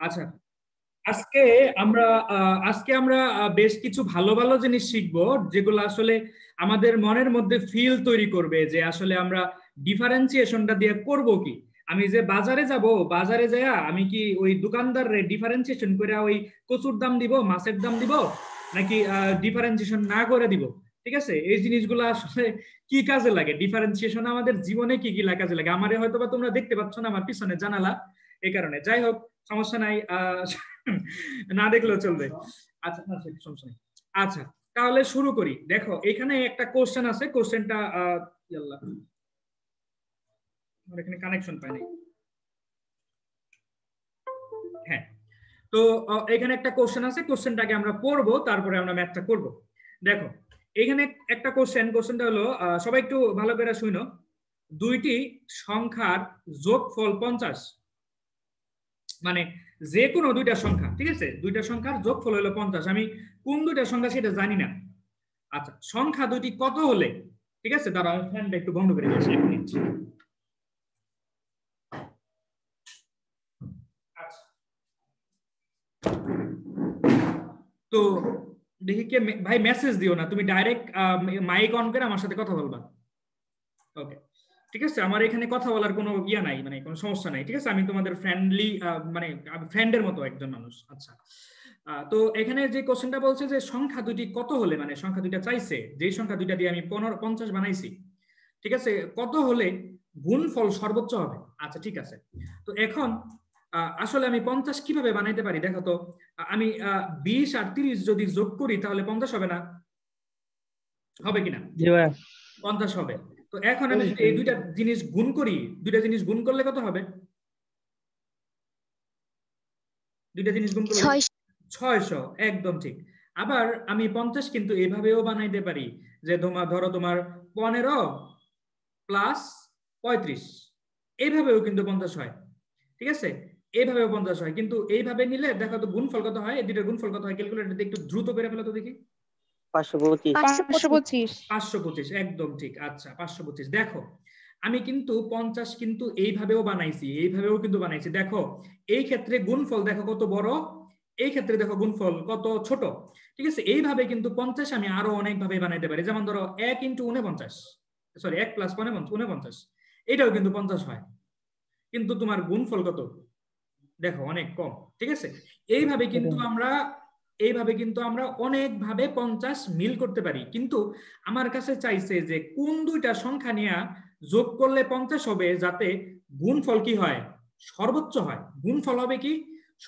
আচ্ছা, আজকে আমরা বেশ কিছু ভালো ভালো জিনিস শিখবো, যেগুলো আসলে আমাদের মনের মধ্যে ফিল তৈরি করবে যে আসলে আমরা ডিফারেন্সিয়েশনটা দিয়ে করব কি। আমি যে বাজারে যাব, বাজারে যাইয়া আমি কি ওই দোকানদাররে ডিফারেন্সিয়েশন করে ওই কচুর দাম দিব, মাছের দাম দিব, নাকি ডিফারেন্সিয়েশন না করে দিব? ঠিক আছে, এই জিনিসগুলো আসলে কি কাজে লাগে, ডিফারেন্সিয়েশন আমাদের জীবনে কি কি কাজে লাগে। আমারে হয়তো বা তোমরা দেখতে পাচ্ছ না, আমার পিছনে জানালা, এই কারণে। যাই হোক, সমস্যা নাই, না দেখলেও চলবে। আচ্ছা আচ্ছা, সমস্যা নেই। আচ্ছা, তাহলে শুরু করি। দেখো, এখানে একটা কোশ্চেন আছে, কোশ্চেনটা আমার এখানে কানেকশন পাই নাই। হ্যাঁ, তো এখানে একটা কোশ্চেন আছে, কোশ্চেনটাকে আমরা পড়বো, তারপরে আমরা ম্যাথটা করব। দেখো, এখানে একটা কোশ্চেনটা হলো, সবাই একটু ভালো করে শুনো। দুইটি সংখ্যার যোগফল 50, মানে যে কোনো দুইটা সংখ্যা, ঠিক আছে, দুইটা সংখ্যার যোগফল হলো 50। আমি কোন দুইটা সংখ্যা সেটা জানি না। আচ্ছা, সংখ্যা দুইটি কত হলে, ঠিক আছে, দাঁড়াও আমি ফ্যানটা একটু বন্ধ করে দিয়েছি, 1 মিনিট। আচ্ছা, তো দেখি কে ভাই মেসেজ দিও না, তুমি ডাইরেক্ট মাইক অন করে আমার সাথে কথা বলবা। ওকে, ঠিক আছে, আমার এখানে কথা বলার কোনো ইয়া নাই, মানে কোনো সমস্যা নাই, ঠিক আছে, আমি তোমাদের ফ্রেন্ডলি, মানে ফ্রেন্ডের মতো একজন মানুষ। আচ্ছা, তো এখানে যে কোশ্চেনটা বলছে যে সংখ্যা দুটি কত হলে, মানে সংখ্যা দুইটা চাইছে, যে সংখ্যা দুইটা দিয়ে আমি 50 বানাইছি, ঠিক আছে, কত হলে গুণফল সর্বোচ্চ হবে। আচ্ছা, ঠিক আছে, তো এখন আসলে আমি 50 কিভাবে বানাইতে পারি দেখো তো। আমি 20 আর 30 যদি যোগ করি তাহলে 50 হবে না? হবে কিনা? 50 হবে। তো এখন আমি যদি এই দুইটা জিনিস গুণ করি, দুইটা জিনিস গুণ করলে কত হবে? দুইটা জিনিস গুণ করলে 600, একদম ঠিক। আবার আমি 50 কিন্তু এভাবেও বানাইতে পারি, যে ধরো তোমার 15 প্লাস 35, এইভাবেও কিন্তু 50 হয়, ঠিক আছে, এইভাবেও 50 হয়। কিন্তু এইভাবে নিলে দেখো তো গুণফল কত হয়, এই দুইটার গুণফল কত হয়, ক্যালকুলেটর একটু দ্রুত করে ফেলো তো দেখি। 525, একদম ঠিক। আচ্ছা, 525। দেখো, আমি কিন্তু 50 কিন্তু এইভাবেও বানাইছি, এইভাবেও কিন্তু বানাইছি। দেখো, এই ক্ষেত্রে গুণফল দেখো কত বড়, এই ক্ষেত্রে দেখো গুণফল কত ছোট, ঠিক আছে। এইভাবে কিন্তু 50 আমি আরো অনেক ভাবে বানাইতে পারি। যেমন ধরো 1 ইন্টু 49, সরি 1 প্লাস 49, এটাও কিন্তু 50 হয়, কিন্তু তোমার গুণফল কত দেখো অনেক কম, ঠিক আছে। এইভাবে কিন্তু আমরা অনেকভাবে 50 মিল করতে পারি। কিন্তু আমার কাছে চাইছে যে কোন দুইটা সংখ্যা নিয়ে যোগ করলে 50 হবে, যাতে গুণফল কি হয়, সর্বোচ্চ হয়। গুণফল হবে কি,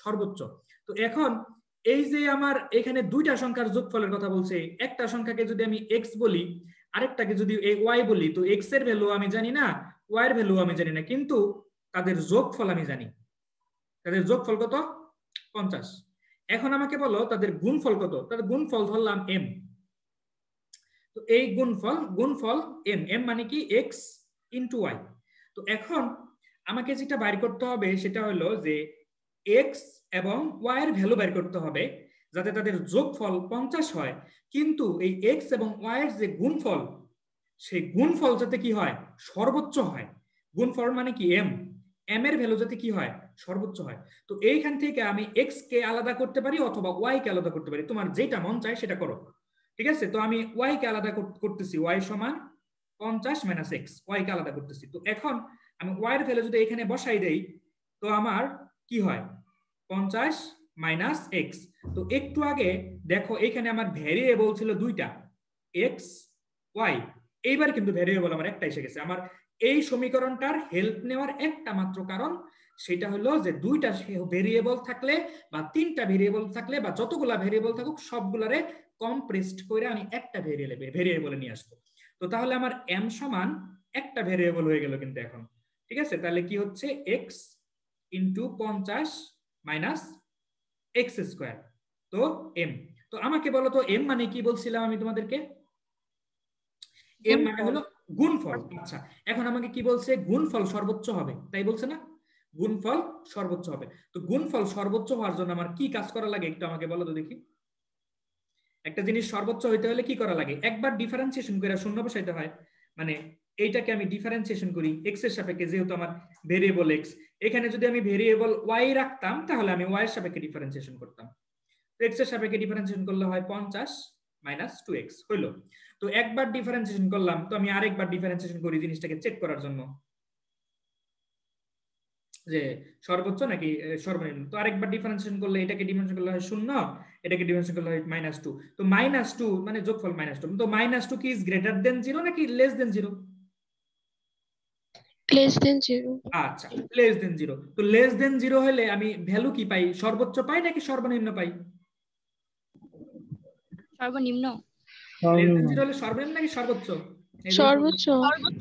সর্বোচ্চ। তো এখন এই যে আমার এখানে দুইটা সংখ্যার যোগফলের কথা বলছে, একটা সংখ্যাকে যদি আমি এক্স বলি, আরেকটাকে যদি ওয়াই বলি, তো এক্স এর ভ্যালু আমি জানি না, ওয়াই এর ভ্যালু আমি জানি না, কিন্তু তাদের যোগফল আমি জানি। তাদের যোগফল কত, 50। এখন আমাকে বলো তাদের গুণফল কত। তাদের গুণফল ধরলাম এম। তো এই গুণফল এম, এম মানে কি এক্স ইন্টু ওয়াই। তো এখন আমাকে যেটা বাইর করতে হবে সেটা হলো যে এক্স এবং ওয়াই এর ভ্যালু বাইর করতে হবে, যাতে তাদের যোগফল 50 হয়। কিন্তু এই এক্স এবং ওয়াই এর যে গুণফল, সেই গুণফল যাতে কি হয়, সর্বোচ্চ হয়। গুণফল মানে কি এম, এম এর ভ্যালু যাতে কি হয়, সর্বোচ্চ হয়। তো এইখান থেকে আমি এক্স কে আলাদা করতে পারি অথবা ওয়াই কে আলাদা করতে পারি, তোমার যেটা মন চায় সেটা করো, ঠিক আছে। তো আমি ওয়াই কে আলাদা করতেছি, ওয়াই সমান 50 মাইনাস এক্স, ওয়াই কে আলাদা করতেছি। তো এখন আমি ওয়াই এর ভ্যালু যদি এখানে বসাই দেই, তো আমার কি হয়, 50 মাইনাস এক্স। তো একটু আগে দেখো এখানে আমার ভ্যারিয়েবল ছিল দুইটা, এক্স ওয়াই। এইবার কিন্তু ভ্যারিয়েবল আমার একটা এসে গেছে। আমার এই সমীকরণটার হেল্প নেওয়ার একটা মাত্র কারণ, সেটা হলো যে দুইটা ভেরিয়েবল থাকলে বা তিনটা ভেরিয়েবল থাকলে বা যতগুলা ভেরিয়েবল থাকুক, সবগুলারে কম্প্রেসড করে আমি একটা ভেরিয়েবলে নিয়ে আসবো। তো তাহলে আমার এম সমান একটা ভেরিয়েবল হয়ে গেল কিন্তু এখন, ঠিক আছে। তাহলে কি হচ্ছে, x into 50 minus x square, তো এম। তো আমাকে বলো তো এম মানে কি বলছিলাম আমি তোমাদেরকে, এম মানে হলো গুণফল। আচ্ছা, এখন আমাকে কি বলছে, গুণফল সর্বোচ্চ হবে, তাই বলছে না, গুণফল সর্বোচ্চ হবে। তো গুণফল সর্বোচ্চ হওয়ার জন্য আমার কি কাজ করা লাগে একটু আমাকে বলো তো দেখি। একটা জিনিস সর্বোচ্চ হইতে হলে কি করা লাগে, একবার ডিফারেন্সিয়েশন করে শূন্য বসাইতে হয়। মানে এইটাকে আমি ডিফারেন্সিয়েশন করি এক্স এর সাপেক্ষে, যেহেতু আমার ভেরিয়েবল এক্স, এখানে যদি আমি ভেরিয়েবল ওয়াই রাখতাম তাহলে আমি ওয়াই এর সাপেক্ষে ডিফারেন্সিয়েশন করতাম। এক্স এর সাপেক্ষে ডিফারেন্সিয়েশন করলে হয় 50 মাইনাস 2x হইলো। তো একবার ডিফারেন্সিয়েশন করলাম, তো আমি আরেকবার ডিফারেন্সিয়েশন করি জিনিসটাকে চেক করার জন্য যে সর্বোচ্চ নাকি সর্বনিম্ন। তো আরেকবার ডিফারেন্সিয়েশন করলে এটাকে ডিফারেন্সিয়েশন করলে হয় 0, এটাকে ডিফারেন্সিয়েশন করলে হয় -2। তো -2 মানে যোগফল -2, তো -2 কি ইজ গ্রেটার দেন 0 নাকি লেস দেন 0? Less than 0। আচ্ছা, লেস দেন 0। তো লেস দেন 0 হলে আমি ভ্যালু কি পাই? সর্বোচ্চ পাই নাকি সর্বনিম্ন পাই? সর্বনিম্ন। লেস দেন 0 হলে সর্বনিম্ন নাকি সর্বোচ্চ? সর্বোচ্চ।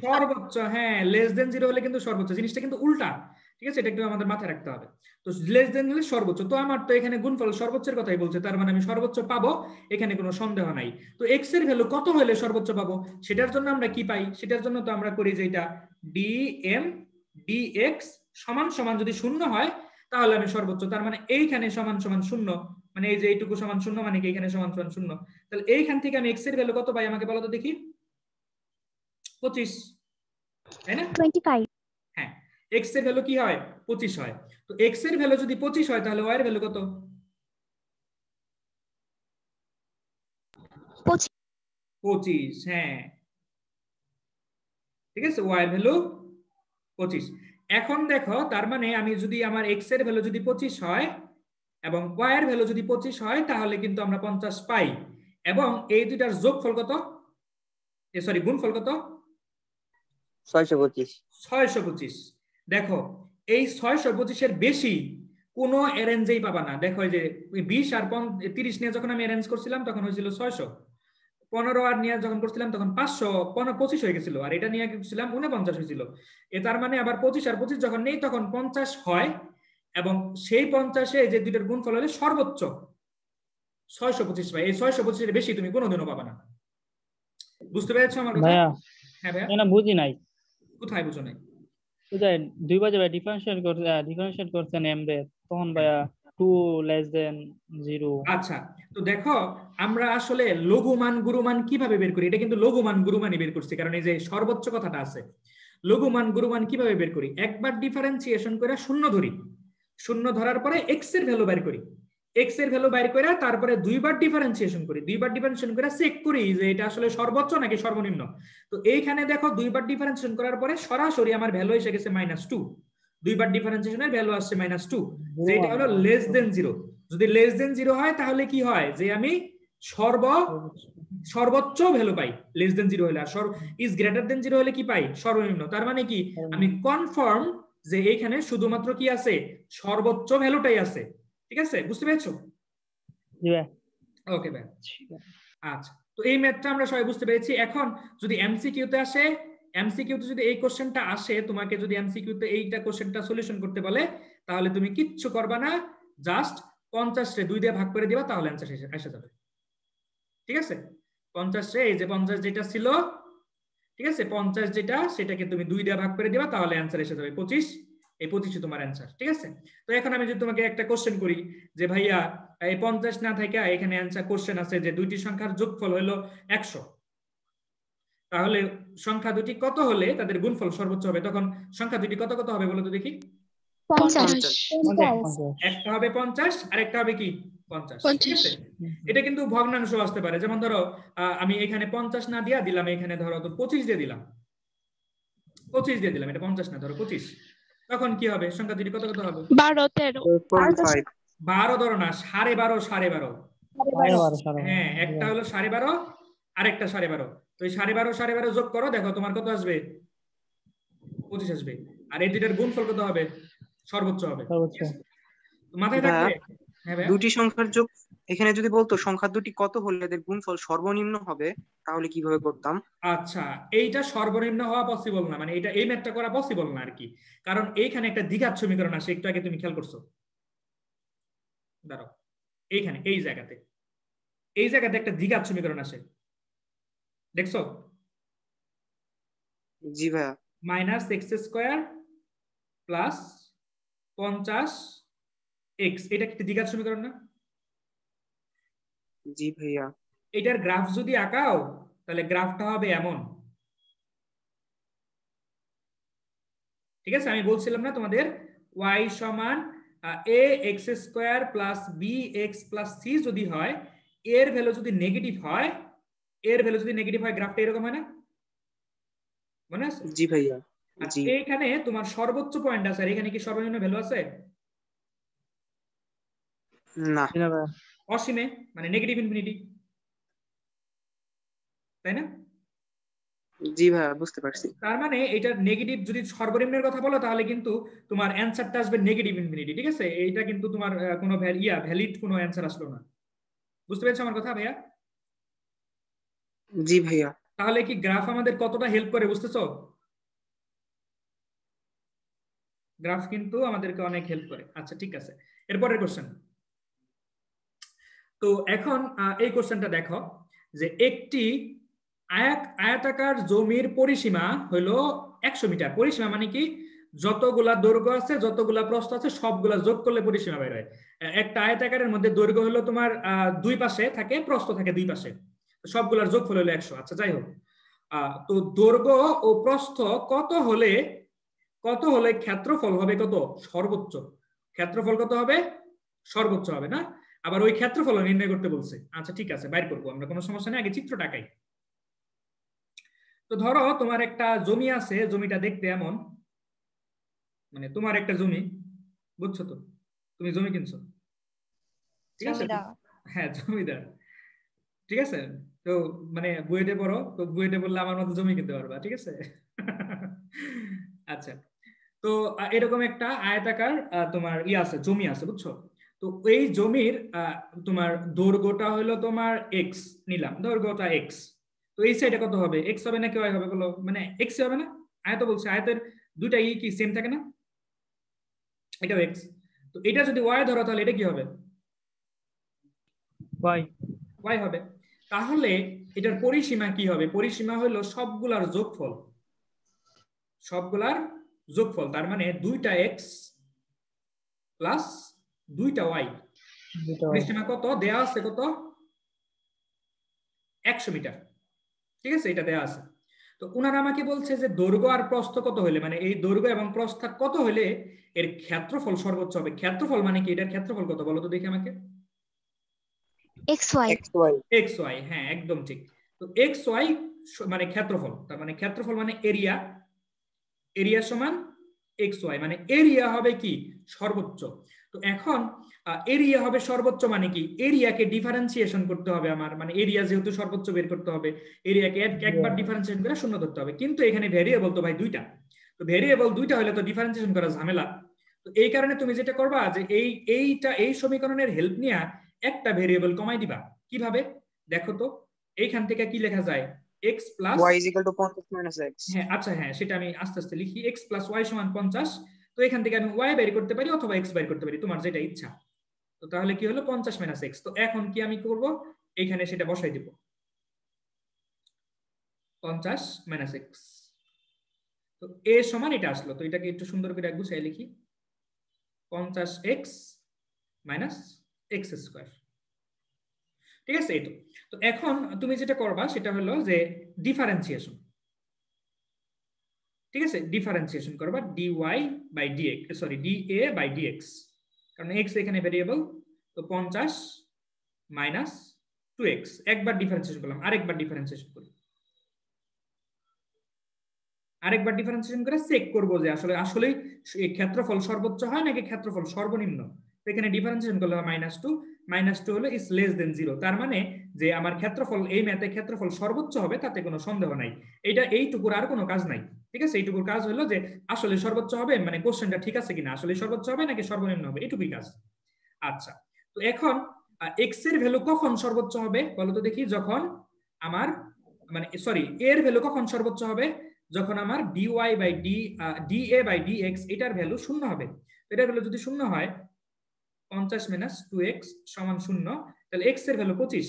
সর্বোচ্চ, হ্যাঁ, লেস দেন 0 হলে কিন্তু সর্বোচ্চ। জিনিসটা কিন্তু উল্টা, ঠিক আছে? এটা একটু আমাদের মাথায় রাখতে হবে। তো লেস দেন হলে সর্বোচ্চ, তো আমার তো এখানে গুণফল সর্বোচ্চের কথাই বলছে, তার মানে আমি সর্বোচ্চ পাবো, এখানে কোনো সন্দেহ নাই। তো এক্স এর ভ্যালু কত হলে সর্বোচ্চ পাবো, সেটার জন্য আমরা কি পাই? সেটার জন্য তো আমরা করি যে এটা dm dx সমান সমান যদি 0 হয় তাহলে আমি সর্বোচ্চ, তার মানে এইখানে সমান সমান 0, মানে এই যে এইটুকু সমান 0 মানে কি এখানে সমান সমান 0। তাহলে এইখান থেকে আমি এক্স এর ভ্যালু কত পাই আমাকে বলো তো দেখি? 25, তাই না? 25। হ্যাঁ, এক্স এর ভ্যালু কি হয়? 25 হয়। তো এক্স এর ভ্যালু যদি 25 হয় তাহলে ওয়াই এর ভ্যালু কত? 25, হ্যাঁ, ঠিক আছে, ওয়াই এর ভ্যালু 25। এখন দেখো, তার মানে আমি যদি আমার এক্স এর ভ্যালু যদি 25 হয় এবং ওয়াই এর ভ্যালু যদি 25 হয় তাহলে কিন্তু আমরা 50 পাই। এবং এই দুইটার যোগফল কত? সরি, গুণফল কত? 625। 625। দেখো, এই 625 এর বেশি কোনো অ্যারেঞ্জেই পাবা না। দেখো, এই যে 20 আর 30 নিয়ে যখন আমি অ্যারেঞ্জ করছিলাম তখন হয়েছিল 600, 15 আর নিয়ে যখন করছিলাম তখন 500, 25 হয়ে গেছিল, আর এটা নিয়ে করছিলাম 49 হয়েছিল। এ তার মানে আবার 25 আর 25 যখন নেই তখন 50 হয়, এবং সেই 50-এ যে দুইটার গুণফল হলে সর্বোচ্চ 625 পাই। এই 625 এর বেশি তুমি কোনোদিনও পাবা না। বুঝতে পেরেছো আমার কথা? ভাইয়া, হ্যাঁ ভাইয়া, না বুঝি নাই। কোথায় বুঝো নাই? বুঝাই, দুইবার যে ডিফারেন্সিয়েট করছেন এম রে, তখন ভাইয়া 2 লেস দেন 0। আচ্ছা, তো দেখো, আমরা আসলে লঘুমান গুরুমান কিভাবে বের করি? এটা কিন্তু লঘুমান গুরুমানই বের করছি, কারণ এই যে সর্বোচ্চ কথাটা আছে। লঘুমান গুরুমান কিভাবে বের করি? একবার ডিফারেন্সিয়েশন করে শূন্য ধরি, শূন্য ধরার পরে এক্স এর ভ্যালু বের করি, এক্স এর ভ্যালু বের করে তারপরে দুইবার ডিফারেন্সিয়েশন করি, দুইবার ডিফারেন্সিয়েশন করে চেক করি যে এটা আসলে সর্বোচ্চ নাকি সর্বনিম্ন। তো এইখানে দেখো, দুইবার ডিফারেন্সিয়েশন করার পরে সরাসরি আমার ভ্যালু এসে গেছে -2। দুইবার ডিফারেন্সিয়েশনের ভ্যালু আসছে -2, যেটা হলো লেস দেন 0। যদি লেস দেন 0 হয় তাহলে কি হয়? যে আমি সর্বোচ্চ ভ্যালু পাই লেস দেন 0 হলে, আর ইজ গ্রেটার দেন 0 হলে কি পাই? সর্বনিম্ন। তার মানে কি আমি কনফার্ম যে এখানে শুধুমাত্র কি আছে? সর্বোচ্চ ভ্যালুটাই আছে। ঠিক আছে, বুঝতে পেরেছো? ওকে ভাই, আচ্ছা। তো এই ম্যাথটা আমরা সবাই বুঝতে পেরেছি। এখন যদি এমসিকিউতে আসে, এমসিকিউতে যদি এই কোশ্চেনটা আসে, তোমাকে যদি এমসিকিউতে এইটা কোশ্চেনটা সলিউশন করতে বলে, তাহলে তুমি কিচ্ছু করবা না, জাস্ট 50 রে 2 দিয়ে ভাগ করে দিবা, তাহলে অ্যানসার এসে যাবে। ঠিক আছে, 50 রে এই যে 50 যেটা ছিল, ঠিক আছে, 50 যেটা সেটাকে তুমি 2 দিয়ে ভাগ করে দিবা, তাহলে অ্যানসার এসে যাবে 25। এই 25ই তোমার অ্যানসার। ঠিক আছে, তো এখন আমি যদি তোমাকে একটা কোশ্চেন করি যে ভাইয়া এই 50 না থেকে এখানে অ্যানসার কোশ্চেন আছে যে দুইটি সংখ্যার যোগফল হলো 100, তাহলে সংখ্যা দুটি কত হলে তাদের গুণফল সর্বোচ্চ হবে? তখন সংখ্যা দুটি কত কত হবে বলো তো দেখি? 50। একটা হবে 50 আর একটা হবে কি 50। ঠিক আছে, এটা কিন্তু ভগ্নাংশ আসতে পারে। যেমন ধরো আমি এখানে 50 না দিয়া দিলাম, এখানে ধরো তো 25 দিয়ে দিলাম, 25 দিয়ে দিলাম, এটা 50 না, ধরো 25। তখন কি হবে? সংখ্যা দুটি কত কত হবে? 12, 13। 12 ধরো না, 12.5, 12.5। হ্যাঁ, একটা হলো 12.5 আর একটা 12.5। তো এই 12.5 12.5 যোগ করো, দেখো তোমার কত আসবে? 25 আসবে। আর এই দুইটার গুণফল কত হবে? সর্বোচ্চ হবে। মাথায় থাকবে? হ্যাঁ ভাই, দুটি সংখ্যার যোগ, এখানে যদি বলতো সংখ্যা দুটি কত হলে এদের গুণফল সর্বনিম্ন হবে, তাহলে কিভাবে করতাম? আচ্ছা, এইটা সর্বনিম্ন হওয়া পসিবল না, মানে এটা এই ম্যাথটা করা পসিবল না আর কি, কারণ এইখানে একটা দ্বিঘাত সমীকরণ আসে। একটু আগে তুমি খেয়াল করছো, দাঁড়াও, এইখানে এই জায়গাতে একটা দ্বিঘাত সমীকরণ আসে, দেখছো? জি ভাইয়া। -x² প্লাস 50x, এটা কি দ্বিঘাত সমীকরণ না? জি ভাইয়া। এটার গ্রাফ যদি আঁকাও তাহলে গ্রাফটা হবে এমন, ঠিক আছে, আমি বলছিলাম না তোমাদের y সমান ax² plus bx plus c যদি হয়, এর ভ্যালু যদি নেগেটিভ হয়, গ্রাফটা এরকম হয় না? মনে আছে? জি ভাইয়া। আর জি এইখানে তোমার সর্বোচ্চ পয়েন্ট আছে, আর এখানে কি সর্বনিম্ন ভ্যালু আছে? না। জি না ভাইয়া। অসীমে, মানে নেগেটিভ ইনফিনিটি, তাই না? জি ভাইয়া বুঝতে পারছি। তার মানে এটা নেগেটিভ, যদি সর্বনিম্নের কথা বলো তাহলে কিন্তু তোমার অ্যানসারটা আসবে নেগেটিভ ইনফিনিটি। ঠিক আছে, এইটা কিন্তু তোমার কোনো ভ্যালিড কোনো অ্যানসার আসলো না। বুঝতে পেরেছো আমার কথা ভাইয়া? জি ভাইয়া। তাহলে কি গ্রাফ আমাদের কতটা হেল্প করে বুঝতেছো? গ্রাফ কিন্তু আমাদেরকে অনেক হেল্প করে। আচ্ছা ঠিক আছে, এরপরের কোশ্চেন। তো এখন এই কোশ্চেনটা দেখো যে একটি আয়তাকার জমির পরিসীমা হলো 100 মিটার। পরিসীমা মানে কি, যতগুলা দৈর্ঘ্য আছে যতগুলা প্রস্থ আছে সবগুলা যোগ করলে পরিসীমা বের হয়। একটা আয়তাকারের মধ্যে দৈর্ঘ্য হলো তোমার দুই পাশে থাকে, প্রস্থ থাকে দুই পাশে, সবগুলার যোগফল হলো 100। আচ্ছা যাই হোক, তো দৈর্ঘ্য ও প্রস্থ কত হলে ক্ষেত্রফল হবে কত? সর্বোচ্চ। ক্ষেত্রফল কত হবে? সর্বোচ্চ হবে না? আবার ওই ক্ষেত্রফল নির্ণয় করতে বলছে। আচ্ছা ঠিক আছে, বাইর করবো আমরা, কোনো সমস্যা নেই, আগে চিত্রটা আঁকাই। তো ধরো তোমার একটা জমি আছে, জমিটা দেখতে এমন, মানে তোমার একটা জমি, বুঝছো তো, তুমি জমি কিনছো, ঠিক আছে? হ্যাঁ জমিদার, ঠিক আছে। তো মানে বুয়েটে পড়ো, তো বুয়েটে পড়লে আমার মতো জমি কিনতে পারবা, ঠিক আছে? আচ্ছা, তো এরকম একটা আয়তাকার তোমার আছে, জমি আছে, বুঝছো? তো এই জমির তোমার দৈর্ঘ্যটা হলো তোমার এক্স নিলাম, দৈর্ঘ্যটা এক্স। তো এই সাইডে কত হবে? এক্স হবে নাকি ওয়াই হবে বলো? মানে এক্স হবে না? আয়ত বলছে, আয়তের দুইটা কি সেম থাকে না? এটাও এক্স। তো এটা যদি ওয়াই ধরো তাহলে এটা কি হবে? ওয়াই হবে। তাহলে এটার পরিসীমা কি হবে? পরিসীমা হলো সবগুলার যোগফল, তার মানে দুইটা এক্স প্লাস দুইটা ওয়াই। পরিসীমা কত দেয়া আছে? কত? 100 মিটার। ঠিক আছে, এটা দেয়া আছে। তো ওনারা আমাকে বলছে যে দৈর্ঘ্য আর প্রস্থ কত হলে, মানে এই দৈর্ঘ্য এবং প্রস্থ কত হলে এর ক্ষেত্রফল সর্বোচ্চ হবে। ক্ষেত্রফল মানে কি, এটার ক্ষেত্রফল কত বলো তো দেখি আমাকে? এক্স ওয়াই, হ্যাঁ একদম ঠিক। তো এক্স ওয়াই মানে ক্ষেত্রফল, তার মানে ক্ষেত্রফল মানে এরিয়া সমান এক্স ওয়াই, মানে এরিয়া হবে কি সর্বোচ্চ। তো এখন এরিয়া হবে সর্বোচ্চ মানে কি, এরিয়াকে ডিফারেন্সিয়েশন করতে হবে আমার, মানে এরিয়া যেহেতু সর্বোচ্চ বের করতে হবে, এরিয়াকে একবার ডিফারেন্সিয়েশন করে শূন্য ধরতে হবে। কিন্তু এখানে ভেরিয়েবল তো ভাই দুইটা, তো ভেরিয়েবল দুইটা হলে তো ডিফারেন্সিয়েশন করা ঝামেলা। তো এই কারণে তুমি যেটা করবা যে এই সমীকরণের হেল্প নিয়ে একটা ভেরিয়েবল কমাই দিবা। কিভাবে দেখো তো, এইখান থেকে কি লেখা যায়? x plus y = 50 - x। হ্যাঁ আচ্ছা, হ্যাঁ সেটা আমি আস্তে আস্তে লিখি। x প্লাস ওয়াই সমান 50। তো এখান থেকে আমি y বের করতে পারি অথবা x বের করতে পারি, তোমার যেটা ইচ্ছা। তো তাহলে কি হলো 50 - x। তো এখন কি আমি করব, এখানে সেটা বসাই দেব 50 - x। তো a সমান এটা আসলো, তো এটাকে একটু সুন্দর করে গুছিয়ে লিখি 50x - x²। ঠিক আছে, এই তো। তো এখন তুমি যেটা করবা সেটা হলো যে ডিফারেন্সিয়েশন। ঠিক আছে, ডিফারেন্সিয়েশন করবা dy by dx, sorry dA by dx, কারণ x এখানে ভেরিয়েবল। তো 50 - 2x একবার ডিফারেন্সিয়েশন করলাম, আরেকবার ডিফারেন্সিয়েশন করি, আরেকবার ডিফারেন্সিয়েশন করে চেক করব যে আসলে আসলেই ক্ষেত্রফল সর্বোচ্চ হয় নাকি ক্ষেত্রফল সর্বনিম্ন। তো এখানে ডিফারেন্সিয়েশন করলে হয় -2, -2 হলো ইজ লেস দেন 0, তার মানে যে আমার ক্ষেত্রফল, এই ম্যাথে ক্ষেত্রফল সর্বোচ্চ হবে তাতে কোনো সন্দেহ নাই। এটা এইটুকুর আর কোনো কাজ নাই। ঠিক আছে, এইটুকুর কাজ হলো যে আসলে সর্বোচ্চ হবে, মানে কোশ্চেনটা ঠিক আছে কিনা, আসলে সর্বোচ্চ হবে নাকি সর্বনিম্ন হবে, এটুকুই কাজ। আচ্ছা, তো এখন এক্স এর ভ্যালু কখন সর্বোচ্চ হবে বলো তো দেখি? যখন আমার মানে সরি এর ভ্যালু কখন সর্বোচ্চ হবে? যখন আমার dy by dA by dx এটার ভ্যালু 0 হবে। এটার ভ্যালু যদি 0 হয়, 50 - 2x সমান 0, তাহলে x এর ভ্যালু 25।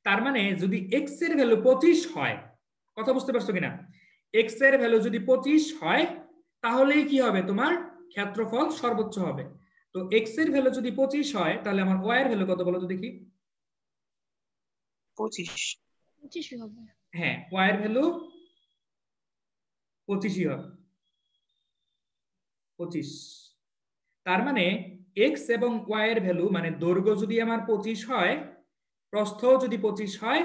তার মানে যদি x এর ভ্যালু 25 হয়, কথা বুঝতে পারছো কিনা? x এর ভ্যালু যদি 25 হয় তাহলেই কি হবে, তোমার ক্ষেত্রফল সর্বোচ্চ হবে। তো x এর ভ্যালু যদি 25 হয় তাহলে আমার y এর ভ্যালু কত বলো তো দেখি? 25 হবে। হ্যাঁ, y এর ভ্যালু 25ই হবে, 25। তার মানে এক্স এবং ওয়াই এর ভ্যালু মানে দৈর্ঘ্য যদি আমার 25 হয়, প্রস্থ যদি 25 হয়,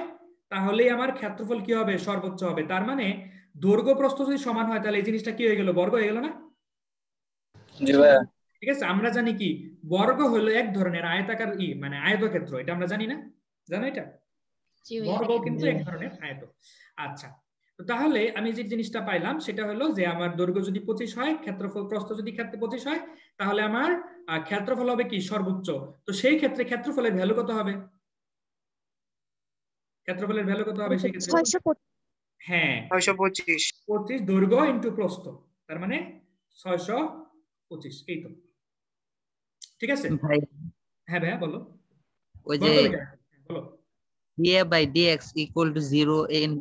তাহলেই আমার ক্ষেত্রফল কি হবে? সর্বোচ্চ হবে। তার মানে দৈর্ঘ্য প্রস্থ যদি সমান হয় তাহলে এই জিনিসটা কি হয়ে গেল? বর্গ হয়ে গেল না? জি ভাইয়া। ঠিক আছে, আমরা জানি কি বর্গ হলো এক ধরনের আয়তাকার মানে আয়তক্ষেত্র, এটা আমরা জানি না? জানো এটা? জি ভাইয়া। বর্গ কিন্তু এক ধরনের আয়ত। আচ্ছা, তো তাহলে আমি যে জিনিসটা পাইলাম সেটা হলো যে আমার দৈর্ঘ্য যদি 25 হয়, ক্ষেত্রফল প্রস্থ যদি 25 হয়, তাহলে আমার ক্ষেত্রফল হবে কি? সর্বোচ্চ। তো সেই ক্ষেত্রে ক্ষেত্রফলের ভ্যালু কত হবে? ক্ষেত্রফলের ভ্যালু কত হবে সেই ক্ষেত্রে? হ্যাঁ, 625। 25 দৈর্ঘ্য ইনটু প্রস্থ, তার মানে 625। এই তো, ঠিক আছে। ভাই হ্যাঁ ভাইয়া বলো। ওই যে বলো। dA/dx ইকুয়াল টু 0,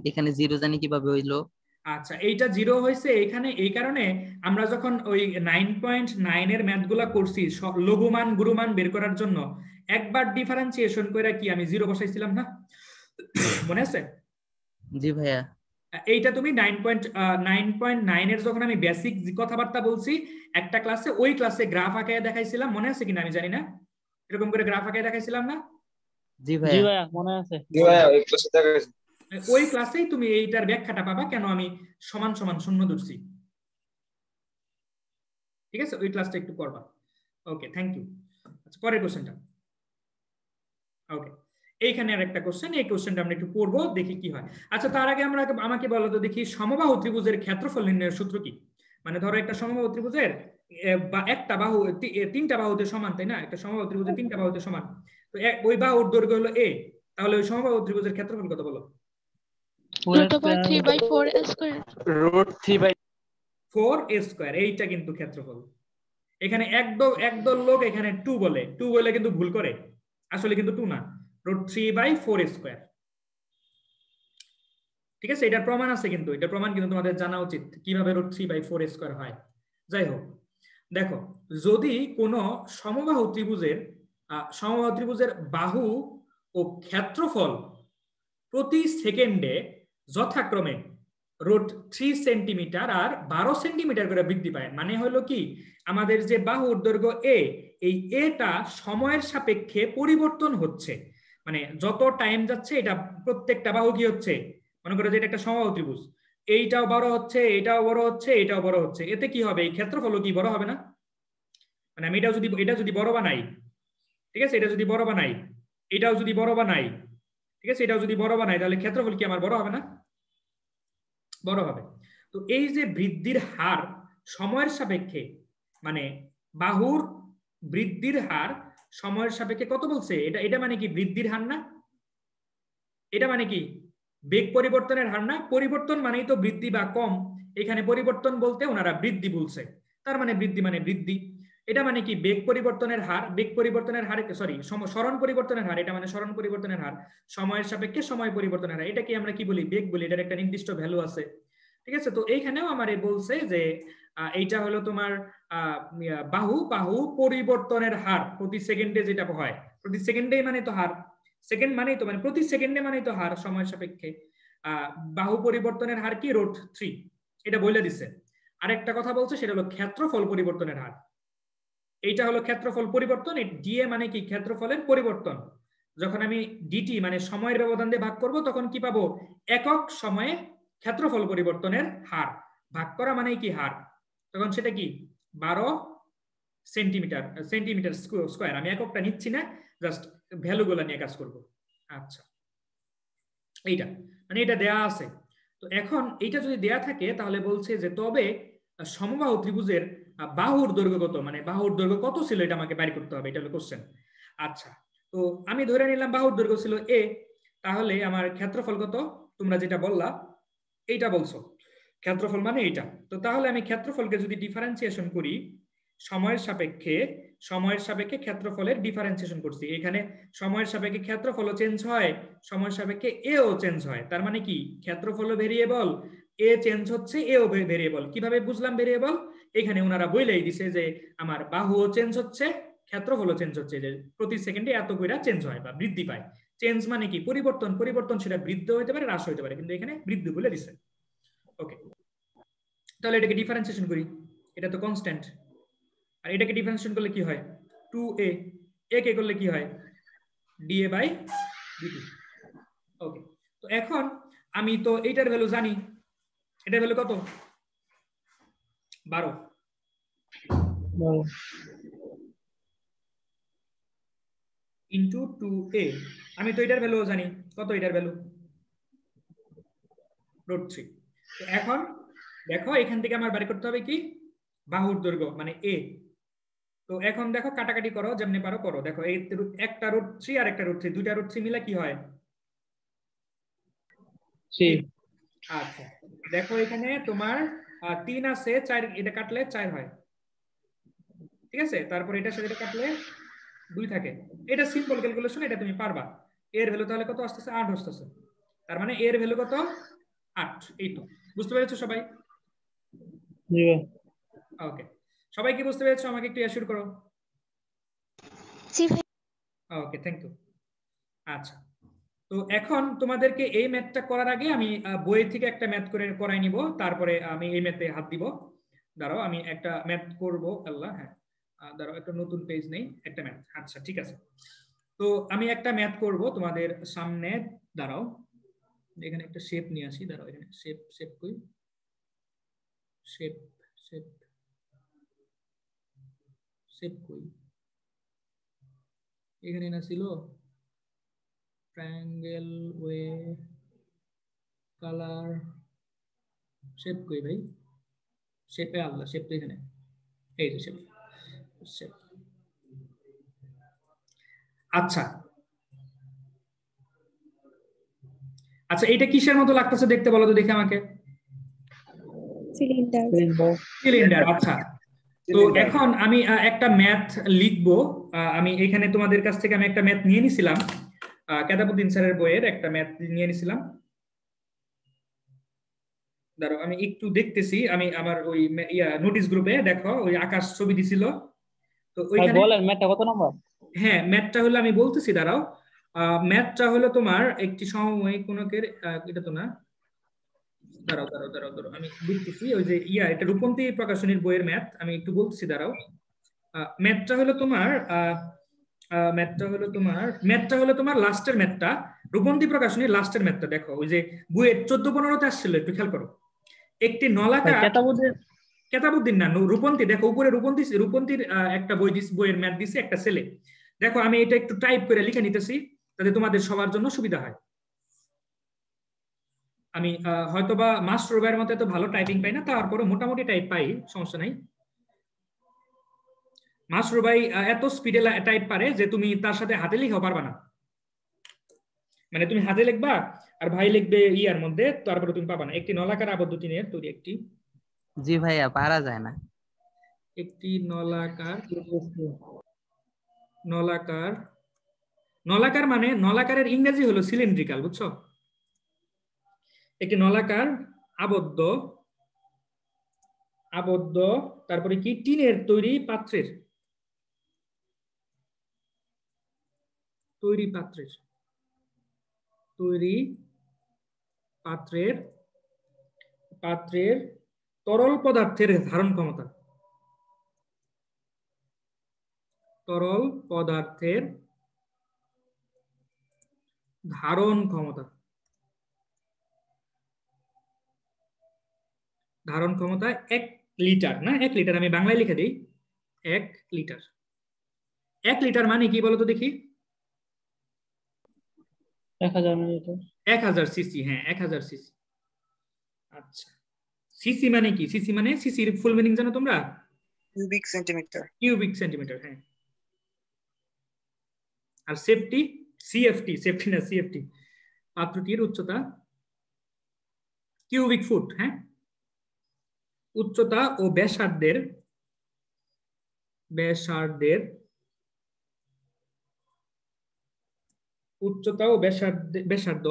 এখানে 0 জানি কিভাবে হইলো? আচ্ছা, এইটা 0 হয়েছে এখানে এই কারণে আমরা যখন ওই 9.9 এর ম্যাথগুলা করছি লঘুমান গুরুমান বের করার জন্য, একবার ডিফারেন্সিয়েশন করে কি আমি 0 বসাইছিলাম না? মনে আছে? জি ভাইয়া। এইটা তুমি 9.9 এর যখন আমি বেসিক কথাবার্তা বলছি একটা ক্লাসে, ওই ক্লাসে গ্রাফ আঁকায় দেখাইছিলাম, মনে আছে কিনা আমি জানি না, এরকম করে গ্রাফ আঁকায় দেখাইছিলাম না? জি জি ভাইয়া। ভাইয়া মনে আছে। জি ভাইয়া, ওই ক্লাসে দেখা গেছে। ওই ক্লাসেই তুমি এইটার ব্যাখ্যাটা পাবা কেন আমি সমান সমান শূন্য ধরছি। ঠিক আছে, ওই ক্লাসটা একটু করবা। ওকে, থ্যাংক ইউ। আচ্ছা, পরের কোশ্চেনটা। ওকে, এইখানে আর একটা কোশ্চেন, এই কোশ্চেনটা আমরা একটু পড়বো, দেখি কি হয়। আচ্ছা, তার আগে আমাকে বলো তো দেখি, সমবাহু ত্রিভুজের ক্ষেত্রফল নির্ণয়ের সূত্র কি? মানে ধরো একটা সমবাহু ত্রিভুজের একটা বাহু তিনটা বাহুতে সমান, তাই না? একটা সমবাহু ত্রিভুজের তিনটা বাহুতে সমান, তো ওই বাহুর দৈর্ঘ্য হলো a, তাহলে ওই সমবাহু ত্রিভুজের ক্ষেত্রফল কত বলো? √3/4 এইটা কিন্তু ক্ষেত্রফল। এখানে একদল লোক এখানে 2 বলে, 2 বলে কিন্তু ভুল করে, আসলে কিন্তু 2 না, √3/4²। ঠিক আছে, এটার প্রমাণ আছে, কিন্তু এটার প্রমাণ কিন্তু তোমাদের জানা উচিত কিভাবে √3/4² হয়। যাই হোক, দেখো, যদি কোনো সমবাহু ত্রিভুজের বাহু ও ক্ষেত্রফল প্রতি সেকেন্ডে যথাক্রমে √3 সেন্টিমিটার আর 12 সেন্টিমিটার করে বৃদ্ধি পায়, মানে হলো কি আমাদের যে বাহুর দৈর্ঘ্য এ, এই এটা সময়ের সাপেক্ষে পরিবর্তন হচ্ছে, মানে যত টাইম যাচ্ছে এটা প্রত্যেকটা বাহু কি হচ্ছে, মনে করো যে এটা একটা সমবাহু ত্রিভুজ, এইটাও বড় হচ্ছে, এটাও বড় হচ্ছে, এটাও বড় হচ্ছে, এতে কি হবে? এই ক্ষেত্রফল কি বড় হবে না? মানে আমি এটা যদি বড় বানাই, ঠিক আছে, এটা যদি বড় বানাই, এটাও যদি বড় বানাই, ঠিক আছে, এটাও যদি বড় বানাই, তাহলে ক্ষেত্রফল কি আমার বড় হবে না? বড় হবে। তো এই যে বৃদ্ধির হার সময়ের সাপেক্ষে, মানে বাহুর বৃদ্ধির হার সময়ের সাপেক্ষে কত বলছে, এটা মানে কি বৃদ্ধির হার না? এটা মানে কি বেগ পরিবর্তনের হার না? পরিবর্তন মানেই তো বৃদ্ধি বা কম, এখানে পরিবর্তন বলতে ওনারা বৃদ্ধি বলছে, তার মানে বৃদ্ধি মানে বৃদ্ধি। এটা মানে কি বেগ পরিবর্তনের হার, সরণ পরিবর্তনের হার, এটা মানে সরণ পরিবর্তনের হার সময়ের সাপেক্ষে সময় পরিবর্তনের হার, এটাকে আমরা কি বলি? বেগ বলি, এটার একটা নির্দিষ্ট ভ্যালু আছে। ঠিক আছে, তো এইখানেও আমারে বলছে যে এইটা হলো তোমার বাহু পরিবর্তনের হার প্রতি সেকেন্ডে যেটা হয়, প্রতি সেকেন্ডেই মানে তো হার, সেকেন্ড মানেই তো মানে প্রতি সেকেন্ডে মানেই তো হার সময়ের সাপেক্ষে, বাহু পরিবর্তনের হার কি √3, এটা বলে দিছে। আরেকটা কথা বলছে সেটা হলো ক্ষেত্রফল পরিবর্তনের হার, এইটা হলো ক্ষেত্রফল পরিবর্তন, ডিএ মানে কি ক্ষেত্রফলের পরিবর্তন। যখন আমি ডিটি মানে সময়ের ব্যবধান দিয়ে ভাগ করব তখন কি পাবো? একক সময়ে ক্ষেত্রফল পরিবর্তনের হার ভাগ করা মানে কি হার, তখন সেটা কি 12 সেন্টিমিটার স্কয়ার। আমি এককটা নিচ্ছি না, জাস্ট ভ্যালুগুলো নিয়ে কাজ করব। আচ্ছা, এইটা মানে এটা দেয়া আছে। তো এখন এইটা যদি দেয়া থাকে তাহলে বলছে যে তবে সমবাহু ত্রিভুজের বাহুর দৈর্ঘ্য কত, মানে বাহুর দৈর্ঘ্য কত ছিল এটা আমাকে বের করতে হবে, এটা হলো কোশ্চেন। আচ্ছা, তো আমি ধরে নিলাম বাহুর দৈর্ঘ্য ছিল a, তাহলে আমার ক্ষেত্রফল কত? তোমরা যেটা বললা এইটা বলছো, ক্ষেত্রফল মানে এইটা। তো তাহলে আমি ক্ষেত্রফলকে যদি ডিফারেন্সিয়েশন করি সময়ের সাপেক্ষে ক্ষেত্রফলের ডিফারেন্সিয়েশন করছি, এখানে সময়ের সাপেক্ষে ক্ষেত্রফলও চেঞ্জ হয়, সময়ের সাপেক্ষে এও চেঞ্জ হয়, তার মানে কি ক্ষেত্রফলও ভেরিয়েবল, এ চেঞ্জ হচ্ছে, এও ভেরিয়েবল। কিভাবে বুঝলাম ভেরিয়েবল? এখানে ওনারা বলেই দিছে যে আমার বাহুও চেঞ্জ হচ্ছে, ক্ষেত্রফলও চেঞ্জ হচ্ছে, যে প্রতি সেকেন্ডে এত কইরা চেঞ্জ হয় বা বৃদ্ধি পায়। চেঞ্জ মানে কি পরিবর্তন সেটা বৃদ্ধি হতে পারে, হ্রাস হতে পারে, কিন্তু এখানে বৃদ্ধি বলে দিছে। ওকে, তাহলে এটাকে ডিফারেন্সিয়েশন করি, এটা তো কনস্ট্যান্ট, আর এটাকে ডিফারেন্সিয়েশন করলে কি হয় 2a, a কে করলে কি হয় dA বাই dt। ওকে, তো এখন আমি তো এইটার ভ্যালু জানি, এটার ভ্যালু কত 12 ইন্টু 2a। আমি তো এটার ভ্যালু জানি, কত এটার ভ্যালু √3। তো এখন দেখো এখান থেকে আমার বের করতে হবে কি বাহুর দৈর্ঘ্য মানে a। তো এখন দেখো কাটাকাটি করো, যেমনি পারো করো। দেখো এই একটা √3 আর একটা √3, দুইটা √3 মিলে কি হয় 3। আচ্ছা, দেখো এখানে তোমার 3 আছে, 4 এটা কাটলে 4 হয়, ঠিক আছে। তারপর এটার সাথে এটা কাটলে 2 থাকে। এটা সিম্পল ক্যালকুলেশন, এটা তুমি পারবা। এর ভ্যালু তাহলে কত আসতেছে 8 আসতেছে, তার মানে এর ভ্যালু কত 8। এই তো, বুঝতে পেরেছো সবাই? জি ভাই। ওকে, সবাই কি বুঝতে পেরেছো? আমাকে একটু অ্যাসিওর করো। জি ভাই। ওকে, থ্যাংক ইউ। আচ্ছা, তো এখন তোমাদেরকে এই ম্যাথটা করার আগে আমি বই থেকে একটা ম্যাথ করে করাই নিব, তারপরে আমি এই ম্যাথে হাত দিব। দাঁড়াও আমি একটা ম্যাথ করব। আল্লাহ, হ্যাঁ দাঁড়াও, একটা নতুন পেজ নেই, একটা ম্যাথ। আচ্ছা ঠিক আছে, তো আমি একটা ম্যাথ করব তোমাদের সামনে। দাঁড়াও, এখানে একটা শেপ নিয়ে আসি। দাঁড়াও, এখানে শেপ শেপ কই, শেপ শেপ শেপ কই, এখানে না ছিল ট্রায়াঙ্গেল ওয়ে কালার শেপ কই ভাই, শেপে আল্লাহ, শেপ তো এখানে, এই যে শেপ শেপ। আচ্ছা আচ্ছা, এটা কিসের মতো লাগতেছে দেখতে বলো তো দেখে আমাকে। সিলিন্ডার। সিলিন্ডার। আচ্ছা, তো এখন আমি একটা ম্যাথ লিখবো। আমি এখানে তোমাদের কাছ থেকে আমি একটা ম্যাথ নিয়ে নিছিলাম, কেতাবুদ্দিন স্যারের বইয়ের একটা ম্যাথ নিয়ে নিছিলাম। দাঁড়াও আমি একটু দেখতেছি, আমি আমার ওই নোটিশ গ্রুপে দেখো ওই আকাশ ছবি দিছিল, তো ভাই ওইখানে। বলেন ম্যাথটা কত নম্বর? হ্যাঁ, ম্যাথটা হলো আমি বলতেছি, দাঁড়াও। ম্যাথটা হলো তোমার একটি সমসাময়িক গুণকের, এটা তো না, দাঁড়াও দাঁড়াও দাঁড়াও দাঁড়াও আমি দেখতেছি। ওই যে এটা রূপন্তী প্রকাশনীর বইয়ের ম্যাথ, আমি একটু বলতেছি দাঁড়াও। ম্যাথটা হলো তোমার ম্যাথটা হলো তোমার লাস্টের ম্যাথটা, রূপন্তী প্রকাশনীর লাস্টের ম্যাথটা। দেখো ওই যে বইয়ের 14-15তে আসছিল, একটু খেয়াল করো। একটি ভাই নলাকার, কেতাবুদ্দিন। কেতাবুদ্দিন না, রূপন্তী। দেখো উপরে রূপন্তী, রূপন্তীর একটা বই দিস, বইয়ের ম্যাথ দিছে একটা ছেলে। দেখো আমি এটা একটু টাইপ করে লিখে নিতেছি, যাতে তোমাদের সবার জন্য সুবিধা হয়। আমি হয়তোবা মাস্টার ভাইয়ের মতো এত ভালো টাইপিং পাই না, তারপরে মোটামুটি টাইপ পাই, সমস্যা নাই। মাস্টার ভাই এত স্পিডে টাইপ পারে যে তুমি তার সাথে হাতে লিখেও পারবা না। মানে তুমি হাতে লিখবা আর ভাই লিখবে ইয়ার মধ্যে, তারপরে তুমি পাবা না। একটি নলাকার আবদ্ধ টিনের তৈরি একটি, জি ভাইয়া পারা যায় না। একটি নলাকার, নলাকার, নলাকার মানে নলাকারের ইংরেজি হলো সিলিন্ড্রিক্যাল, বুঝছো? একটি নলাকার আবদ্ধ, আবদ্ধ তারপরে কি টিনের তৈরি পাত্রের, তৈরি পাত্রের, তৈরি পাত্রের, পাত্রের তরল পদার্থের ধারণ ক্ষমতা, তরল পদার্থের ধারণ ক্ষমতা, ধারণ ক্ষমতা 1 লিটার, না 1 লিটার, আমি বাংলায় লিখে দিই 1 লিটার। 1 লিটার মানে কি বলতো দেখি? 1000 মিলিলিটার। 1000 সিসি, হ্যাঁ 1000 সিসি। আচ্ছা, সিসি মানে কি? সিসি মানে, সিসির ফুল মিনিং জানো তোমরা? Cubic centimetre. কিউবিক সেন্টিমিটার, হ্যাঁ। আর সেফটি, সিএফটি, সেফটি না সিএফটি, পাত্রটির উচ্চতা কিউবিক ফুট, হ্যাঁ। উচ্চতা ও ব্যাসার্ধের, ব্যাসার্ধের, উচ্চতা ও ব্যাসার্ধ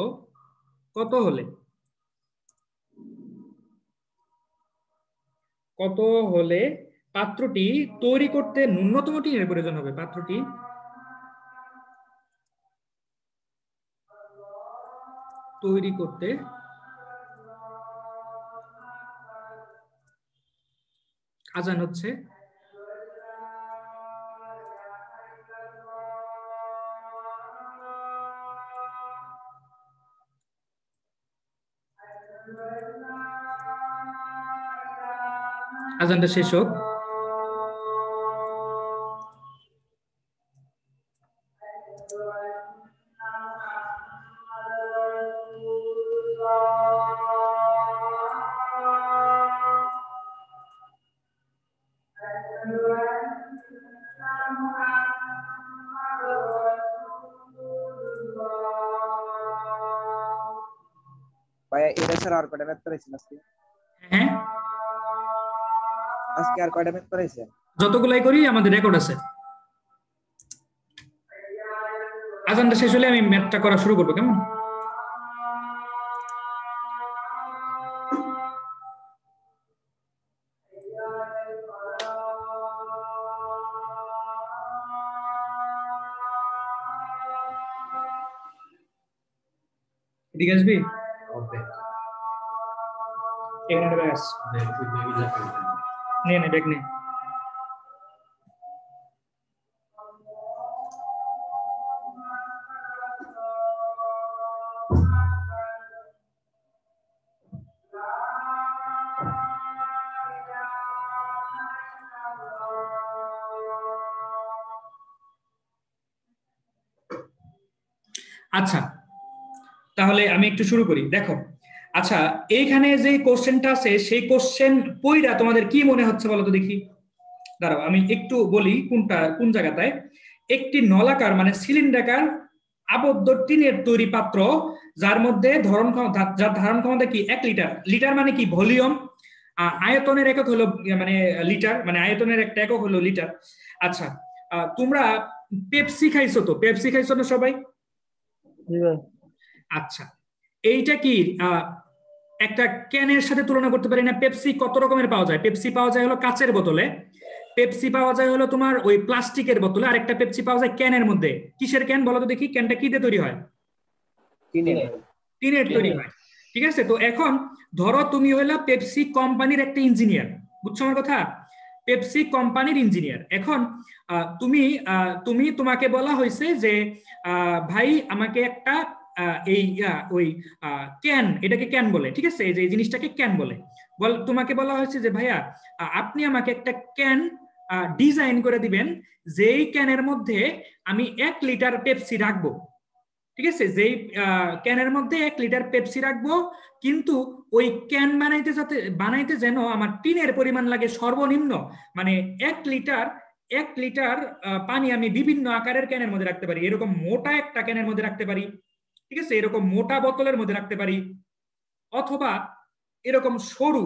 কত হলে, কত হলে পাত্রটি তৈরি করতে ন্যূনতম টিনের প্রয়োজন হবে? পাত্রটি তৈরি করতে আজান হচ্ছে। আজানটা শেষ হোক। ভাইয়া এটা স্যার আর কয়টা ম্যাথ করাইছেন আজকে? হ্যাঁ, আজকে আর কয়টা ম্যাথ করাইছেন? যতগুলাই করি আমাদের রেকর্ড আছে। আজানটা শেষ হলে আমি ম্যাথটা করা শুরু করবো, কেমন? এদিকে আসবি? এখানে ব্যাগ আছে। নে ব্যাগ নে। আচ্ছা, তাহলে আমি একটু শুরু করি। দেখো, আচ্ছা, এইখানে যে কোশ্চেনটা আছে সেই কোশ্চেন পইরা তোমাদের কি মনে হচ্ছে বলো তো দেখি। দাঁড়াও আমি একটু বলি কোন জায়গাটায়। একটি নলাকার মানে সিলিন্ডাকার আবদ্ধ টিনের তৈরি পাত্র যার মধ্যে যার ধারণ ক্ষমতা কি 1 লিটার। লিটার মানে কি ভলিউম, আয়তনের একক হলো মানে লিটার, মানে আয়তনের একটা একক হলো লিটার। আচ্ছা, তোমরা পেপসি খাইছো তো? পেপসি খাইছো না সবাই? আচ্ছা, এইটা কি একটা ক্যানের সাথে তুলনা করতে পারি না? পেপসি কত রকমের পাওয়া যায়? পেপসি পাওয়া যায় হলো কাচের বোতলে, পেপসি পাওয়া যায় হলো তোমার ওই প্লাস্টিকের বোতলে, আর একটা পেপসি পাওয়া যায় ক্যানের মধ্যে। কিসের ক্যান বলো তো দেখি? ক্যানটা কি দিয়ে তৈরি হয়? টিনের তৈরি হয়। ঠিক আছে, তো এখন ধরো তুমি হইলা পেপসি কোম্পানির একটা ইঞ্জিনিয়ার, বুঝছো আমার কথা? পেপসি কোম্পানির ইঞ্জিনিয়ার। এখন তোমাকে বলা হয়েছে যে ভাই আমাকে একটা এই ওই ক্যান, এটাকে ক্যান বলে, ঠিক আছে, এই যে এই জিনিসটাকে ক্যান বলে। তোমাকে বলা হয়েছে যে ভাইয়া আপনি আমাকে একটা ক্যান ডিজাইন করে দিবেন, যেই ক্যানের মধ্যে আমি 1 লিটার পেপসি রাখবো। ঠিক আছে, যেই ক্যানের মধ্যে 1 লিটার পেপসি রাখবো, কিন্তু ওই ক্যান বানাইতে যেন আমার টিনের পরিমাণ লাগে সর্বনিম্ন, মানে 1 লিটার পানি আমি বিভিন্ন আকারের ক্যানের মধ্যে রাখতে পারি। এরকম মোটা একটা ক্যানের মধ্যে রাখতে পারি, ঠিক আছে, এরকম মোটা বোতলের মধ্যে রাখতে পারি, অথবা এরকম সরু,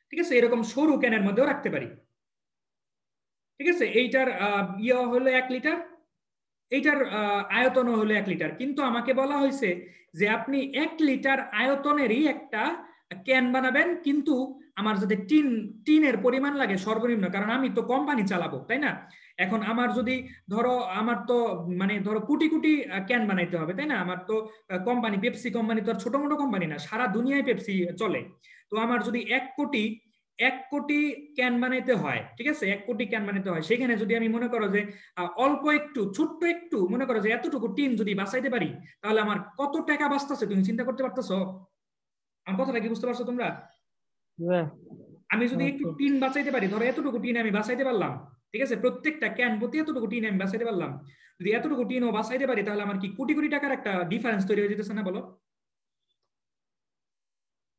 ঠিক আছে, এরকম সরু ক্যানের মধ্যেও রাখতে পারি। ঠিক আছে, এইটার ইয়ে হলো 1 লিটার, এইটার আয়তন হলো 1 লিটার। কিন্তু আমাকে বলা হয়েছে যে আপনি 1 লিটার আয়তনেরই একটা ক্যান বানাবেন, কিন্তু আমার যাতে টিনের পরিমাণ লাগে সর্বনিম্ন, কারণ আমি তো কোম্পানি চালাবো, তাই না? এখন আমার যদি আমার তো মানে ধরো কোটি কোটি ক্যান বানাইতে হবে, তাই না? আমার তো কোম্পানি, পেপসি কোম্পানি তো আর ছোট মোটো কোম্পানি না, সারা দুনিয়ায় পেপসি চলে। তো আমার যদি 1 কোটি ক্যান বানাইতে হয়, ঠিক আছে, 1 কোটি ক্যান বানাইতে হয়, সেখানে যদি আমি মনে করো যে অল্প একটু, ছোট্ট একটু, মনে করো যে এতটুকু টিন যদি বাঁচাইতে পারি, তাহলে আমার কত টাকা বাঁচতেছে তুমি চিন্তা করতে পারতেছো? আমার কথাটা কি বুঝতে পারছো তোমরা? আমি যদি একটু টিন বাঁচাইতে পারি, ধরো এতটুকু টিন আমি বাঁচাইতে পারলাম, ঠিক আছে, প্রত্যেকটা ক্যান প্রতি এতটুকু টিন আমি বাঁচাইতে পারলাম, যদি এতটুকু টিনও বাঁচাইতে পারি, তাহলে আমার কি কোটি কোটি টাকার একটা ডিফারেন্স তৈরি হয়ে যেতেছে না? বলো,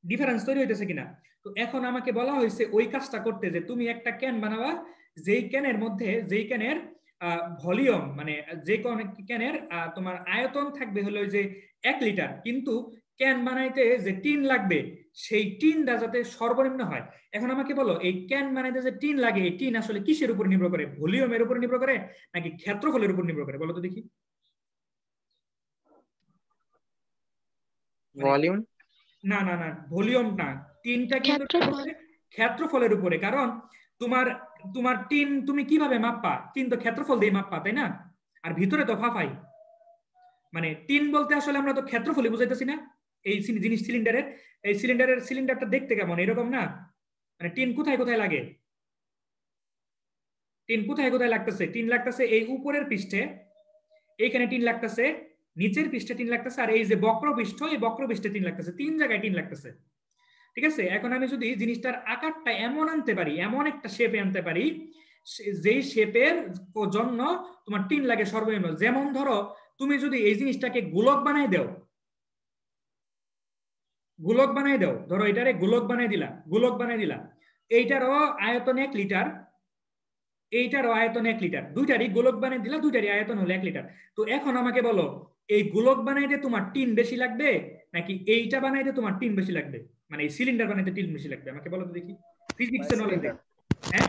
ডিফারেন্স তৈরি হইতেছে কিনা? তো এখন আমাকে বলা হয়েছে ওই কাজটা করতে, যে তুমি একটা ক্যান বানাবা, যেই ক্যানের ভলিউম, মানে যে ক্যানের তোমার আয়তন থাকবে হলো যে 1 লিটার, কিন্তু ক্যান বানাইতে যে টিন লাগবে সেই টিনটা যাতে সর্বনিম্ন হয়। এখন আমাকে বলো, এই ক্যান বানাইতে যে টিন লাগে, এই টিন আসলে কিসের উপর নির্ভর করে? ভলিউমের উপর নির্ভর করে নাকি ক্ষেত্রফলের উপর নির্ভর করে? বলো তো দেখি। ভলিউম? না না না, ভলিউম না, টিনটা কিন্তু ক্ষেত্রফলের উপরে। কারণ তোমার টিন তুমি কিভাবে মাপবা? টিন তো ক্ষেত্রফল দিয়ে মাপবা, তাই না? আর ভিতরে তো ফাফাই, মানে টিন বলতে আসলে আমরা তো ক্ষেত্রফলই বুঝাইতেছি না। এই জিনিস সিলিন্ডারটা দেখতে কেমন? এরকম না? মানে টিন কোথায় কোথায় লাগে? টিন কোথায় কোথায় লাগতেছে? টিন লাগতেছে এই উপরের পৃষ্ঠে, এইখানে টিন লাগতেছে, নিচের পৃষ্ঠে টিন লাগতেছে, আর এই যে বক্রপৃষ্ঠ, এই বক্রপৃষ্ঠে টিন লাগতেছে। 3 জায়গায় টিন লাগতেছে। ঠিক আছে, এখন আমি যদি জিনিসটার আকারটা এমন আনতে পারি, এমন একটা শেপে আনতে পারি যেই শেপের জন্য তোমার টিন লাগে সর্বনিম্ন। যেমন ধরো তুমি যদি এই জিনিসটাকে গোলক বানাই দাও, গোলক বানাই দাও, ধরো এটারে গোলক বানাই দিলা, গোলক বানাই দিলা, এইটারও আয়তন 1 লিটার, এইটারও আয়তন 1 লিটার, দুইটারই গোলক বানাই দিলা, দুইটারই আয়তন হলো 1 লিটার। তো এখন আমাকে বলো এই গোলক বানাইতে তোমার টিন বেশি লাগবে নাকি এইটা বানাইতে তোমার টিন বেশি লাগবে? মানে এই সিলিন্ডার বানাইতে টিন বেশি লাগবে, আমাকে বলো তো দেখি ফিজিক্সের নলেজ। হ্যাঁ,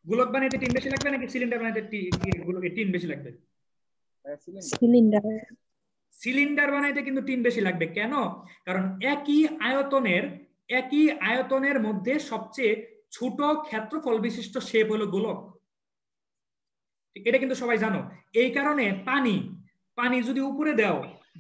গোলক বানাইতে টিন বেশি লাগবে নাকি সিলিন্ডার বানাইতে টিন বেশি লাগবে? সিলিন্ডার। সিলিন্ডার বানাইতে কিন্তু টিন বেশি লাগবে। কেন? কারণ একই আয়তনের মধ্যে সবচেয়ে ছোট ক্ষেত্রফল বিশিষ্ট শেপ হলো গোলক। এটা কিন্তু সবাই জানো। এই কারণে পানি যদি উপরে দাও,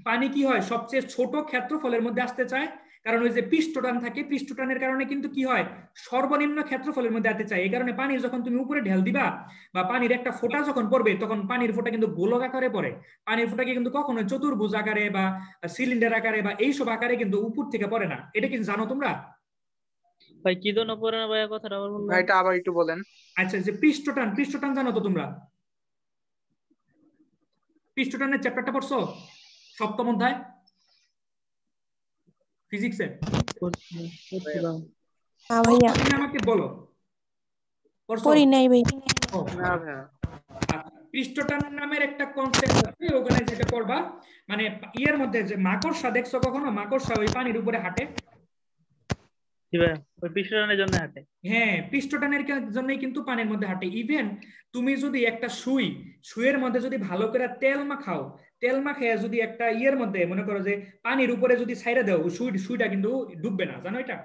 পানি কি হয়? সবচেয়ে ছোট ক্ষেত্রফলের মধ্যে আসতে চায়, কারণ ওই যে পৃষ্ঠটান থাকে, পৃষ্ঠটানের কারণে কিন্তু কি হয়? সর্বনিম্ন ক্ষেত্রফলের মধ্যে আসতে চায়। এই কারণে পানি যখন তুমি উপরে ঢেল দিবা বা পানির একটা ফোঁটা যখন পড়বে, তখন পানির ফোঁটা কিন্তু গোলক আকারে পড়ে। পানির ফোঁটাকে কিন্তু কখনো চতুর্ভুজ আকারে বা সিলিন্ডার আকারে বা এইসব আকারে কিন্তু উপর থেকে পড়ে না। এটা কিন্তু জানো তোমরা? ভাই কি জন্য পড়ে না ভাইয়া, কথাটা আবার বলুন। ভাইটা আবার একটু বলেন। আচ্ছা, যে পৃষ্ঠটান জানো তো তোমরা? পৃষ্ঠটানের চ্যাপ্টারটা পড়ছো সপ্তম অধ্যায় ফিজিক্সে? ভাইয়া আমাকে বলো, পড়ি নাই ভাই। না ভাইয়া, পৃষ্ঠটান নামের একটা কনসেপ্ট আছে, ওখানে যেটা পড়বা, মানে ইয়ের মধ্যে যে মাকড়সা দেখছো কখনো? মাকড়সা ওই পানির উপরে হাঁটে। ওই পৃষ্ঠটানের জন্য হাঁটে। হ্যাঁ, পৃষ্ঠটানের জন্যই কিন্তু পানির মধ্যে হাঁটে। ইভেন তুমি যদি একটা সুইয়ের মধ্যে যদি ভালো করে তেল মাখাইয়া যদি একটা ইয়ের মধ্যে মনে করো যে পানির উপরে যদি ছাইড়া দাও, সুইটা কিন্তু ডুববে না, জানো এটা?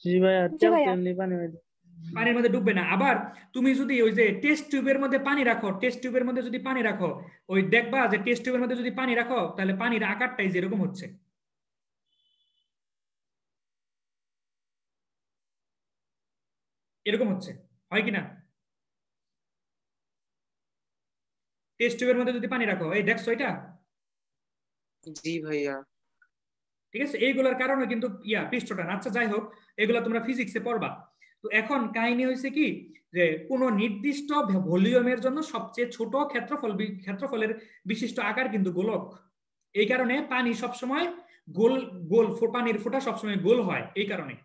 জি ভাইয়া, জি ভাইয়া। পানির মধ্যে ডুববে না। আবার তুমি যদি ওই যে টেস্ট টিউবের মধ্যে পানি রাখো, ওই দেখবা যে টেস্ট টিউবের মধ্যে যদি পানি রাখো, তাহলে পানির আকারটাই যেরকম হচ্ছে, এরকম হচ্ছে, হয় কিনা? টেস্ট টিউবের মধ্যে যদি পানি রাখো, এই দেখছো এটা? জি ভাইয়া। ঠিক আছে, এইগুলোর কারণে কিন্তু পৃষ্ঠটান। আচ্ছা, যাই হোক, এগুলো তোমরা ফিজিক্সে পড়বা। তো এখন কাহিনী হয়েছে কি, যে কোনো নির্দিষ্ট ভলিউমের জন্য সবচেয়ে ছোট ক্ষেত্রফলের বিশিষ্ট আকার কিন্তু গোলক। এই কারণে পানি সবসময় গোল পানির ফোঁটা সবসময় গোল হয়, এই কারণে।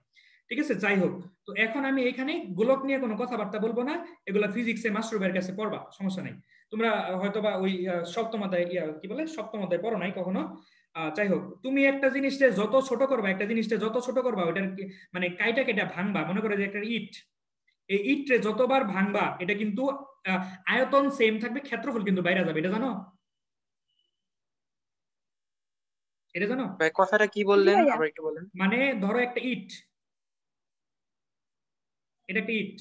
ঠিক আছে, যাই হোক, তো এখন আমি এখানে গোলক নিয়ে কোনো কথাবার্তা বলবো না, এগুলা ফিজিক্সে মাস্টার ভাইয়ের কাছে পড়বা, সমস্যা নাই। তোমরা হয়তোবা ওই সপ্তম অধ্যায় পড়ো নাই কখনো। যাই হোক, তুমি একটা জিনিসটা যত ছোট করবা, ওইটার মানে কাইটা কেটে ভাঙবা। মনে করো যে একটা ইট, এই ইটরে যতবার ভাঙবা, এটা কিন্তু আয়তন সেম থাকবে, ক্ষেত্রফল কিন্তু বাইরে যাবে। এটা জানো? ভাই কথাটা কি বললেন, আবার একটু বলেন। মানে ধরো একটা ইট, এটা একটা ইট,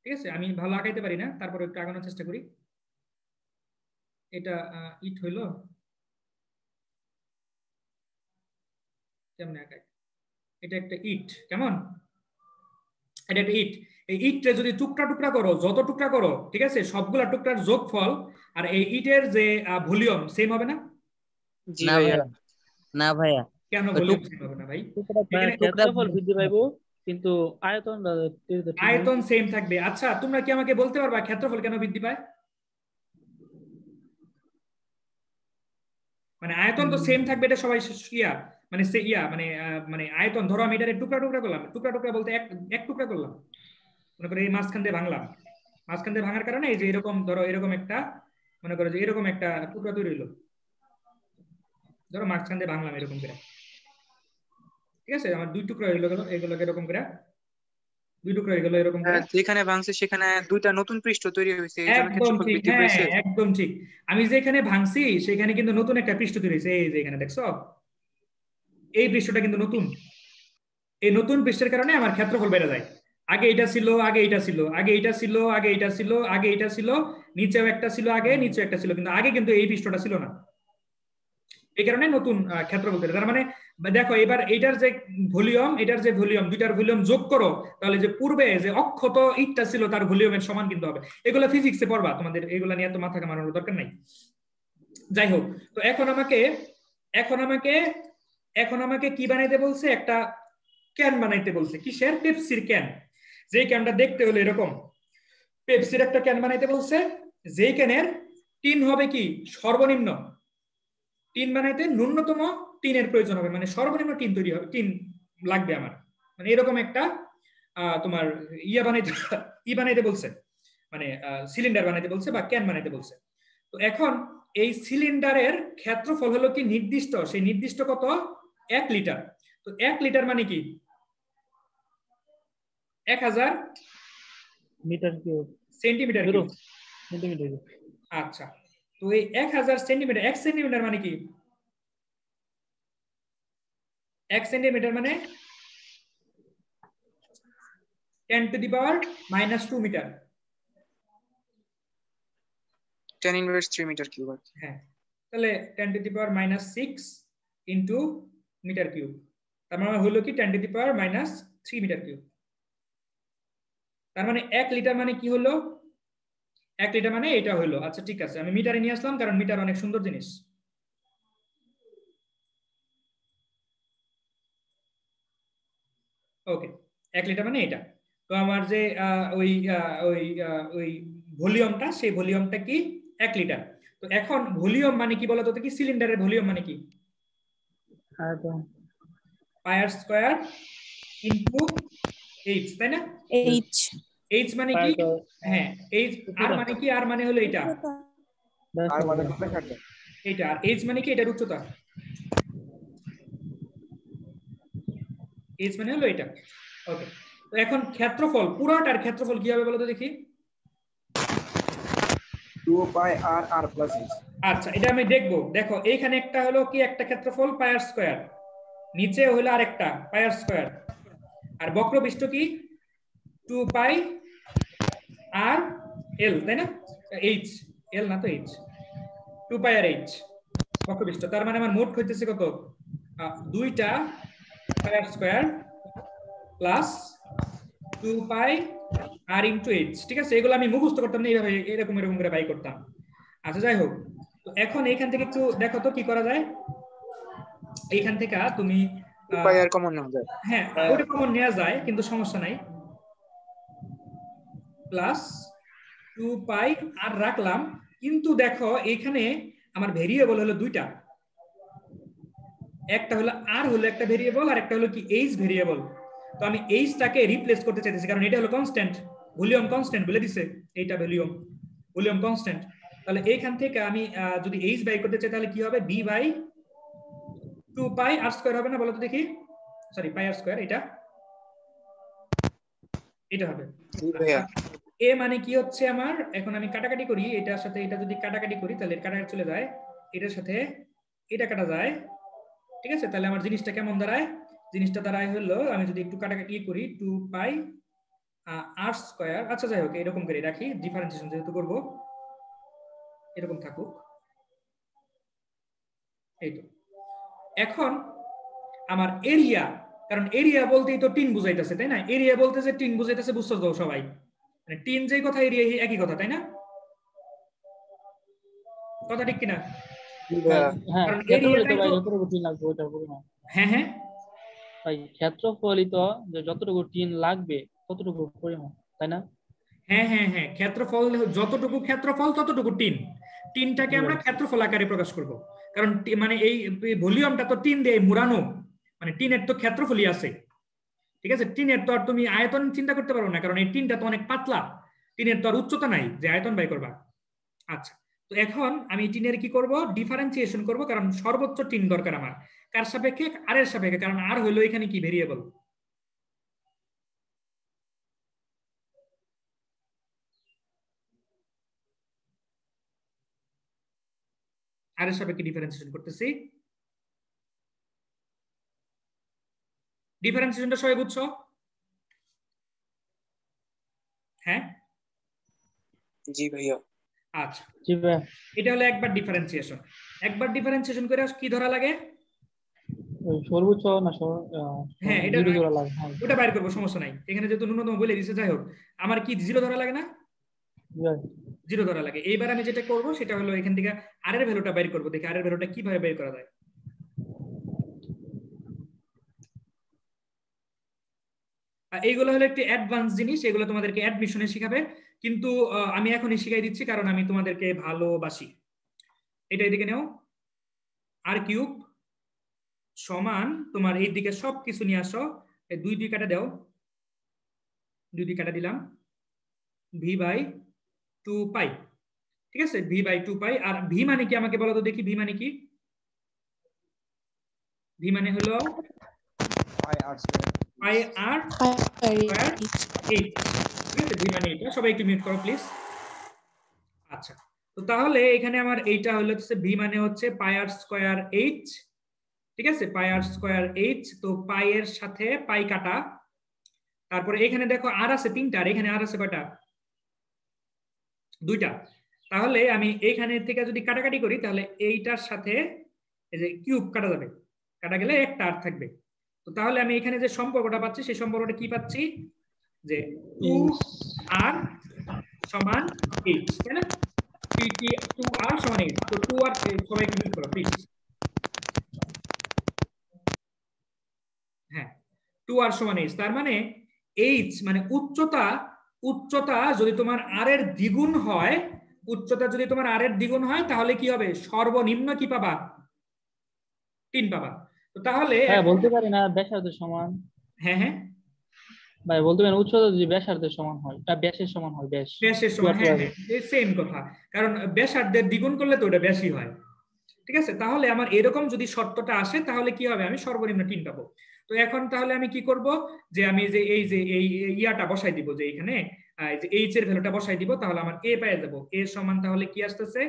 ঠিক আছে? আমি ভালো আঁকাইতে পারি না, তারপরে একটু আগানোর চেষ্টা করি। এটা ইট হইলো, কেমনে আঁকাই? এটা একটা ইট, কেমন? এটা একটা ইট। এই ইটটা যদি টুকরা টুকরা করো, যত টুকরা করো, ঠিক আছে, সবগুলা টুকরার যোগফল আর এই ইটের যে ভলিউম সেম হবে না? জি ভাইয়া। না ভাইয়া, কেন ভলিউম সেম হবে না ভাই? ক্ষেত্রফল বৃদ্ধি পাইবো কিন্তু আয়তন সেম থাকবে। আচ্ছা, তোমরা কি আমাকে বলতে পারবা ক্ষেত্রফল কেন বৃদ্ধি পায়? মানে আয়তন তো সেম থাকবে, এটা সবাই মানে মানে আয়তন, ধরো আমি এটা টুকরা টুকরা করলাম, টুকরা টুকরা বলতে এক টুকরা করলাম, মনে করো এই মাঝখান দিয়ে ভাঙলাম, মাঝখান দিয়ে ভাঙার কারণে এই যে এরকম, ধরো এরকম একটা, মনে করো যে এরকম একটা টুকরা তৈরি হলো, ধরো মাঝখান দিয়ে ভাঙলাম এরকম করে, ঠিক আছে? আমার 2 টুকরা হয়ে গেল, এগুলোকে এরকম করে 2 টুকরা হয়ে গেল এরকম করে। যেখানে ভাঙছে সেখানে 2টা নতুন পৃষ্ঠ তৈরি হয়েছে, এই জন্য একদম ক্ষেত্রফল ঠিক, বৃদ্ধি হ্যাঁ পেয়েছে। একদম ঠিক। আমি যেখানে ভাঙছি সেখানে কিন্তু নতুন একটা পৃষ্ঠ তৈরি হয়েছে, এই যে এখানে দেখছো, এই পৃষ্ঠটা কিন্তু নতুন। এই নতুন পৃষ্ঠের কারণে আমার ক্ষেত্রফল বেড়ে যায়। আগে এটা ছিল, আগে এটা ছিল, আগে এটা ছিল, আগে এটা ছিল, আগে এটা ছিল, নিচেও একটা ছিল, আগে নিচেও একটা ছিল, কিন্তু আগে কিন্তু এই পৃষ্ঠটা ছিল না। এই কারণে নতুন ক্ষেত্রফল তৈরি। তার মানে দেখো এবার এটার যে ভলিউম দুইটার ভলিউম যোগ করো, তাহলে যে পূর্বে যে অক্ষত ইটটা ছিল তার ভলিউমের সমান কিন্তু হবে। এগুলো ফিজিক্সে পড়বা, তোমাদের এগুলো নিয়ে এত মাথা ঘামানোর দরকার নাই। যাই হোক, তো এখন আমাকে কি বানাইতে বলছে, একটা ক্যান বানাইতে বলছে। কিসের? পেপসির ক্যান। যে ক্যানটা দেখতে হলো এরকম, পেপসির একটা ক্যান বানাইতে বলছে, যে ক্যানের টিন হবে কি সর্বনিম্ন, টিন বানাইতে ন্যূনতম টিনের প্রয়োজন হবে, মানে সর্বনিম্ন টিন তৈরি হবে, টিন লাগবে আমার, মানে এরকম একটা তোমার বানাইতে বলছে, মানে সিলিন্ডার বানাইতে বলছে বা ক্যান বানাইতে বলছে। তো এখন এই সিলিন্ডারের ক্ষেত্রফল হলো কি নির্দিষ্ট, সেই নির্দিষ্ট কত? 1 লিটার। তো 1 লিটার মানে কি 1000 metre cube, centimetre cube. Centimetre cube. আচ্ছা, তো এই 1000 সেন্টিমিটার, 1 সেন্টিমিটার মানে কি? 1 সেন্টিমিটার মানে 10⁻² মিটার। 10⁻³ metre cube. হ্যাঁ, তাহলে 10⁻⁻6 ইন্টু মিটার কিউব, তার মানে হলো কি 10⁻³ মিটার কিউব। তার মানে 1 লিটার মানে কি হলো? 1 লিটার মানে এটা হলো। আচ্ছা ঠিক আছে, আমি মিটারে নিয়ে আসলাম কারণ মিটার অনেক সুন্দর জিনিস। ওকে, 1 লিটার মানে এটা। তো আমার যে ওই ওই ওই ভলিউমটা, সেই ভলিউমটা কি 1 লিটার। তো এখন ভলিউম মানে কি বলতো, কি সিলিন্ডারের ভলিউম মানে কি? πr² ইনটু h, তাই না? h মানে কি? হ্যাঁ, h। আর মানে কি? আর মানে হলো এটা, আর মানে হলো এটা। এটা। আর h মানে কি? এটার উচ্চতা। h মানে হলো এটা। ওকে, তো এখন ক্ষেত্রফল, পুরোটার ক্ষেত্রফল কি হবে বলো তো দেখি? 2πr + h। আচ্ছা, এটা আমি দেখবো। দেখো এইখানে একটা হলো কি, একটা ক্ষেত্রফল πr², নিচে হলো আরেকটা πr², আর বক্রপৃষ্ঠ কি 2πr/l, তাই না? h, l না তো h, 2πr/h বক্রপৃষ্ঠ। তার মানে আমার মোট হইতেছে কত? 2টা πr² প্লাস 2πr/h। ঠিক আছে, এগুলো আমি মুখস্থ করতাম না, এইভাবে এরকম করে বাই করতাম। আচ্ছা যাই হোক, তো এখন এইখান থেকে একটু দেখো তো কি করা যায়। এইখান থেকে তুমি 2πr কমন নেওয়া যায়। হ্যাঁ, ওটা কমন নেওয়া যায় কিন্তু সমস্যা নাই। প্লাস 2π আর রাখলাম, কিন্তু দেখো এখানে আমার ভেরিয়েবল হলো দুইটা, একটা হলো আর হলো একটা ভেরিয়েবল, আর একটা হলো কি এইচ ভেরিয়েবল। তো আমি এইচটাকে রিপ্লেস করতে চাইতেছি, কারণ এটা হলো কনস্ট্যান্ট, ভলিউম কনস্ট্যান্ট বলে দিছে, এইটা ভলিউম কনস্ট্যান্ট। তাহলে এইখান থেকে আমি যদি এইচ বাই করতে চাই তাহলে কি হবে? b/2πr² হবে না বলো তো দেখি? সরি, πr², এটা হবে। এ মানে কি হচ্ছে আমার, এখন আমি কাটাকাটি করি, এটার সাথে এটা যদি কাটাকাটি করি তাহলে কাটাকাটি চলে যায়, এটার সাথে এটা কাটা যায়। ঠিক আছে, তাহলে আমার জিনিসটা কেমন দাঁড়ায়? জিনিসটা দাঁড়ায় হলো, আমি যদি একটু কাটাকাটি করি 2πr²। আচ্ছা যাই হোক, এরকম করে রাখি, ডিফারেন্সিয়েশন যেহেতু করব এরকম থাকুক। এই তো এখন আমার এরিয়া, কারণ এরিয়া বলতেই তো টিন বুঝাইতেছে, তাই না? এরিয়া বলতে যে টিন বুঝাইতেছে বুঝছো তো সবাই, মানে টিন যেই কথা এরিয়া একই কথা, তাই না? কথা ঠিক কিনা? হ্যাঁ, কারণ ক্ষেত্রফলই তো এরিয়াটাই ভাই তো, যতটুকু টিন লাগবে ওইটার পরিমাণ। হ্যাঁ হ্যাঁ ভাই ক্ষেত্রফলই তো যে যতটুকু টিন লাগবে ততটুকু পরিমাণ, তাই না? হ্যাঁ হ্যাঁ হ্যাঁ, ক্ষেত্রফল যতটুকু ক্ষেত্রফল ততটুকু টিন। টিনটাকে আমরা ক্ষেত্রফল আকারে প্রকাশ করব, কারণ মানে এই ভলিউমটা তো টিন দিয়ে মুড়ানো, মানে টিনের তো ক্ষেত্রফলই আছে। ঠিক আছে, টিনের তো আর তুমি আয়তন চিন্তা করতে পারো না, কারণ এই টিনটা তো অনেক পাতলা, টিনের তো আর উচ্চতা নাই যে আয়তন বাই করবা। আচ্ছা, তো এখন আমি টিনের কি করব? ডিফারেন্সিয়েশন করব, কারণ সর্বোচ্চ টিন দরকার আমার। কার সাপেক্ষে? আর এর সাপেক্ষে, কারণ আর হইলো এখানে কি ভেরিয়েবল। আর এর সাপেক্ষে ডিফারেন্সিয়েশন করতেছি। ডিফারেন্সিয়েশনটা সবাই বুঝছো? হ্যাঁ জি ভাইয়া। আচ্ছা, জি ভাই। এটা হলো একবার ডিফারেন্সিয়েশন। একবার ডিফারেন্সিয়েশন করে কি ধরা লাগে? ওই সর্বোচ্চ না হ্যাঁ, এটা জিরো ধরা লাগে। হ্যাঁ, ওটা বাইর করবো, সমস্যা নাই। এখানে যেহেতু ন্যূনতম বলে দিছে, যাই হোক আমার কি জিরো ধরা লাগে না? জিরো ধরা লাগে। এইবার আমি যেটা করব সেটা হলো এখান থেকে আর এর ভ্যালুটা বাইর করব। দেখি আর এর ভ্যালুটা কিভাবে বের করা যায়। এইগুলো হলো একটি অ্যাডভান্স জিনিস, এগুলো তোমাদেরকে অ্যাডমিশনে শিখাবে, কিন্তু আমি এখনই শিখাই দিচ্ছি কারণ আমি তোমাদেরকে ভালোবাসি। এটা এদিকে নাও, আর কিউব সমান তোমার এই দিকে সবকিছু নিয়ে আসো, এই 2 2 কাটা দাও, 2 2 কাটা দিলাম, ভি বাই 2 পাই। ঠিক আছে, ভি বাই 2 পাই। আর ভি মানে কি আমাকে বলো তো দেখি, ভি মানে কি? ভি মানে হলো পাই আর স্কয়ার পাই আর স্কয়ার 8। ঠিক আছে, ভি মানে এটা। সবাই একটু মিউট করো প্লিজ। আচ্ছা, তো তাহলে এখানে আমার এইটা হলো ভি মানে হচ্ছে পাই আর স্কয়ার 8। ঠিক আছে, পাই আর স্কয়ার 8। তো পাই এর সাথে পাই কাটা, তারপরে এখানে দেখো আর আছে 3টা, আর এখানে আর আছে কয়টা? 2টা। তাহলে আমি এইখানে থেকে যদি কাটাকাটি করি তাহলে এইটার সাথে এই যে কিউব কাটা যাবে, কাটা গেলে একটা আর থাকবে। তো তাহলে আমি এখানে যে সম্পর্কটা পাচ্ছি সেই সম্পর্কটা কি পাচ্ছি, যে 2r সমান 8, তাই না? 2r সমান 8। তো 2r সবাই একটু মিউট করো প্লিজ। হ্যাঁ, 2r সমান 8। তার মানে h মানে উচ্চতা, উচ্চতা যদি তোমার r এর দ্বিগুণ হয়, উচ্চতা যদি তোমার r এর দ্বিগুণ হয় তাহলে কি হবে? সর্বনিম্ন কি পাবা? 3 পাবা। তো তাহলে বলতে পারি না ব্যাসার্ধের সমান? হ্যাঁ হ্যাঁ ভাই বলতে পারেন উচ্চতা যদি ব্যাসার্ধের সমান হয়, তা ব্যাসের সমান হয়। ব্যাসের সমান, হ্যাঁ হ্যাঁ, সেম কথা, কারণ ব্যাসার্ধের দ্বিগুণ করলে তো ওটা বেশি হয়। ঠিক আছে, তাহলে আমার এরকম যদি শর্তটা আসে তাহলে কি হবে? আমি সর্বনিম্ন 3 পাবো। তো এখন তাহলে আমি কি করব, যে আমি যে এই ইয়াটা বসাই দিব, যে এখানে যে এইচ এর ভ্যালুটা বসাই দিব, তাহলে আমার এ পেয়ে যাব। এ সমান তাহলে কি আসতেছে?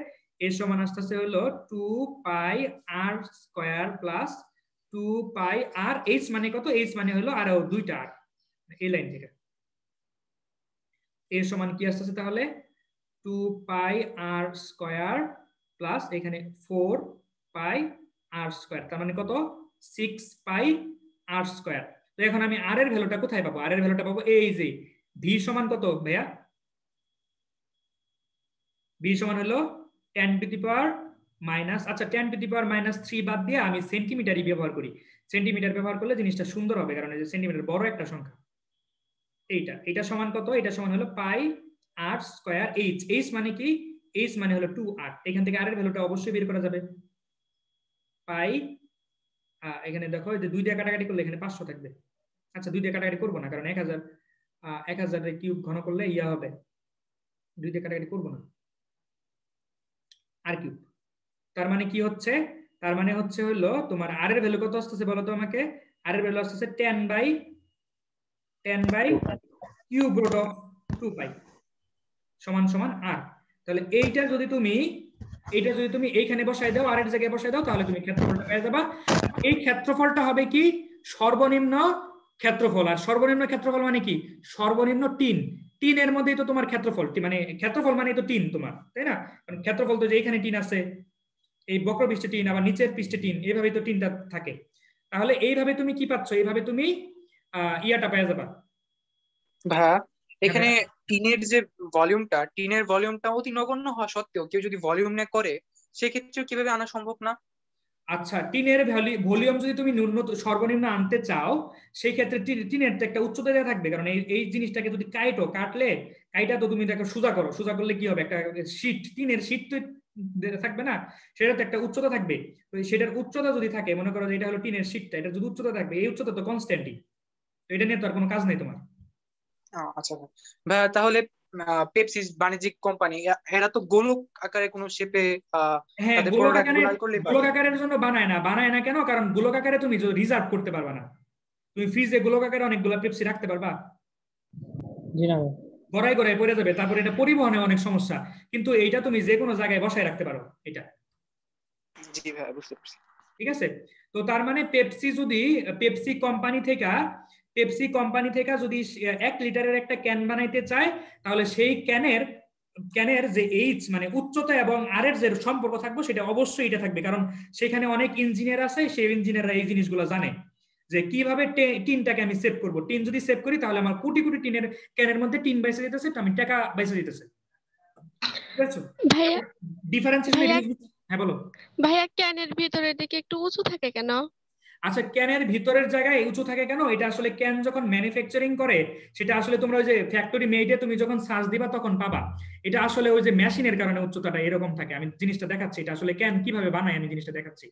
এ সমান আসতেছে হলো 2 পাই আর স্কয়ার প্লাস 2 পাই আর এইচ মানে কত? এইচ মানে হলো আরো 2টা আর, এই লাইন থেকে এর সমান কি আসতেছে তাহলে? 2 পাই আর স্কয়ার প্লাস এখানে 4 পাই আর স্কয়ার, তার মানে কত? 6 পাই আর স্কয়ার। তো এখন আমি আর এর ভ্যালুটা কোথায় পাবো? আর এর ভ্যালুটা পাবো এই যে ভি সমান কত ভাইয়া? ভি সমান হলো 10 টু দি পাওয়ার মাইনাস, আচ্ছা 10 টু দি পাওয়ার মাইনাস 3 বাদ দিয়ে আমি সেন্টিমিটারই ব্যবহার করি। সেন্টিমিটার ব্যবহার করলে জিনিসটা সুন্দর হবে, কারণ এই যে সেন্টিমিটার বড় একটা সংখ্যা। এটা সমান কত? এটা সমান হলো পাই আর স্কয়ার এইচ। এইচ মানে কি? এইচ মানে হলো 2r। এখান থেকে আর এর ভ্যালুটা অবশ্যই বের করা যাবে। পাই এখানে দেখো এই যে 2 দিয়ে কাটাকাটি করলে এখানে 500 থাকবে। আচ্ছা 2 দিয়ে কাটাকাটি করব না, কারণ 1000 এর কিউব ঘন করলে ইয়া হবে, 2 দিয়ে কাটাকাটি করব না, আর কিউব। তার মানে কি হচ্ছে? তার মানে হচ্ছে হলো তোমার আর এর ভ্যালু কত আসতেছে বলো তো আমাকে? আর এর ভ্যালু আসতেছে 10 বাই কিউব রুট অফ 2 পাই সমান সমান r। তাহলে এইটা যদি তুমি এইখানে বসাই দাও, আর এর জায়গায় বসাই দাও, তাহলে তুমি ক্ষেত্রফলটা পেয়ে যাবা। এই ক্ষেত্রফলটা হবে কি? সর্বনিম্ন ক্ষেত্রফল। আর সর্বনিম্ন ক্ষেত্রফল মানে কি? সর্বনিম্ন 3 এর মধ্যেই তো তোমার ক্ষেত্রফল, মানে ক্ষেত্রফল মানে তো 3 তোমার, তাই না? কারণ ক্ষেত্রফল তো যে এখানে 3 আছে, এই বক্রপৃষ্ঠে 3, আবার নিচের পৃষ্ঠে 3, এইভাবেই তো 3টা থাকে। তাহলে এইভাবে তুমি কি পাচ্ছ? এইভাবে তুমি ইয়াটা পেয়ে যাবা। ভাইয়া এখানে টিনের যে ভলিউমটা, টিনের ভলিউমটা অতি নগণ্য হওয়া সত্ত্বেও কেউ যদি ভলিউম না করে সেক্ষেত্রে কিভাবে আনা সম্ভব না? আচ্ছা, টিনের ভলিউম যদি তুমি সর্বনিম্ন আনতে চাও, সেই ক্ষেত্রে টিনের তো একটা উচ্চতা দেওয়া থাকবে, কারণ এই জিনিসটাকে যদি কাইটা তো তুমি দেখো সোজা করো, সোজা করলে কি হবে? একটা শীট, টিনের শীট তো থাকবে না, সেটা তো একটা উচ্চতা থাকবে। তো সেটার উচ্চতা যদি থাকে, মনে করো যে এটা হলো টিনের শীটটা, এটা যদি উচ্চতা থাকবে, এই উচ্চতা তো কনস্ট্যান্টই, তো এটা নিয়ে তো আর কোনো কাজ নেই তোমার। আচ্ছা ভাইয়া, তাহলে পেপসি বাণিজ্যিক কোম্পানি, এরা তো গোলক আকারে কোনো শেপে হ্যাঁ, তাদের গোলক প্রোডাক্ট গুলো করলে আকারের জন্য বানায় না কেন? কারণ গোলক আকারে তুমি রিজার্ভ করতে পারবা না। তুমি ফ্রিজে গোলক আকারে অনেকগুলো পেপসি রাখতে পারবা? জি না, গড়াই গড়াই পড়ে যাবে, তারপরে এটা পরিবহনে অনেক সমস্যা। কিন্তু এইটা তুমি যে কোনো জায়গায় বসায় রাখতে পারো এটা। জি ভাই, বুঝতে পারছি। ঠিক আছে, তো তার মানে পেপসি কোম্পানি থেকে যদি 1 লিটারের একটা ক্যান বানাইতে চায়, তাহলে সেই ক্যানের ক্যানের যে এইচ মানে উচ্চতা এবং আর এর যে সম্পর্ক থাকবে সেটা অবশ্যই এটা থাকবে, কারণ সেখানে অনেক ইঞ্জিনিয়ার আছে, সেই ইঞ্জিনিয়াররা এই জিনিসগুলো জানে যে কিভাবে টিনটাকে আমি সেভ করব। টিন যদি সেভ করি তাহলে আমার কোটি কোটি টিনের ক্যানের মধ্যে টিন বাইসে দিতেছে, আমি টাকা বাইসে দিতেছে। ভাইয়া ডিফারেন্সিয়েশন। হ্যাঁ বলো। ভাইয়া ক্যানের ভিতরের দিকে একটু উঁচু থাকে কেন? আচ্ছা, ক্যানের ভিতরের জায়গায় উঁচু থাকে কেন, এটা আসলে ক্যান যখন ম্যানুফ্যাকচারিং করে সেটা আসলে তোমরা ওই যে ফ্যাক্টরি মেইডে তুমি যখন সার্চ দিবা তখন পাবা, এটা আসলে ওই যে মেশিনের কারণে উচ্চতাটা এরকম থাকে। আমি জিনিসটা দেখাচ্ছি, এটা আসলে ক্যান কিভাবে বানায় আমি জিনিসটা দেখাচ্ছি।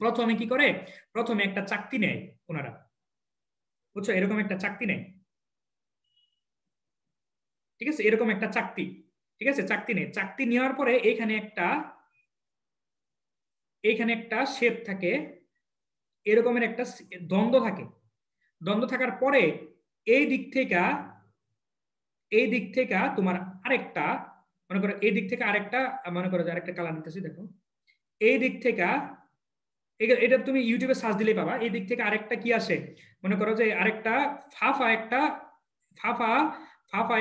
প্রথমে কি করে, প্রথমে একটা চাকতি নেয় ওনারা, বুঝছো, এরকম একটা চাকতি নেয়, ঠিক আছে, এরকম একটা চাকতি, ঠিক আছে, চাকতি নেয়। চাকতি নেওয়ার পরে এইখানে একটা শেপ থাকে, এরকমের একটা দ্বন্দ্ব থাকে। দ্বন্দ্ব থাকার পরে এই দিক থেকে তোমার আরেকটা, মনে করো এই দিক থেকে আরেকটা, মনে করো যে আরেকটা কালার নিতেছি, দেখো এই দিক থেকে, এটা তুমি ইউটিউবে সার্চ দিলেই পাবা। এই দিক থেকে আরেকটা কি আসে, মনে করো যে আরেকটা ফাফা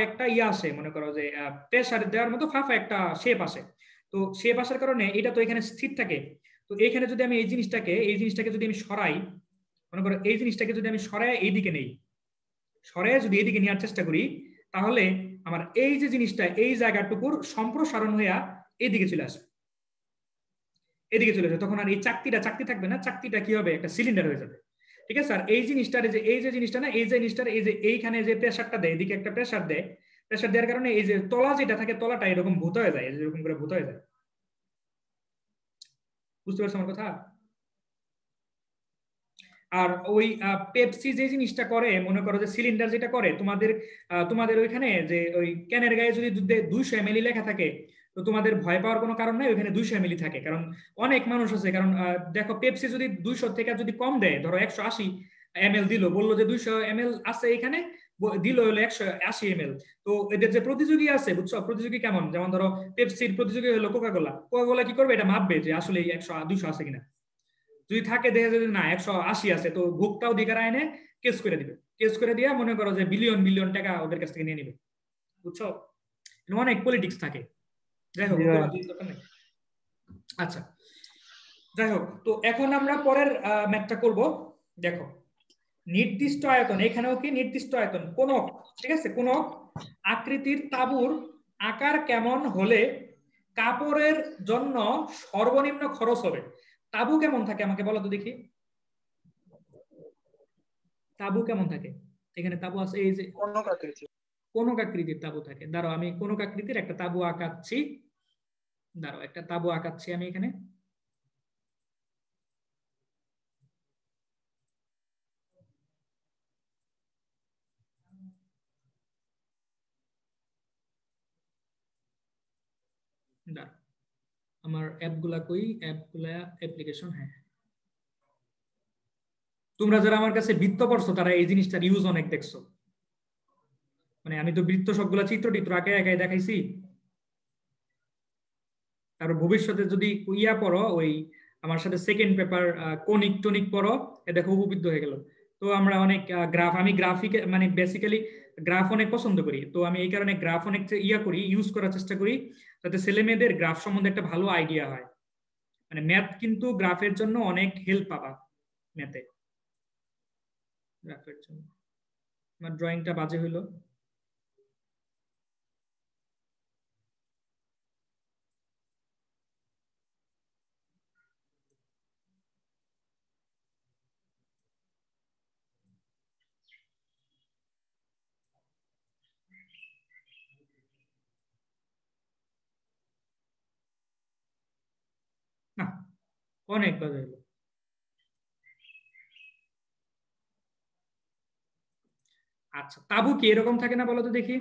একটা ইয়ে আসে, মনে করো যে প্রেসার দেওয়ার মতো ফাফা একটা শেপ আসে। তো শেপ আসার কারণে এটা তো এখানে স্থির থাকে। তো এখানে যদি আমি এই জিনিসটাকে যদি আমি সরাই, মনে করো এই জিনিসটাকে যদি আমি সরাই এইদিকে নেই, সরাই যদি এইদিকে নেওয়ার চেষ্টা করি, তাহলে আমার এই যে জিনিসটা এই জায়গাটুকুর সম্প্রসারণ হইয়া এইদিকে চলে আসবে, এদিকে চলে যাবে। তখন আর এই চাকতি থাকবে না, চাকতিটা কি হবে, একটা সিলিন্ডার হয়ে যাবে, ঠিক আছে। আর এই জিনিসটার এই যে জিনিসটা না, এই যে জিনিসটার এই যে এইখানে যে প্রেসারটা দেয়, এদিকে একটা প্রেসার দেয়, প্রেসার দেওয়ার কারণে এই যে তলা যেটা থাকে তলাটা এরকম ভূত হয়ে যায়, এরকম করে ভূত হয়ে যায়। বুঝতে পারছো আমার কথা? আর ওই পেপসি যে জিনিসটা করে, মনে করো যে সিলিন্ডার যেটা করে, তোমাদের ওইখানে যে ওই ক্যানের গায়ে যদি 200 ml লেখা থাকে, তো তোমাদের ভয় পাওয়ার কোনো কারণ নাই, ওইখানে 200 ml থাকে। কারণ অনেক মানুষ আছে, কারণ দেখো পেপসি যদি 200 থেকে যদি কম দেয়, ধরো 180 ml দিল, বললো যে 200 ml আছে এখানে, দিল হলো 180 ml। তো এদের যে প্রতিযোগী আছে, বুঝছো, প্রতিযোগী কেমন, যেমন ধরো পেপসির প্রতিযোগী হলো কোকাকোলা কি করবে, এটা মাপবে যে আসলে 200 আছে কিনা। যদি থাকে দেখে যদি না 180 আছে, তো ভোক্তা অধিকার আইনে কেস করে দিবে, কেস করে দিয়ে মনে করো যে বিলিয়ন বিলিয়ন টাকা ওদের কাছ থেকে নিয়ে নিবে, বুঝছো। অনেক পলিটিক্স থাকে, যাই হোক। আচ্ছা, যাই হোক, তো এখন আমরা পরের ম্যাথটা করব। দেখো, নির্দিষ্ট আয়তন, এখানেও কি নির্দিষ্ট আয়তন, কোনক, ঠিক আছে, কোনক আকৃতির তাঁবুর আকার কেমন হলে কাপড়ের জন্য সর্বনিম্ন খরচ হবে। তাঁবু কেমন থাকে আমাকে বলো তো দেখি, তাঁবু কেমন থাকে? এখানে তাঁবু আছে, এই যে কোনক আকৃতির তাঁবু থাকে। দাঁড়াও, আমি কোনক আকৃতির একটা তাঁবু আঁকাচ্ছি, আমি এখানে। আমার অ্যাপগুলা কই, অ্যাপ্লিকেশন, হ্যাঁ। তোমরা যারা আমার কাছে বৃত্ত পড়ছো তারা এই জিনিসটার ইউজ অনেক দেখছো, মানে আমি তো বৃত্ত সবগুলা চিত্র আঁকে একাই দেখাইছি। আর ভবিষ্যতে যদি ইয়া পড়ো, ওই আমার সাথে সেকেন্ড পেপার কোনিক টোনিক পড়ো, এ দেখো উপবৃত্ত হয়ে গেল। তো আমরা অনেক আমি গ্রাফিক মানে বেসিক্যালি গ্রাফ অনেক পছন্দ করি, তো আমি এই কারণে গ্রাফ অনেক ইউজ করার চেষ্টা করি, যাতে ছেলে মেয়েদের গ্রাফ সম্বন্ধে একটা ভালো আইডিয়া হয়। মানে ম্যাথ কিন্তু গ্রাফের জন্য অনেক হেল্প পাবা, ম্যাথে গ্রাফের জন্য। আমার ড্রয়িংটা বাজে হইলো। না, অনেক বাজে হইলো। আচ্ছা, তাঁবু কি এরকম থাকে না বলো তো দেখি?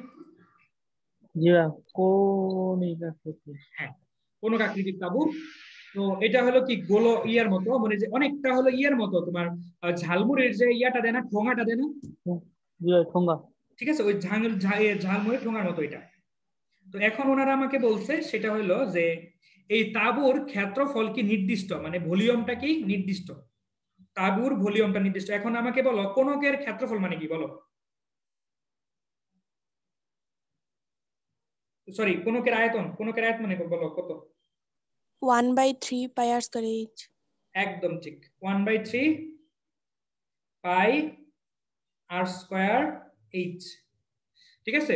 হ্যাঁ, কোনক আকৃতির তাঁবু। তো এটা হলো কি গোল ইয়ার মতো, মানে যে অনেকটা হলো ইয়ার মতো, তোমার ঝালমুড়ির যে ইয়াটা দেয় না, ঠোঙাটা দেয় না, ঠিক আছে, ওই ঝালমুড়ির ঠোঙার মতো এটা। তো এখন ওনারা আমাকে বলছে সেটা হলো যে এই তাঁবুর ক্ষেত্রফল কি নির্দিষ্ট, মানে ভলিউমটা কি নির্দিষ্ট, তাঁবুর ভলিউমটা নির্দিষ্ট। এখন আমাকে বলো কোনকের ক্ষেত্রফল মানে কি বলো। সরি কোনকের আয়তন মানে বলো কত? 1/3 পাই আর স্কয়ার এইচ। একদম ঠিক, 1/3 পাই আর স্কয়ার এইচ। ঠিক আছে,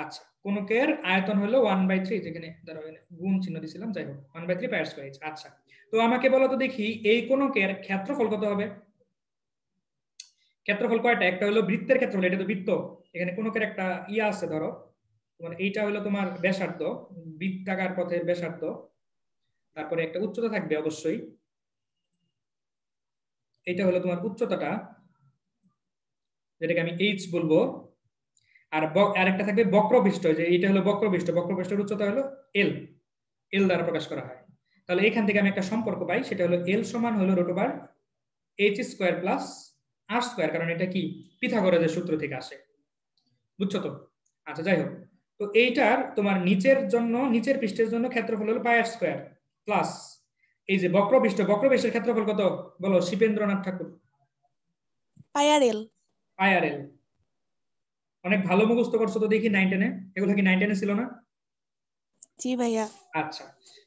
আচ্ছা কোনকের আয়তন হলো 1/3, যেখানে ধরো গুণ চিহ্ন দিছিলাম, যাই হোক 1/3 পাই আর স্কয়ার এইচ। আচ্ছা তো আমাকে বলো তো দেখি এই কোনকের ক্ষেত্রফল কত হবে? ক্ষেত্রফল কয়টা? একটা হলো বৃত্তের ক্ষেত্রফল, এটা তো বৃত্ত, এখানে কোনকের একটা ইয়া আছে, ধরো তোমার এইটা হলো তোমার ব্যাসার্ধ, বৃত্তাকার পথের ব্যাসার্ধ, তারপরে একটা উচ্চতা থাকবে অবশ্যই, এটা হলো তোমার উচ্চতাটা, যেটাকে আমি এইচ বলবো, আর আরেকটা থাকবে বক্রপৃষ্ঠ, যে এটা হলো বক্রপৃষ্ঠ, বক্রপৃষ্ঠের উচ্চতা হলো এল, এল দ্বারা প্রকাশ করা হয়। তাহলে এখান থেকে আমি একটা সম্পর্ক পাই, সেটা হলো এল সমান হলো √h² প্লাস আর স্কয়ার, কারণ এটা কি পিথাগোরাসের সূত্র থেকে আসে, বুঝছো তো? আচ্ছা যাই হোক, তো এইটার তোমার নিচের পৃষ্ঠের জন্য ক্ষেত্রফল হলো পাই আর স্কয়ার প্লাস এই যে বক্রপৃষ্ঠের ক্ষেত্রফল কত বলো শিবেন্দ্রনাথ ঠাকুর? পাই আর এল। পাই আর এল। অনেক ভালো মুখস্থ করছো তো দেখি 9 10-এ, এগুলো কি 9 10-এ ছিল না? জি ভাইয়া। আচ্ছা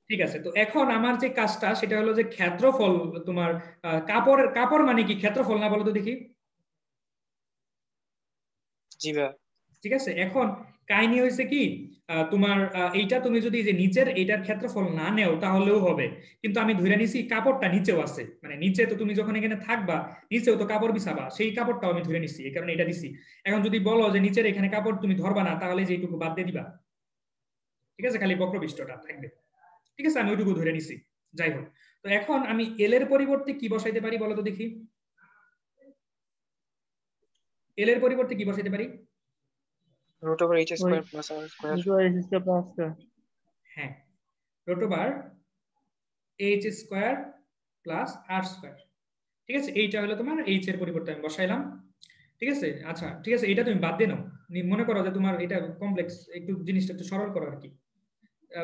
ঠিক আছে, তো এখন আমার যে কাজটা সেটা হলো যে ক্ষেত্রফল, তোমার কাপড় মানে কি ক্ষেত্রফল না বলো তো দেখি? জি ভাইয়া। ঠিক আছে, এখন কাহিনী হয়েছে কি তোমার এইটা তুমি যদি যে নিচের এইটার ক্ষেত্রফল না নেও তাহলেও হবে, কিন্তু আমি ধরে নিছি কাপড়টা নিচেও আছে, মানে নিচে তো তুমি যখন এখানে থাকবা নিচেও তো কাপড় বিছাবা, সেই কাপড়টাও আমি ধরে নিছি, এই কারণে এটা দিছি। এখন যদি বলো যে নিচের এখানে কাপড় তুমি ধরবা না, তাহলে যে এইটুকু বাদ দিয়ে দিবা, ঠিক আছে, খালি বক্রপৃষ্ঠটা থাকবে। ঠিক আছে, আমি ওইটুকু ধরে নিছি। যাই হোক, তো এখন আমি এল এর পরিবর্তে কি বসাইতে পারি বলো তো দেখি? এল এর পরিবর্তে কি বসাইতে পারি? √h² প্লাস আর স্কয়ার। হ্যাঁ, √h² প্লাস আর স্কয়ার। ঠিক আছে, এইটা হলো তোমার এইচ এর পরিবর্তে আমি বসাইলাম। ঠিক আছে, আচ্ছা ঠিক আছে, এটা তুমি বাদ দিয়ে নাও, মনে করো যে তোমার এটা কমপ্লেক্স, একটু জিনিসটা একটু সরল করো আর কি।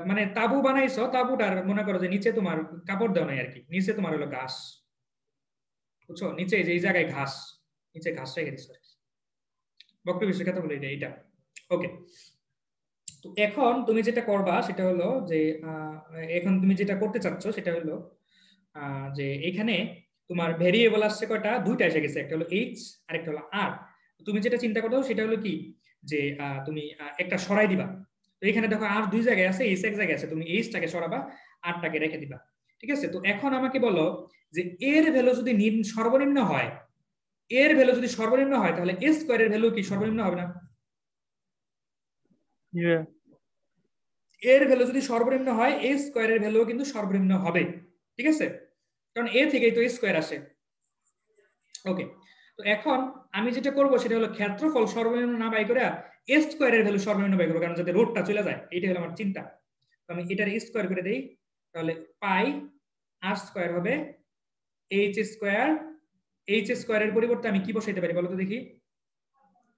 মানে তাবু বানাইছো, তাবুটার মনে করো যে নিচে তোমার কাপড় দেওয়া নাই আর কি, নিচে তোমার হলো ঘাস, বুঝছো, নিচে যে এই জায়গায় ঘাস, নিচে ঘাস রেখে দিচ্ছ আর কি, বক্রপৃষ্ঠের ক্ষেত্রফল এইটা। ওকে, তো এখন তুমি যেটা করবা সেটা হলো যে এখন তুমি যেটা করতে চাচ্ছ সেটা হলো যে এখানে তোমার ভেরিয়েবল আসছে কয়টা? দুইটা এসে গেছে, একটা হলো এইচ আর একটা হলো আর। তুমি যেটা চিন্তা করো সেটা হলো কি যে তুমি একটা সরাই দিবা, তো এখানে দেখো আর দুই জায়গায় আছে, এইচ এক জায়গায় আছে, তুমি এইচটাকে সরাবা, আরটাকে রেখে দিবা। ঠিক আছে, তো এখন আমাকে বলো যে এর ভ্যালু যদি সর্বনিম্ন হয়, এর ভ্যালু যদি সর্বনিম্ন হয় তাহলে এ স্কয়ারের ভ্যালু কি সর্বনিম্ন হবে না? এর ভ্যালু যদি সর্বনিম্ন হয় এ স্কয়ারের ভ্যালু কিন্তু সর্বনিম্ন হবে। ঠিক আছে, কারণ এ থেকেই তো স্কয়ার আসে। ওকে, তো এখন আমি যেটা করব সেটা হলো ক্ষেত্রফল সর্বনিম্ন না বাই করে এ স্কয়ারের ভ্যালু সর্বনিম্ন বাই করব, কারণ যাতে রোডটা চলে যায়, এইটা হলো আমার চিন্তা। তো আমি এটার স্কয়ার করে দেই, তাহলে পাই আর স্কয়ার হবে এইচ স্কয়ারের পরিবর্তে আমি কি বসাইতে পারি বলো তো দেখি?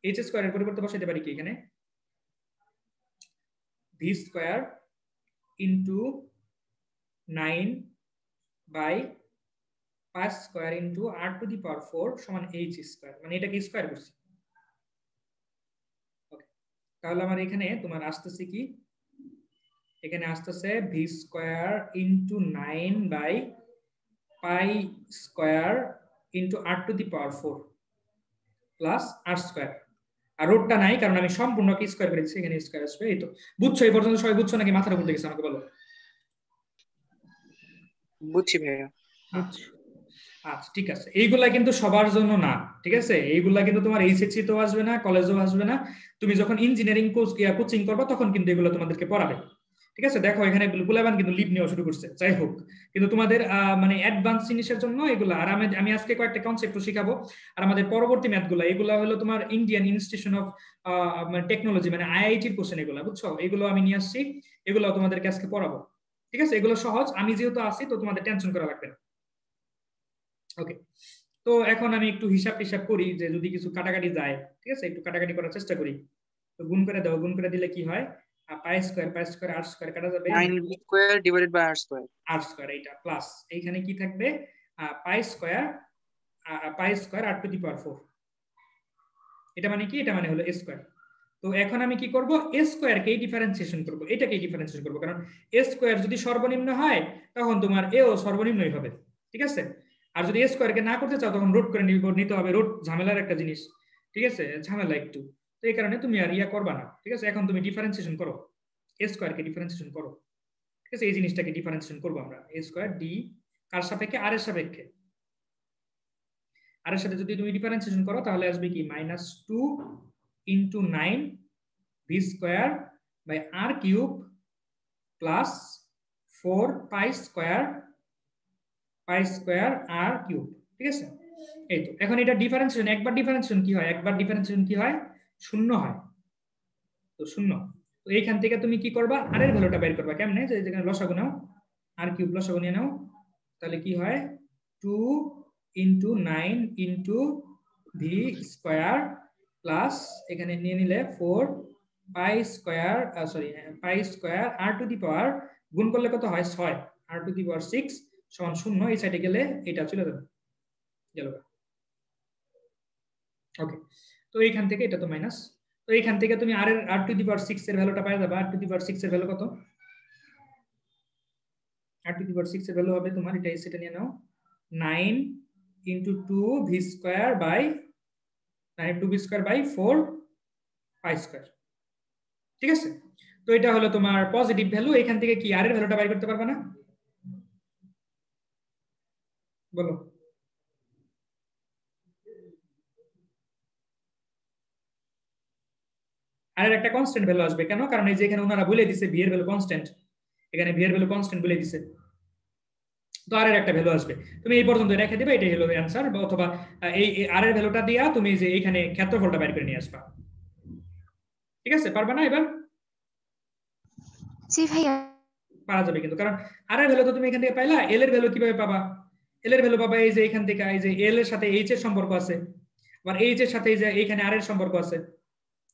এইচ স্কয়ারের পরিবর্তে বসাইতে পারি কি এখানে? V square into 9/5² into r⁴ সমান h², মানে এটাকে স্কয়ার করছি। ওকে, তাহলে আমার এখানে তোমার আসতেছে কি, এখানে আসতেছে V square into 9/π² into r⁴ plus r²। আর রোডটা নাই কারণ আমি সম্পূর্ণ কি স্কয়ার করে দিচ্ছি, এখানে স্কয়ার আসবে। এই তো বুঝছো? এই পর্যন্ত সবাই বুঝছো নাকি মাথার উপর দিয়ে গেছে আমাকে বলো? বুঝছি ভাইয়া। আচ্ছা ঠিক আছে, এইগুলা কিন্তু সবার জন্য না, ঠিক আছে, এইগুলা কিন্তু তোমার এইচএসসি তেও আসবে না, কলেজেও আসবে না, তুমি যখন ইঞ্জিনিয়ারিং কোচিং করবে তখন কিন্তু এগুলো তোমাদেরকে পড়াবে। ঠিক আছে, দেখো এখানে বুলাবান কিন্তু লিভ নেওয়া শুরু করছে, যাই হোক, কিন্তু তোমাদের মানে অ্যাডভান্স জিনিসের জন্য এগুলো। আর আমি আজকে কয়েকটা কনসেপ্ট শিখাবো, আর আমাদের পরবর্তী ম্যাথগুলো এগুলো হলো তোমার ইন্ডিয়ান ইনস্টিটিউশন অফ টেকনোলজি, মানে আইআইটির কোশ্চেন এগুলো, বুঝছো, এগুলো আমি নিয়ে আসছি, এগুলো তোমাদেরকে আজকে পড়াবো। ঠিক আছে, এগুলো সহজ, আমি যেহেতু আছি তো তোমাদের টেনশন করা লাগবে না। ওকে, তো এখন আমি একটু হিসাব টিসাব করি যে যদি কিছু কাটাকাটি যায়, ঠিক আছে, একটু কাটাকাটি করার চেষ্টা করি। তো গুণ করে দাও, গুণ করে দিলে কি হয়? পাই স্কয়ার r² কাটা যাবে, 9b² ডিভাইডেড বাই r², এইটা প্লাস এইখানে কি থাকবে? Pi square r⁴। এটা মানে কি? এটা মানে হলো a²। তো এখন আমি কি করব, এ স্কয়ারকে ডিফারেন্সিয়েশন করব, এটাকে ডিফারেন্সিয়েশন করব, কারণ এ স্কয়ার যদি সর্বনিম্ন হয় তখন তোমার এও সর্বনিম্নই হবে, ঠিক আছে। আর যদি এ স্কয়ারকে না করতে চাও তখন রুট করে নিতে হবে, রুট ঝামেলার একটা জিনিস, ঠিক আছে, ঝামেলা একটু। তো এই কারণে তুমি আর ইয়া করবা না, ঠিক আছে। এখন তুমি ডিফারেন্সিয়েশন করো, এ স্কয়ারকে ডিফারেন্সিয়েশন করো, ঠিক আছে। এই জিনিসটাকে ডিফারেন্সিয়েশন করব আমরা, এ স্কয়ার ডি কার সাপেক্ষে, আর এর সাপেক্ষে। আর এর সাথে যদি তুমি ডিফারেন্সিয়েশন করো তাহলে আসবে কি -2 * 9 V square by R cube plus 4 pi square R cube, ঠিক আছে। এই তো এখন এটা ডিফারেন্সিয়েশন, একবার ডিফারেন্সিয়েশন কি হয়, একবার ডিফারেন্সিয়েশন কি হয়, শূন্য হয়। তো শূন্য, তো এইখান থেকে তুমি কি করবা, আর এর ভ্যালুটা বের করবা কেমনে, যে যেখানে লসাগু নাও, আর কিউব লসাগু নিয়ে নাও, তাহলে কি হয় 2 * 9 * ভি স্কয়ার প্লাস এখানে নিয়ে নিলে 4 pi square R two the পাওয়ার, গুণ করলে কত হয় 6, আর টু দি পাওয়ার 6 সমান 0, এই সাইডে গেলে এটা চলে যাবে, গেল। ওকে, তো এইখান থেকে এটা তো মাইনাস, তো এইখান থেকে তুমি আর টু দি পাওয়ার 6 এর ভ্যালুটা পাওয়া যাবে। আর টু দি পাওয়ার 6 এর ভ্যালু কত, আর টু দি পাওয়ার 6 এর ভ্যালু হবে তোমার, এটা সেটা নিয়ে নাও 9 * 2 V square by 4 pi square, ঠিক আছে। তো এটা হলো তোমার পজিটিভ ভ্যালু। এখান থেকে কি আর এর ভ্যালুটা বের করতে পারবে না, বলো। আর একটা কনস্ট্যান্ট ভ্যালু আসবে, কেন, কারণ এই যে এখানে ওনারা বলে দিছে ভি এর ভ্যালু কনস্ট্যান্ট, এখানে ভি এর ভ্যালু কনস্ট্যান্ট বলে দিছে, তো আর এর একটা ভ্যালু আসবে। তুমি এই পর্যন্ত রেখে দিবে, এটাই হলো অ্যানসার। অথবা এই আর এর ভ্যালুটা দিয়া তুমি যে এখানে ক্ষেত্রফলটা বের করে নিয়ে আসবা, ঠিক আছে। পারবে না এবার? জি ভাইয়া। পারা যাবে কিন্তু, কারণ আর এর ভ্যালু তো তুমি এখান থেকে পাইলা, এল এর ভ্যালু কিভাবে পাবা, এল এর ভ্যালু পাবা এই যে এখান থেকে, এই যে এল এর সাথে এইচ এর সম্পর্ক আছে, আবার এইচ এর সাথে এই যে এখানে আর এর সম্পর্ক আছে,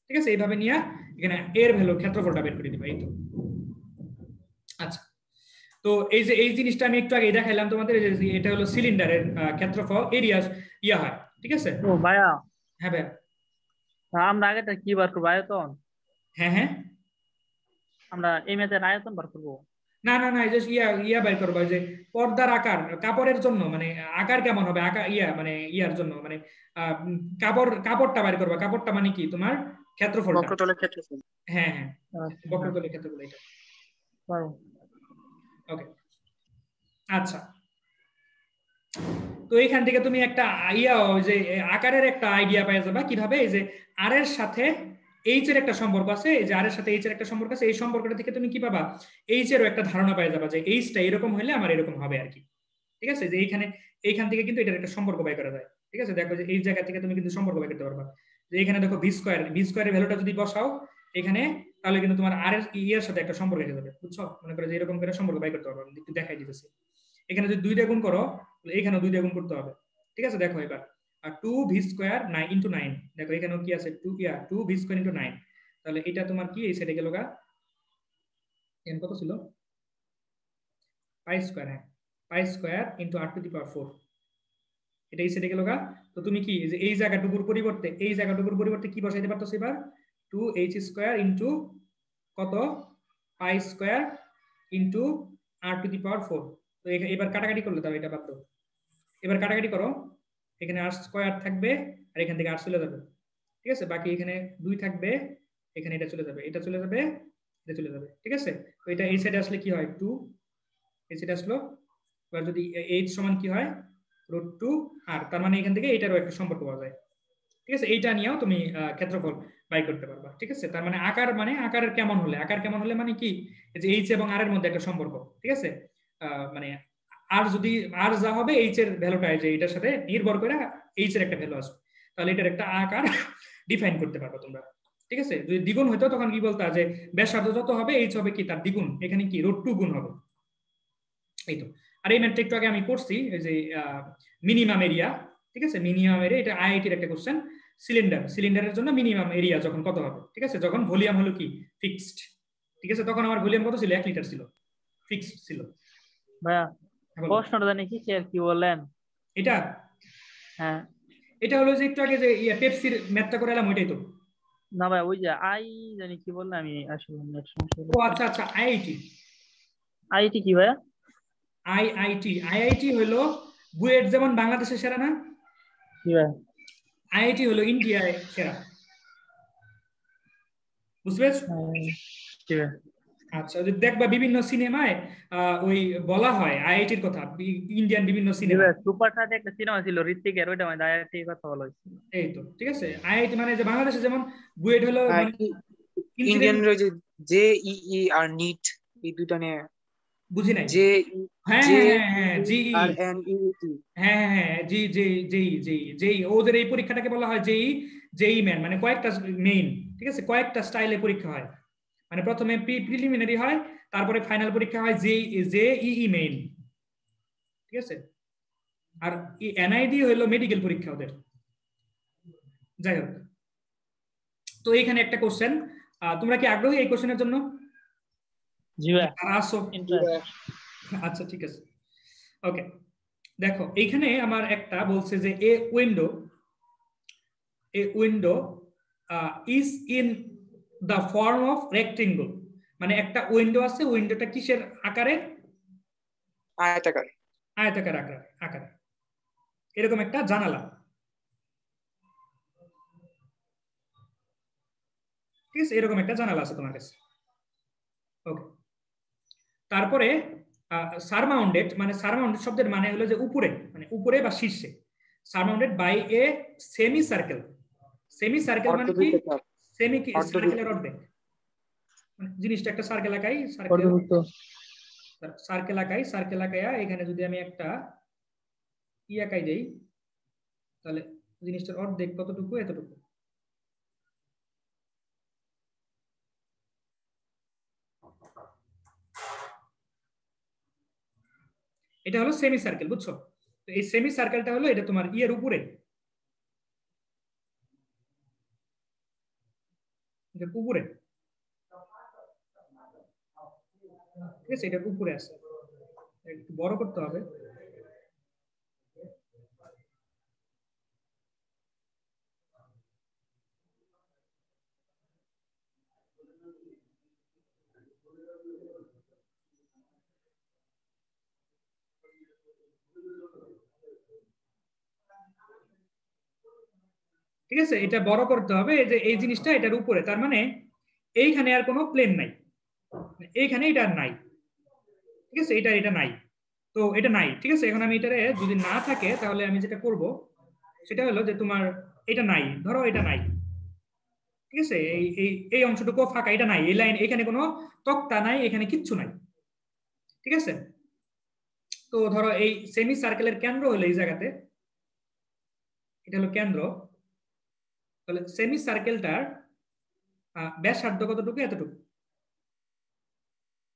ঠিক আছে। এইভাবে নিয়ে এখানে এর ভ্যালু ক্ষেত্রফলটা বের করে দিবা, এই তো। আচ্ছা, তো এই যে এই জিনিসটা আমি একটু আগে দেখাইলাম তোমাদের, এটা হলো সিলিন্ডারের ক্ষেত্রফল, এরিয়া ইয়া হয়, ঠিক আছে। ও ভাইয়া, হ্যাঁ ভাইয়া, আমরা আগেটা কি বার করবো, আয়তন? হ্যাঁ হ্যাঁ, আমরা এই ম্যাচের আয়তন বার করবো। না না না, এই যে ইয়া বের করবা, যে পর্দার আকার, কাপড়ের জন্য মানে আকার কেমন হবে, আকার মানে ইয়ার জন্য মানে কাপড়টা বের করবা। কাপড়টা মানে কি তোমার ক্ষেত্রফলটা, বক্রতলের ক্ষেত্রফল। হ্যাঁ হ্যাঁ, বক্রতলের ক্ষেত্রফল এটা। ওকে, আচ্ছা। তো এইখান থেকে তুমি একটা যে আকারের একটা আইডিয়া পেয়ে যাবা, কিভাবে, এই যে আর এর সাথে এইচ এর একটা সম্পর্ক আছে, এই যে আর এর সাথে এইচ এর একটা সম্পর্ক আছে, এই সম্পর্কটা থেকে তুমি কি পাবা, এইচ এরও একটা ধারণা পেয়ে যাবা, যে এইচটা এরকম হলে আমার এরকম হবে আর কি, ঠিক আছে। যে এইখান থেকে কিন্তু এটার একটা সম্পর্ক বের করা যায়, ঠিক আছে। দেখো যে এই জায়গা থেকে তুমি কিন্তু সম্পর্ক বের করতে পারবা, যে এখানে দেখো ভি স্কয়ারের ভ্যালুটা যদি বসাও এখানে, তাহলে কিন্তু তোমার আর এর সাথে একটা সম্পর্ক এসে যাবে, বুঝছো। মনে করো যে এরকম করে সম্পর্ক বের করতে পারবা, আমি একটু দেখাই দিতেছি। এখানে যদি 2 দিয়ে গুণ করো, এখানেও 2 দিয়ে গুণ করতে হবে, ঠিক আছে। দেখো এবার 2 ভি স্কয়ার 9 * 9, দেখো এখানেও কি আছে 2 ভি স্কয়ার * 9, তাহলে এটা তোমার কি এই সাইডে গেল গা, এন কত ছিল, পাই স্কয়ার, হ্যাঁ, pi square * r to the power 4, এটা এই সাইডে গেল গা। তো তুমি কি যে এই জায়গাটুকুর পরিবর্তে কি বসাইতে পারতো এবার, 2h স্কয়ার ইনটু কত, pi square into r to the power 4। তো এবার কাটাকাটি করলে তাহলে এটা পারতো, এবার কাটাকাটি করো, এখানে r স্কয়ার থাকবে আর এখান থেকে r চলে যাবে, ঠিক আছে। বাকি এখানে 2 থাকবে, এখানে এটা চলে যাবে, এটা চলে যাবে, এটা চলে যাবে, ঠিক আছে। তো এটা এই সাইডে আসলে কি হয় 2, এই সাইডে আসলো। এবার যদি h সমান কি হয় √2 r, তার মানে এখান থেকে এটারও একটা সম্পর্ক পাওয়া যায়, ঠিক আছে। এইটা নিয়েও তুমি ক্ষেত্রফল বাই করতে পারবা, ঠিক আছে। তার মানে আকারের কেমন হলে মানে কি, যে এইচ এবং আর এর মধ্যে একটা সম্পর্ক, ঠিক আছে। মানে আর যদি আর যা হবে এইচ এর ভ্যালুটা, যে এটার সাথে নির্ভর করে এইচ এর একটা ভ্যালু আসবে, তাহলে এটার একটা আকার ডিফাইন করতে পারবা তোমরা, ঠিক আছে। যদি দ্বিগুণ হইতো তখন কি বলতা, যে ব্যাসার্ধ যত হবে এইচ হবে কি তার দ্বিগুণ, এখানে কি √2 গুণ হবে, এই তো। আর এই ম্যাথটা একটু আগে আমি করছি, এই যে মিনিমাম এরিয়া, ঠিক আছে। মিনিমাম এরিয়া, এটা আইআইটির একটা কোশ্চেন। সিলিন্ডারের জন্য মিনিমাম এরিয়া যখন কত হবে, ঠিক আছে, যখন ভলিউম হলো কি ফিক্সড, ঠিক আছে। তখন আমার ভলিউম কত ছিল, 1 লিটার ছিল, ফিক্সড ছিল। ভাইয়া প্রশ্নটা জানি কি আর কি বললেন এটা, হ্যাঁ এটা হলো যে একটু আগে যে পেপসির ম্যাথটা করে এলাম, ওইটাই তো। না ভাই ওই যে আই জানি কি বললে আমি আসলে নেট সমস্যা ও আচ্ছা আচ্ছা, আইআইটি। আইটি কি ভাইয়া? আইআইটি হলো বুয়েট যেমন বাংলাদেশের সেরা না, কি ভাই? আইআইটি হলো ইন্ডিয়ায় সেরা। বুঝতে পেরেছ? কি ভাই? আচ্ছা, ওই যে দেখবা বিভিন্ন সিনেমায় ওই বলা হয় আইআইটির কথা, ইন্ডিয়ান বিভিন্ন সিনেমা। সুপার সাথে একটা সিনেমা ছিল ঋত্বিকের, ওইটা মানে আইআইটি কথা বলা হয়েছিল। এই তো ঠিক আছে, আইআইটি মানে যে বাংলাদেশে যেমন বুয়েট হলো মানে ইন্ডিয়ান যে ই আর নিট, এই দুটো নিয়ে বুঝি নাই। যে হ্যাঁ যে হ্যাঁ হ্যাঁ জি আর এন ই টি। হ্যাঁ হ্যাঁ হ্যাঁ জি জি জি জি জি, ওদের এই পরীক্ষাটাকে বলা হয় জেই, জেই মেন, মানে কয়েকটা মেইন, ঠিক আছে, কয়েকটা স্টাইলে পরীক্ষা হয়। মানে প্রথমে প্রিলিমিনারি হয়, তারপরে ফাইনাল পরীক্ষা হয় জেইই মেইন, ঠিক আছে। আর এনআইডি হলো মেডিকেল পরীক্ষা ওদের। যাই হোক, তো এখানে একটা কোশ্চেন, তোমরা কি আগ্রহী এই কোশ্চেনের জন্য? জি ভাই, আসো। আচ্ছা ঠিক আছে, ওকে। দেখো এইখানে আমার একটা বলছে যে a window is in the form of rectangle, মানে একটা উইন্ডো আছে, উইন্ডোটা কিসের আকারে? আয়তাকার। আয়তাকার আকারে। এরকম একটা জানালা, ঠিক আছে, এরকম একটা জানালা আছে তোমার কাছে, ওকে। তারপরে সারমাউন্ডেড, মানে সারমাউন্ডেড শব্দের মানে হলো যে উপরে, মানে উপরে বা শীর্ষে। Surrounded by a semi circle. Semi circle মানে কি? সেমি সার্কেলের অর্ধেক, মানে জিনিসটা একটা সার্কেল আঁকাই, সার্কেল আঁকাইয়া এখানে যদি আমি একটা আঁকাই দেই, তাহলে জিনিসটার অর্ধেক কতটুকু? এতটুকু। এটা হলো সেমি সার্কেল, বুঝছো? তো এই সেমি সার্কেলটা হলো এটা তোমার ইয়ের উপরে, এটার উপরে, ঠিক আছে, এটার উপরে আছে। একটু বড় করতে হবে। ঠিক আছে, এটা বড় করতে হবে, যে এই জিনিসটা এটার উপরে, তার মানে এইখানে আর কোনো প্লেন নাই, এইখানে এটা নাই, ঠিক আছে, এটা নাই, তো এটা নাই, ঠিক আছে। এখন আমি এটারে যদি না থাকে, তাহলে আমি যেটা করব সেটা হলো যে তোমার এটা নাই, ধরো এটা নাই, ঠিক আছে, এই এই এই অংশটুকু ফাঁকা, এটা নাই, এই লাইন, এখানে কোনো তক্তা নাই, এখানে কিচ্ছু নাই, ঠিক আছে। তো ধরো এই সেমি সার্কেলের কেন্দ্র হলো এই জায়গাতে, এটা হলো কেন্দ্র। তাহলে সেমি সার্কেলটার ব্যাসার্ধ কতটুকু? এতটুকু,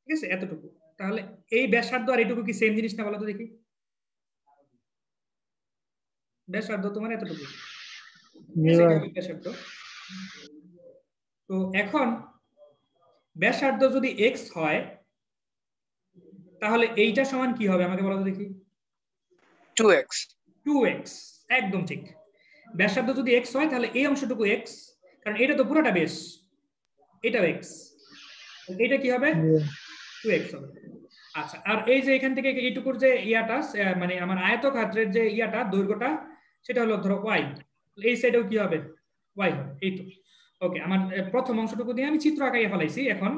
ঠিক আছে, এতটুকু। তাহলে এই ব্যাসার্ধ আর এটুকু কি সেম জিনিস না, বলো তো দেখি? ব্যাসার্ধ তোমার এতটুকু, ব্যাসার্ধ। তো এখন ব্যাসার্ধ যদি এক্স হয়, তাহলে এইটা সমান কি হবে আমাকে বলো তো দেখি? 2x। 2x, একদম ঠিক। ব্যাসার্ধ যদি এক্স হয়, তাহলে এই অংশটুকু এক্স, কারণ এটা তো পুরোটা বেশ, এটাও এক্স, এটা কি হবে? 2x হবে। আচ্ছা, আর এই যে এখান থেকে এইটুকুর যে ইয়াটা, মানে আমার আয়তক্ষেত্রের যে ইয়াটা, দৈর্ঘ্যটা, সেটা হলো ধরো y, এই সাইডেও কি হবে? y হবে। এই তো, ওকে। আমার প্রথম অংশটুকু দিয়ে আমি চিত্র আঁকাইয়া ফেলাইছি। এখন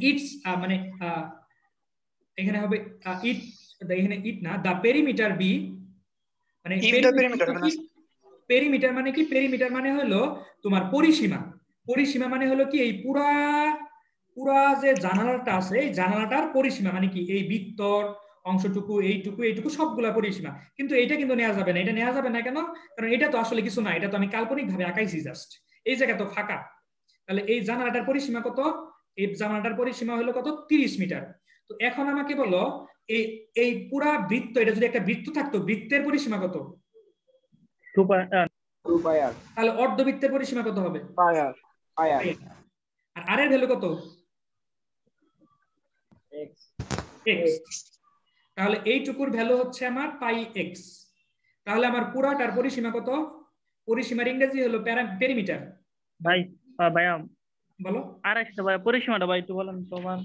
ইটস মানে এখানে হবে ইট, এখানে ইট না, দা পেরিমিটার বি, মানে পেরিমিটার মানে কি? পেরিমিটার মানে হলো তোমার পরিসীমা। পরিসীমা মানে হলো কি? এই পুরা যে জানালাটা আছে, এই জানালাটার পরিসীমা মানে কি? এই বৃত্তর অংশটুকু, এইটুকু সবগুলা পরিসীমা। কিন্তু এটা কিন্তু নেওয়া যাবে না। এটা নেওয়া যাবে না কেন? কারণ এটা তো আসলে কিছু না, এটা তো আমি কাল্পনিক ভাবে আঁকাইছি জাস্ট। এই জায়গা তো ফাঁকা। তাহলে এই জানালাটার পরিসীমা কত? এই জানালাটার পরিসীমা হলো কত? 30 মিটার। তো এখন আমাকে বলো, এই পুরা বৃত্ত, এটা যদি একটা বৃত্ত থাকতো, বৃত্তের পরিসীমা কত? 2 পাই আর। তাহলে অর্ধবৃত্তের পরিসীমা কত হবে? পাই আর। আর আর এর ভ্যালু কত? x। তাহলে এইটুকুর ভ্যালু হচ্ছে আমার পাই x। তাহলে আমার পুরাটার পরিসীমা কত? পরিসীমার ইংরেজি হলো পেরিমিটার। ভাই ভাইয়া বলো। আর একটা ভাই পরিসীমাটা ভাই একটু বলেন তোমার।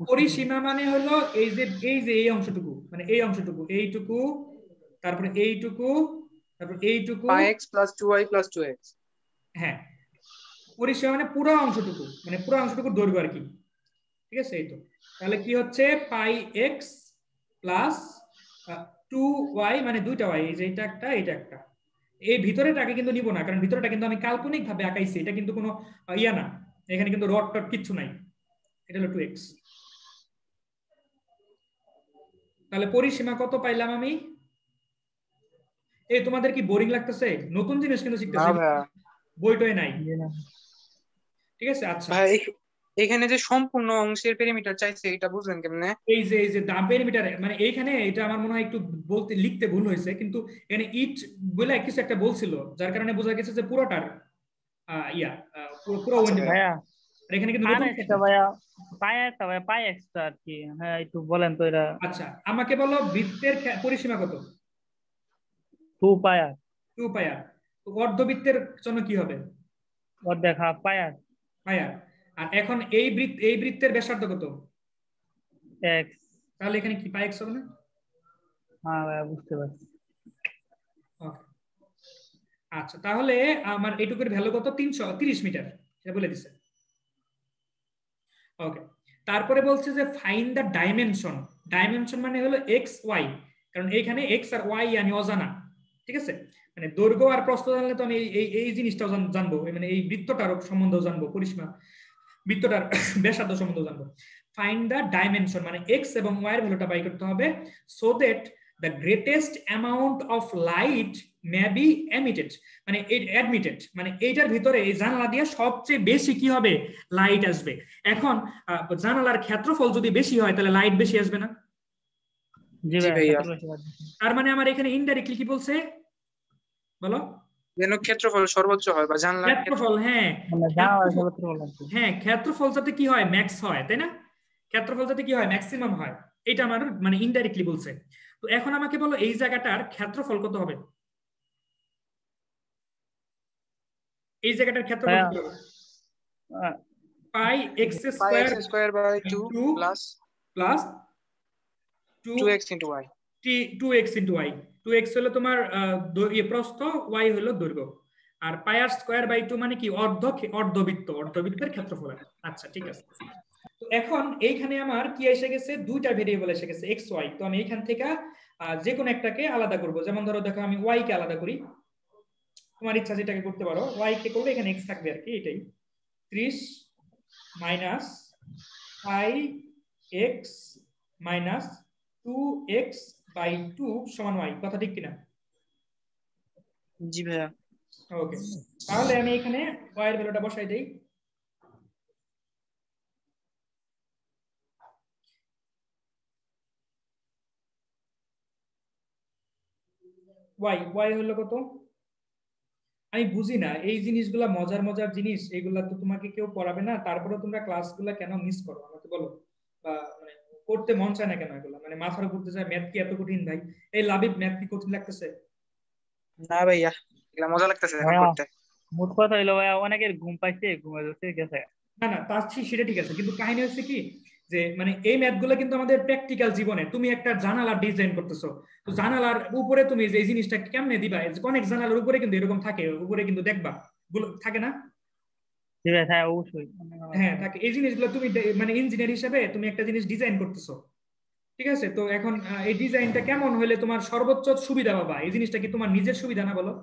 পরিসীমা মানে হলো এই অংশটুকু, মানে এই অংশটুকু, এইটুকু, তারপরে এইটুকু, তারপর এইটুকু, পাই x plus 2y plus 2x। হ্যাঁ, পরিসীমা মানে পুরো অংশটুকু, মানে পুরো অংশটুকু দৈর্ঘ্য আর কি। ঠিক আছে, এই তো। তাহলে কি হচ্ছে পাই এক্স প্লাস 2y, মানে দুইটা y, এই যে এটা একটা এটা একটা। এই ভিতরেটাকে কিন্তু নিব না, কারণ ভিতরেটা কিন্তু আমি কাল্পনিক ভাবে আঁকাইছি, এটা কিন্তু কোনো ইয়া না, এখানে কিন্তু রড টড কিচ্ছু নাই, এটা হলো 2x। তাহলে পরিসীমা কত পাইলাম আমি? এই তোমাদের কি বোরিং লাগতেছে? নতুন জিনিস কিন্তু না শিখতেছি, ভাইয়া, বইটই নাই। ঠিক আছে, আচ্ছা। ভাই এখানে যে সম্পূর্ণ অংশের পেরিমিটার চাইছে এটা বুঝলেন কেমনে? এই যে দাম পেরিমিটার, মানে এইখানে এটা আমার মনে হয় একটু বলতে লিখতে ভুল হয়েছে, কিন্তু এখানে ইট বলে কিছু একটা বলছিল, যার কারণে বোঝা গেছে যে পুরোটার ইয়া পুরো আচ্ছা ওয়েন্ডি। ভাইয়া, আর এখানে কিন্তু আর নতুন একটা ভাইয়া পাই এক্সট্রা আর কি, হ্যাঁ একটু বলেন তো এটা। আচ্ছা, আমাকে বলো বৃত্তের পরিসীমা কত? 2 পাই আর 2 পাই আর। তো অর্ধবৃত্তের জন্য কি হবে? অর্ধেক হাফ পাই আর পাই আর। আর এখন এই বৃত্তের ব্যাসার্ধ কত? এক্স। তাহলে এখানে কি পাই এক্স হবে না? হ্যাঁ ভাইয়া বুঝতে পারছি। Okay. আচ্ছা, তাহলে আমার এইটুকুর ভ্যালু কত? 330 মিটার, এটা বলে দিছে। ওকে, তারপরে বলছে যে ফাইন্ড দ্য ডাইমেনশন। ডাইমেনশন মানে হলো এক্স ওয়াই, কারণ এইখানে এক্স আর ওয়াই আমি অজানা। ঠিক আছে, মানে দৈর্ঘ্য আর প্রস্থ জানলে তো আমি এই জিনিসটাও জানবো, মানে এই বৃত্তটার সম্বন্ধেও জানবো, পরিসীমা বৃত্তটার ব্যাসার্ধ সম্বন্ধেও জানবো। ফাইন্ড দ্য ডাইমেনশন মানে এক্স এবং ওয়াই এর ভ্যালুটা বাই করতে হবে, so that the greatest amount of light may be emitted, মানে অ্যাডমিটেড, মানে এইটার ভিতরে এই জানালা দিয়ে সবচেয়ে বেশি কি হবে? লাইট আসবে। এখন জানালার ক্ষেত্রফল যদি বেশি হয় তাহলে লাইট বেশি আসবে না? জি জি ভাইয়া, তার মানে আমার এখানে ইনডাইরেক্টলি কি বলছে বলো? যেন ক্ষেত্রফল সর্বোচ্চ হয় বা জানলার ক্ষেত্রফল, হ্যাঁ মানে হ্যাঁ, ক্ষেত্রফল যাতে কি হয়? ম্যাক্স হয়, তাই না? ক্ষেত্রফল যাতে কি হয়? ম্যাক্সিমাম হয়, এটা আমার মানে ইনডাইরেক্টলি বলছে। তো এখন আমাকে বলো এই জায়গাটার ক্ষেত্রফল কত হবে? এই জায়গাটার ক্ষেত্রফল কত হবে? Pi x square by 2 plus plus 2x into y। 2x into y। 2x হলো তোমার প্রস্থ, y হলো দৈর্ঘ্য। আর পাই আর স্কয়ার বাই 2 মানে কি? অর্ধবৃত্তের ক্ষেত্রফল। আচ্ছা, ঠিক আছে। তো এখন এইখানে আমার কি এসে গেছে? দুইটা ভেরিয়েবল এসে গেছে, এক্স ওয়াই। তো আমি এইখান থেকে যে কোনো একটাকে আলাদা করব। যেমন ধরো দেখো, আমি ওয়াই কে আলাদা করি, তোমার ইচ্ছা যেটাকে করতে পারো। ওয়াই কে করলে এখানে এক্স থাকবে আর কি, এটাই 30 minus pi X minus 2x by 2 সমান y। কথা ঠিক কিনা? জি ভাইয়া। ওকে, তাহলে আমি এখানে y এর ভ্যালুটা বসাই দেই। y হলো কত? আমি বুঝি না এই জিনিসগুলা, মজার মজার জিনিস, এগুলা তো তোমাকে কেউ পড়াবে না, তারপরে তোমরা ক্লাসগুলা কেন মিস করো আমাকে বলো? বা মানে করতে মন চায় না কেন এগুলা? মানে মাথার উপর যায়, ম্যাথ কি এত কঠিন ভাই? এই লাবিব, ম্যাথ কি কঠিন লাগতেছে? না ভাইয়া, এগুলা মজা লাগতেছে এখন করতে। মোট কথা হইলো ভাইয়া অনেকের ঘুম পাইছে, ঘুমে যাচ্ছে গেছে। না না, তার সেটা ঠিক আছে, কিন্তু কাহিনী হচ্ছে কি যে মানে এই ম্যাথগুলো কিন্তু আমাদের প্র্যাকটিক্যাল জীবনে, তুমি একটা জানালা ডিজাইন করতেছো, তো জানালার উপরে তুমি যে জিনিসটা কেমনে দিবা, অনেক জানালার উপরে কিন্তু এরকম থাকে, উপরে কিন্তু দেখবা গুলো থাকে না? জি ভাই, হ্যাঁ অবশ্যই। হ্যাঁ থাকে। এই জিনিসগুলো তুমি মানে ইঞ্জিনিয়ার হিসেবে তুমি একটা জিনিস ডিজাইন করতেছো, ঠিক আছে? তো এখন এই ডিজাইনটা কেমন হলে তোমার সর্বোচ্চ সুবিধা পাবা? এই জিনিসটা কি তোমার নিজের সুবিধা না, বলো?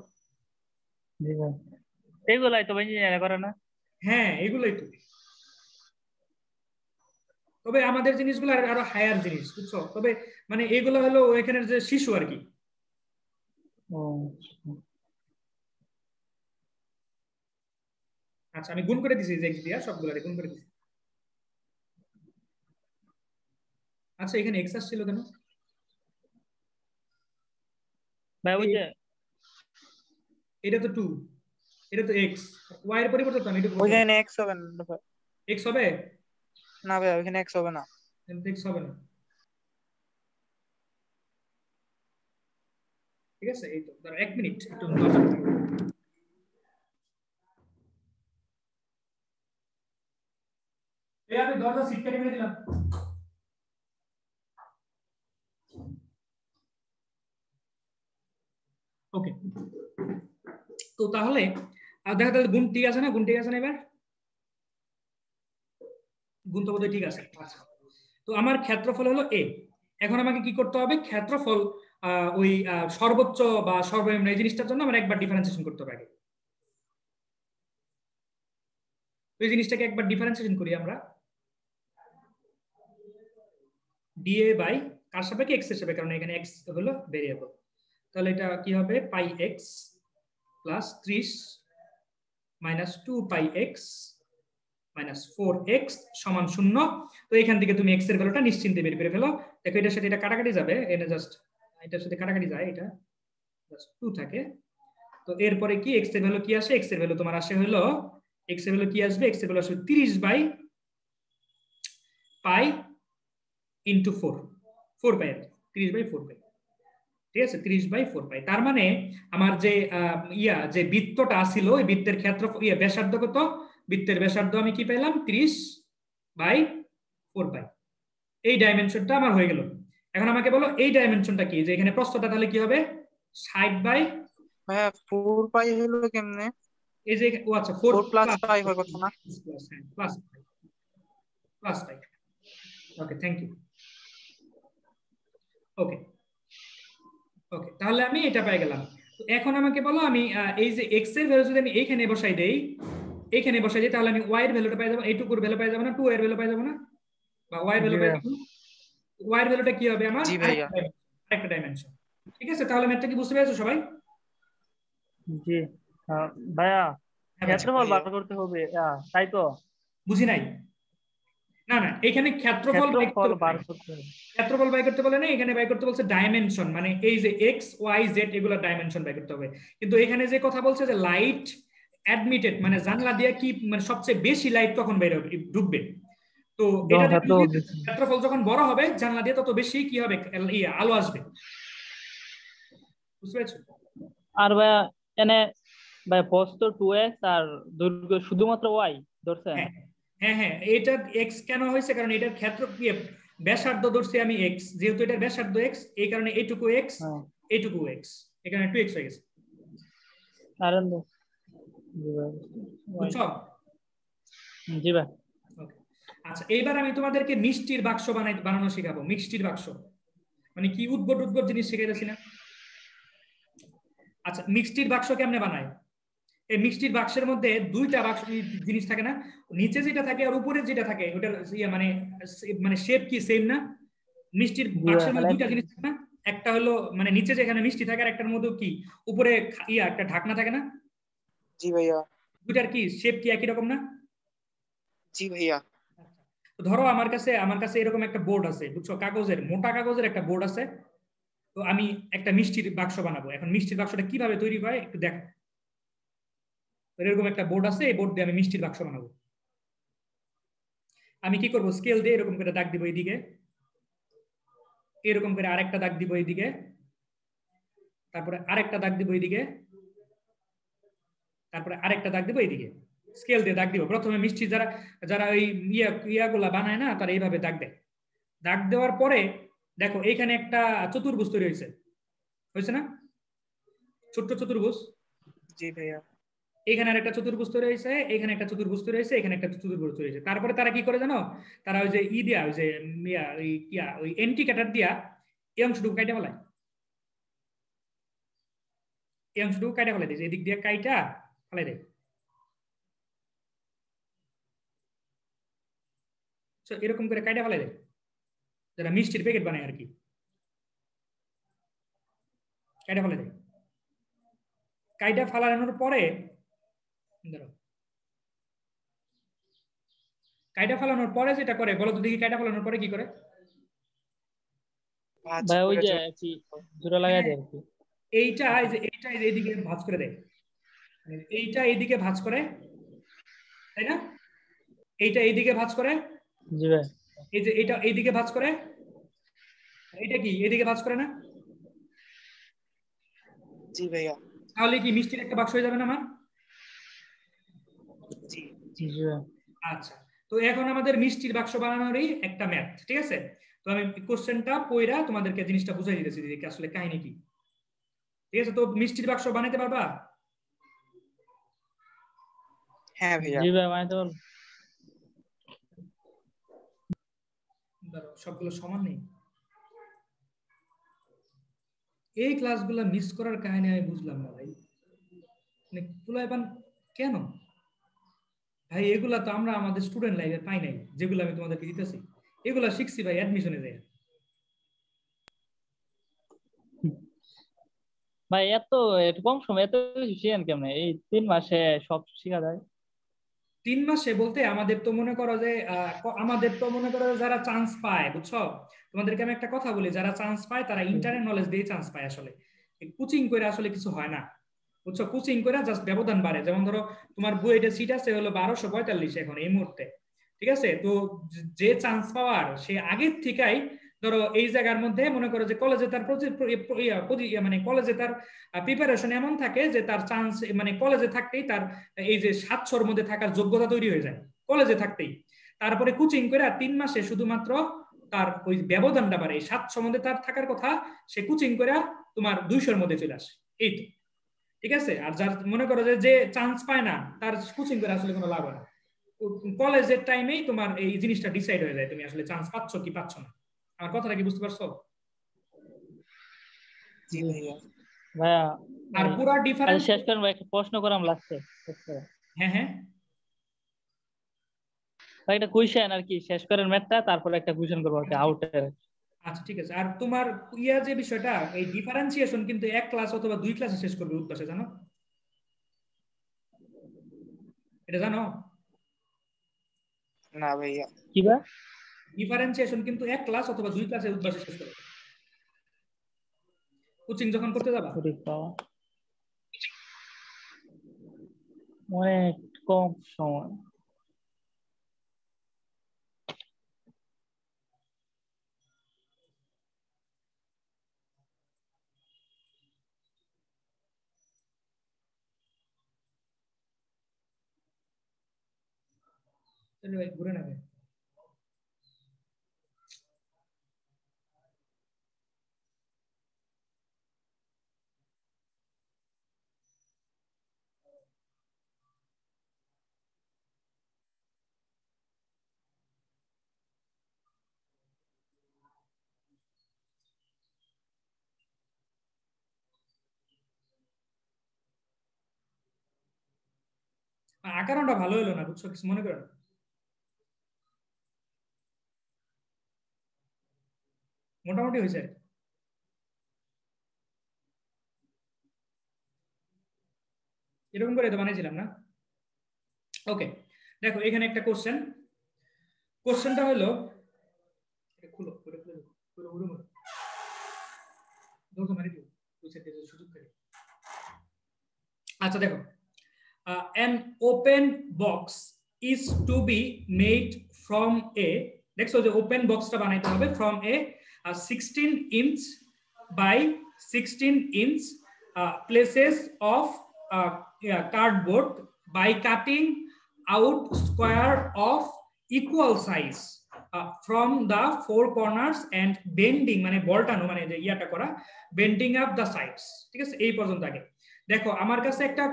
জি ভাই, এইগুলাই তো ইঞ্জিনিয়ার করে না। হ্যাঁ, এগুলোই তো। তবে আমাদের জিনিসগুলো আরো হায়ার জিনিস, বুঝছো? তবে মানে এগুলো হলো এখানের যে শিশু আর কি। আচ্ছা, আমি গুণ করে দিছি, যে এক্স দিয়া সবগুলো গুণ করে দিছি। আচ্ছা, এখানে এক্স আসছিল কেন ভাই? ওই যে এটা তো 2, এটা তো এক্স, ওয়াই এর পরিবর্তে তো আমি এটা ওইখানে x হবে না ভাই। এক্স হবে না ভাই, ওইখানে x হবে না। এক্স হবে না, ঠিক আছে? এই তো ধরো 1 মিনিট একটু নজর রাখো। আমি দরজা সিটকারি মেরে দিলাম। ওকে, তো তাহলে দেখা তাহলে গুণ ঠিক আছে না? গুণ ঠিক আছে না? এবার গুণ তো বোধহয় ঠিক আছে। আচ্ছা, তো আমার ক্ষেত্রফল হলো এ। এখন আমাকে কি করতে হবে? ক্ষেত্রফল ওই সর্বোচ্চ বা সর্বনিম্ন এই জিনিসটার জন্য আমার একবার ডিফারেন্সিয়েশন করতে হবে আগে। এই জিনিসটাকে একবার ডিফারেন্সিয়েশন করি আমরা। ডিএ বাই কার সাপেক্ষে? এক্স এর সাপেক্ষে, কারণ এখানে এক্স হলো ভেরিয়েবল। তাহলে এটা কি হবে? পাই এক্স প্লাস 30 মাইনাস 2 পাই এক্স মাইনাস 4x সমান 0। তো এখান থেকে তুমি এক্স এর ভ্যালুটা নিশ্চিন্তে বের করে ফেলো। দেখো এটার সাথে এটা কাটাকাটি যাবে, এটা জাস্ট এটার সাথে কাটাকাটি যায়, এটা জাস্ট 2 থাকে। তো এরপরে কি এক্স এর ভ্যালু কি আসে? এক্স এর ভ্যালু তোমার আসে হলো, এক্স এর ভ্যালু কি আসবে? এক্স এর ভ্যালু আসবে 30 by pi into 4 pi, 30 by 4 pi. ঠিক আছে, 30 বাই 4 পাই। তার মানে আমার যে যে বৃত্তটা ছিল, ওই বৃত্তের ক্ষেত্রফল ব্যাসার্ধ কত? বৃত্তের ব্যাসার্ধ আমি কি পেলাম? 30 বাই 4 পাই। এই ডাইমেনশনটা আমার হয়ে গেল। এখন আমাকে বলো এই ডাইমেনশনটা কি? যে এখানে প্রস্থটা তাহলে কি হবে? 60 বাই 4 পাই হলো কেমনে? এই যে ও আচ্ছা 4 প্লাস পাই হওয়ার কথা না? Plus pi. Okay, thank you. Okay okay, তাহলে আমি এটা পেয়ে গেলাম। তো এখন আমাকে বলো আমি এই যে এক্স এর ভ্যালু যদি আমি এইখানে বসাই দেই, এইখানে বসাই দিই, তাহলে আমি ওয়াই এর ভ্যালুটা পেয়ে যাবো, এইটুকুর ভ্যালু পেয়ে যাবো না? 2 এর ভ্যালু পেয়ে যাবো না? বা ওয়াই এর ভ্যালু পেয়ে যাবো। ওয়াই এর ভ্যালুটা কি হবে আমার? জি ভাইয়া। আরেকটা ডাইমেনশন। ঠিক আছে, তাহলে ম্যাথটা কি বুঝতে পেরেছো সবাই? জি ভাইয়া, হ্যাঁ, ক্ষেত্রফল বার করতে হবে, তাই তো? বুঝি নাই। না না, এখানে ক্ষেত্রফল বার করতে হবে। ক্ষেত্রফল বাই করতে বলে না, এখানে বাই করতে বলছে ডাইমেনশন, মানে এই যে এক্স ওয়াই জেড এগুলো ডাইমেনশন বাই করতে হবে। কিন্তু এখানে যে কথা বলছে যে লাইট অ্যাডমিটেড, মানে জানলা দিয়ে কি মানে সবচেয়ে বেশি লাইট তখন বের হবে, ঢুকবে। তো এটা ক্ষেত্রফল যখন বড় হবে জানলা দিয়ে তত বেশি কি হবে? আলো আসবে। বুঝতে পেরেছো? আর ভাইয়া এনে ভাই প্রস্থ 2x আর দৈর্ঘ্য শুধুমাত্র y ধরছেন? হ্যাঁ হ্যাঁ, এটা এক্স কেন হয়েছে? কারণ এটার ক্ষেত্র ব্যাসার্ধ ধরছি আমি এক্স, যেহেতু এটার ব্যাসার্ধ এক্স, এই কারণে এইটুকু এক্স, এইটুকু এক্স, এখানে 2x হয়ে গেছে। বুঝছো? জি ভাই। আচ্ছা, এইবার আমি তোমাদেরকে মিষ্টির বাক্স বানানো শেখাবো। মিষ্টির বাক্স মানে কি? উদ্ভট উদ্ভট জিনিস শিখাইতেছি না? আচ্ছা, মিষ্টির বাক্স কেমনে বানায়? এই মিষ্টির বাক্সের মধ্যে দুইটা বাক্স জিনিস থাকে না? নিচে যেটা থাকে আর উপরে যেটা থাকে ওটার মানে মানে শেপ কি সেম না? মিষ্টির বাক্সের মধ্যে দুইটা জিনিস থাকে না? একটা হলো মানে নিচে যেখানে মিষ্টি থাকে, আর একটার মধ্যে কি উপরে একটা ঢাকনা থাকে না? জি ভাইয়া। দুইটার কি শেপ কি একই রকম না? জি ভাইয়া। ধরো আমার কাছে এরকম একটা বোর্ড আছে, বুঝছো? কাগজের, মোটা কাগজের একটা বোর্ড আছে। তো আমি একটা মিষ্টির বাক্স বানাবো। এখন মিষ্টির বাক্সটা কিভাবে তৈরি হয় একটু দেখো। এরকম একটা বোর্ড আছে, এই বোর্ড দিয়ে আমি মিষ্টির বাক্স বানাবো। আমি কি করব? স্কেল দিয়ে এরকম করে দাগ দিব এইদিকে, এরকম করে আরেকটা দাগ দিব এইদিকে, তারপরে আরেকটা দাগ দিব এইদিকে, তারপরে আরেকটা দাগ দিব এইদিকে। স্কেল দিয়ে দাগ দিব। প্রথমে মিষ্টি যারা যারা ওই ইয়াগুলা বানায় না, তারা এইভাবে দাগ দেয়। দাগ দেওয়ার পরে দেখো এইখানে একটা চতুর্ভুজ তৈরি হয়েছে না? ছোট্ট চতুর্ভুজ। জি ভাইয়া। এখানে একটা চতুর্ভুজ তৈরি হয়েছে, এখানে একটা চতুর্ভুজ তৈরি হয়েছে, এখানে একটা চতুর্ভুজ তৈরি হয়েছে। তারপরে তারা কি করে জানো? তারা ওই যে দিয়া ওই যে ওই এন্টি কাটার দিয়া এই অংশটুকু কাইটা ফেলায়, এই অংশটুকু কাইটা ফেলাই দিয়েছে, এদিক দিয়ে কাইটা ফেলাই দেয়। এরকম করে কাইটা ফেলাই দেয় যারা মিষ্টির প্যাকেট বানায় আর কি, কাইটা ফেলাই দেয়। কাইটা ফালানোর পরে কাইটা ফালানোর পরে যেটা করে বলো তো দেখি? কাইটা ফালানোর পরে কি করে? ভাই ওই যে কি জোড়া লাগাই দেয় আর কি। এইটা এইদিকে ভাঁজ করে দেয়, এইটা এইদিকে ভাঁজ করে, তাই না? এইটা এইদিকে ভাঁজ করে। জি ভাই। এই যে এটা এইদিকে ভাঁজ করে, এটা কি এদিকে ভাঁজ করে না? জি ভাইয়া। তাহলে কি মিষ্টির একটা বাক্স হয়ে যাবে না আমার? জি জি। আচ্ছা, তো এখন আমাদের মিষ্টির বাক্স বানানোরই একটা ম্যাথ, ঠিক আছে? তো আমি কোশ্চেনটা পড়া তোমাদেরকে জিনিসটা বুঝাই দিতেছি যে আসলে কাহিনী কি, ঠিক আছে? তো মিষ্টির বাক্স বানাইতে পারবা? হ্যাঁ ভাইয়া। জি ভাই বানাইতে পারবো। সবগুলো সমান নেই। এই ক্লাসগুলো মিস করার কাহিনী আমি বুঝলাম না ভাই, মানে পুলাইবান কেন ভাই? এগুলা তো আমরা আমাদের স্টুডেন্ট লাইফে পাই নাই, যেগুলো আমি তোমাদেরকে দিতেছি এগুলা শিখছি ভাই অ্যাডমিশনে যায়। ভাই এত কম সময় এত কিছু শিখেন কেমনে? এই 3 মাসে সব শেখা যায়? 3 মাসে বলতে আমাদের তো মনে করো যে যারা চান্স পায়, বুঝছো? তোমাদেরকে আমি একটা কথা বলি, যারা চান্স পায় তারা ইন্টারনেট নলেজ দিয়ে চান্স পায়। আসলে কোচিং করে আসলে কিছু হয় না, বুঝছো? কোচিং করে জাস্ট ব্যবধান বাড়ে। যেমন ধরো তোমার বুয়েটের সিট আছে হলো 1245 এখন এই মুহূর্তে, ঠিক আছে? তো যে চান্স পাওয়ার সে আগের থেকেই ধরো এই জায়গার মধ্যে মনে করো যে কলেজে তার মানে কলেজে তার প্রিপারেশন এমন থাকে যে তার চান্স মানে কলেজে থাকতেই তার এই যে 700-র মধ্যে থাকার যোগ্যতা তৈরি হয়ে যায় কলেজে থাকতেই। তারপরে কোচিং করে 3 মাসে শুধুমাত্র তার ওই ব্যবধানটা বাড়ে। 700 মধ্যে তার থাকার কথা সে কোচিং করে তোমার 200-র মধ্যে চলে আসে, এই তো, ঠিক আছে? আর যার মনে করো যে চান্স পায় না তার কোচিং করে আসলে কোনো লাভ হয় না। কলেজের টাইমেই তোমার এই জিনিসটা ডিসাইড হয়ে যায় তুমি আসলে চান্স পাচ্ছ কি পাচ্ছ না। আমার কথাটা কি বুঝতে পারছো? জি ভাইয়া। ভাইয়া আর পুরো ডিফারেন্স শেষ করেন ভাই, একটা প্রশ্ন করাম লাস্টে। হ্যাঁ হ্যাঁ ভাই একটা কুইশন আর কি, শেষ করেন ম্যাথটা, তারপর একটা কুইশন করবো আর কি আউটের। আচ্ছা ঠিক আছে। আর তোমার যে বিষয়টা এই ডিফারেন্সিয়েশন কিন্তু 1 ক্লাস অথবা 2 ক্লাসে শেষ করবে উদ্দেশ্যে, জানো? এটা জানো? না ভাইয়া। কি ভাই? ডিফারেন্সিয়েশন কিন্তু 1 ক্লাস অথবা 2 ক্লাসে উদ্দেশ্যে শেষ করবে কোচিং যখন করতে যাবা। অনেক কম সময়। ভাই ঘুরে নেবে। আকারণটা ভালো হলো না, বুঝছো? কিছু মনে করো না। মোটামুটি হয়েছে। এরকম করে তো বানিয়েছিলাম না? ওকে, দেখো এখানে একটা কোশ্চেনটা হলো, খুলো খুলে খুলে খুলে উড়ো মারো মারি দিও সুযোগ করে। আচ্ছা দেখো, an open box is to be made from a, দেখো যে ওপেন বক্সটা বানাইতে হবে from a 16 inch by 16 inch places of cardboard by cutting out square of equal size from the four corners and bending মানে বলটানো মানে যে ইয়াটা করা bending up the sides, ঠিক আছে? এই পর্যন্ত আগে দেখো আমার কাছে একটা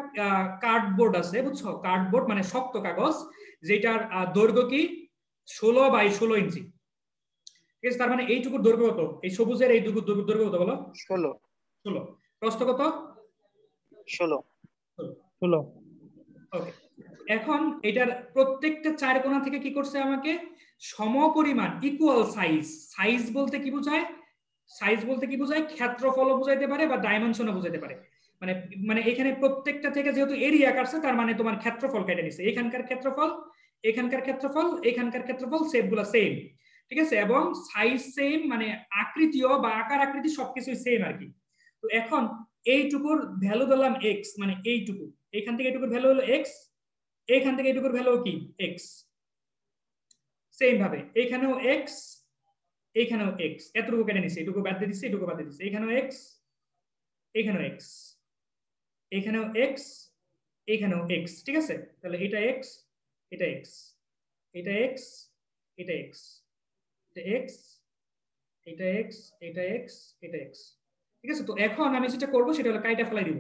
কার্ডবোর্ড আছে, বুঝছো? কার্ডবোর্ড মানে শক্ত কাগজ, যেটার দৈর্ঘ্য কি 16 ইঞ্চি, ঠিক আছে? তার মানে এইটুকুর দৈর্ঘ্য কত? এই সবুজের এইটুকুর দৈর্ঘ্য কত বলো? 16। প্রস্থ কত? 16। ওকে, এখন এটার প্রত্যেকটা 4 কোণা থেকে কি করছে আমাকে সমপরিমাণ ইকুয়াল সাইজ বলতে কি বোঝায়? সাইজ বলতে কি বোঝায়? ক্ষেত্রফলও বোঝাইতে পারে বা ডাইমেনশনও বোঝাইতে পারে। মানে মানে এখানে প্রত্যেকটা থেকে যেহেতু এরিয়া কাটছে তার মানে তোমার ক্ষেত্রফল কেটে নিছে। এখানকার ক্ষেত্রফল, এখানকার ক্ষেত্রফল, এখানকার ক্ষেত্রফল সবগুলো সেম, ঠিক আছে? এবং সাইজ সেম, মানে আকৃতিও বা আকার আকৃতি সবকিছুই সেম আর কি। তো এখন এইটুকুর ভ্যালু দিলাম এক্স, মানে এইটুকু, এখান থেকে এইটুকুর ভ্যালু হলো এক্স, এখান থেকে এইটুকুর ভ্যালু কি এক্স। সেম ভাবে এখানেও এক্স, এখানেও এক্স, এতটুকু কেটে নিছে, এটুকু বাদ দিয়ে দিচ্ছে, এটুকু বাদ দিয়ে দিচ্ছে, এখানেও এক্স, এখানেও এক্স, এখানেও এক্স, এখানেও এক্স, ঠিক আছে? তাহলে এটা এক্স, এটা এক্স, এটা এক্স, এটা এক্স, এটা এক্স, এটা এক্স, এটা এক্স, এটা এক্স। ঠিক আছে, তো এখন আমি যেটা করবো সেটা হলো কাইটা ফেলাই দিব।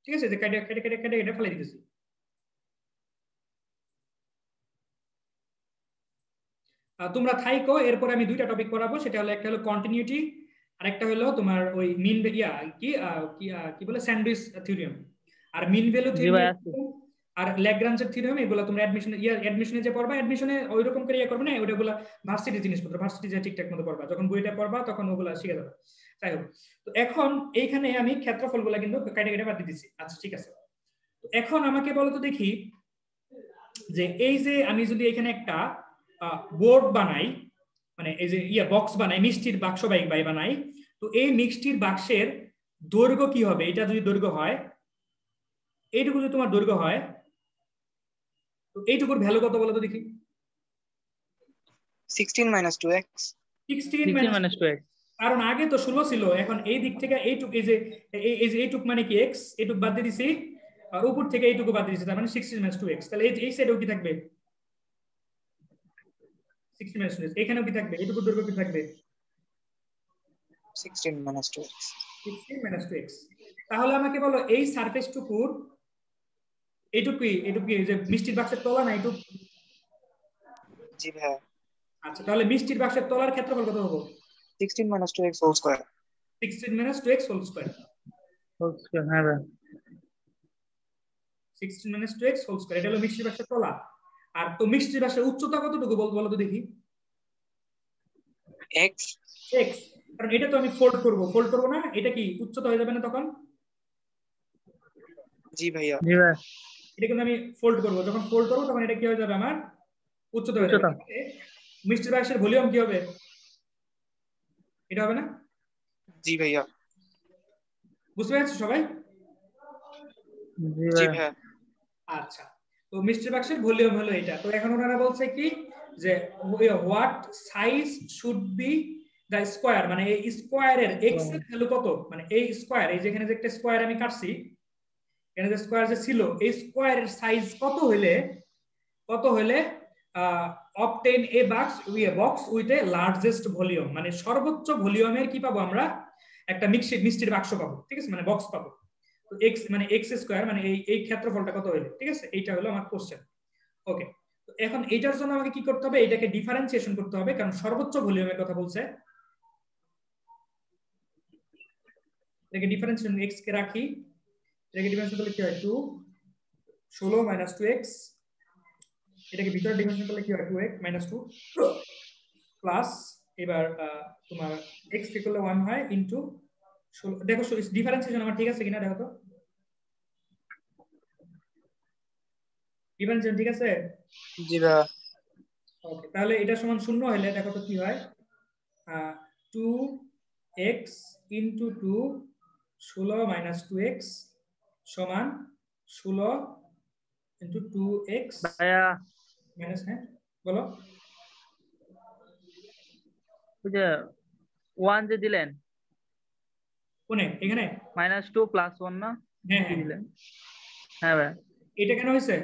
ঠিক আছে, যে কাইটা কেটে কেটে কেটে এটা ফেলাই দিতেছি। তোমরা থাইকো, এরপরে আমি দুইটা টপিক পড়াবো, সেটা হলো একটা হলো কন্টিনিউটি আর একটা হলো তোমার ওই মিন কি বলে স্যান্ডউইচ থিওরিয়াম। আর মিন ভ্যালু থিওরিয়াম আর ল্যাগ্রাঞ্জের থিওরিয়াম এগুলো তোমরা অ্যাডমিশনে যে পড়বা, অ্যাডমিশনে ওই রকম করে করবে না, ওইগুলো ভার্সিটি জিনিসপত্র, ভার্সিটি যে ঠিকঠাক মতো পড়বা, যখন বইটা পড়বা তখন ওগুলা শিখে যাবে। তাই হোক, তো এখন এইখানে আমি ক্ষেত্রফলগুলো কিন্তু কেটে কেটে বাদ দিতেছি। আচ্ছা ঠিক আছে, তো এখন আমাকে বলো তো দেখি যে এই যে আমি যদি এখানে একটা বোর্ড বানাই, মানে এই যে বক্স বানাই, মিষ্টির বাক্স বানাই, তো এই মিষ্টির বাক্সের দৈর্ঘ্য কি হবে? এটা যদি দৈর্ঘ্য হয়, এইটুকু যদি তোমার দৈর্ঘ্য হয়, তো এইটুকুর ভ্যালু কত বলো তো দেখি? 16 - 2x। 16 - 2x, কারণ আগে তো 16 ছিল, এখন এই দিক থেকে এইটুক, এই যে এইটুক মানে কি x, এইটুক বাদ দিয়ে দিছি, আর উপর থেকে এইটুকু বাদ দিয়ে দিছি, তার মানে 16 - 2x। তাহলে এই সাইডেও কি থাকবে? 16 - 2x। এখানেও কি থাকবে? এইটুকু দৈর্ঘ্য কি থাকবে? 16 - 2x। 16 - 2x। তাহলে আমাকে বলো এই সারফেসটুকুর এইটুকু যে মিষ্টির বাক্সের তলা না এইটুকু? জি ভাই। আচ্ছা, তাহলে মিষ্টির বাক্সের তলার ক্ষেত্রফল কত হবে? 16 - 2x whole square. 16 - 2x whole square. হ্যাঁ ভাই, 16 - 2x হোল স্কয়ার, এটা হলো মিষ্টির বাক্সের তলা। আর তো মিষ্টির বাক্সের উচ্চতা কতটুকু বলো তো দেখি? x। কারণ এটা তো আমি ফোল্ড করব না, এটা কি উচ্চতা হয়ে যাবে না তখন? জি ভাইয়া। জি ভাই, এটা কিন্তু আমি ফোল্ড করব, যখন ফোল্ড করব তখন এটা কি হয়ে যাবে? আমার উচ্চতা হয়ে যাবে। মিষ্টির বাক্সের ভলিউম কি হবে? এটা হবে না? জি ভাইয়া। বুঝতে পারছো সবাই? জি ভাইয়া। আচ্ছা, তো মিষ্টির বাক্সের ভলিউম হলো এটা। তো এখন ওনারা বলছে কি যে what size should be the square, মানে এই স্কয়ারের এক্স এর ভ্যালু কত, মানে এই স্কয়ার, এই যেখানে যে একটা স্কয়ার আমি কাটছি, এখানে যে স্কয়ার যে ছিল, এই স্কয়ারের সাইজ কত হইলে obtain A box with a largest volume, মানে সর্বোচ্চ ভলিউমের কি পাবো আমরা? একটা মিষ্টির বাক্স পাবো। ঠিক আছে, মানে বক্স পাবো। তো এক্স মানে এক্স স্কয়ার, মানে এই ক্ষেত্রফলটা কত হইলে? ঠিক আছে, এইটা হলো আমার কোশ্চেন। ওকে, তো এখন এইটার জন্য আমাকে কি করতে হবে? এটাকে ডিফারেন্সিয়েশন করতে হবে, কারণ সর্বোচ্চ ভলিউমের কথা বলছে। এটাকে ডিফারেন্সিয়েশন এক্স কে রাখি, এটাকে ডিফারেন্সিয়েশন করলে কি হয়? 2 16 - 2x, এটাকে ভিতরে ডিফারেন্সিয়েশন করলে কি হয়? 2x - 2 প্লাস, এবার তোমার x কে করলে 1 হয় ইনটু 16। দেখো ডিফারেন্সিয়েশন আমার ঠিক আছে কিনা দেখো তো, ডিফারেন্সিয়েশন ঠিক আছে? জি ভাইয়া। ওকে, তাহলে এটা সমান 0 হলে দেখো তো কি হয়? 2x ইনটু 2 16 - 2x সমান 16 ইনটু 2x ভাইয়া মাইনাস, হ্যাঁ বলো। ওই যে 1 যে দিলেন, কোনে? এখানে -2 + 1 না? হ্যাঁ কি হ্যাঁ, দিলেন? হ্যাঁ ভাই, এটা কেন হয়েছে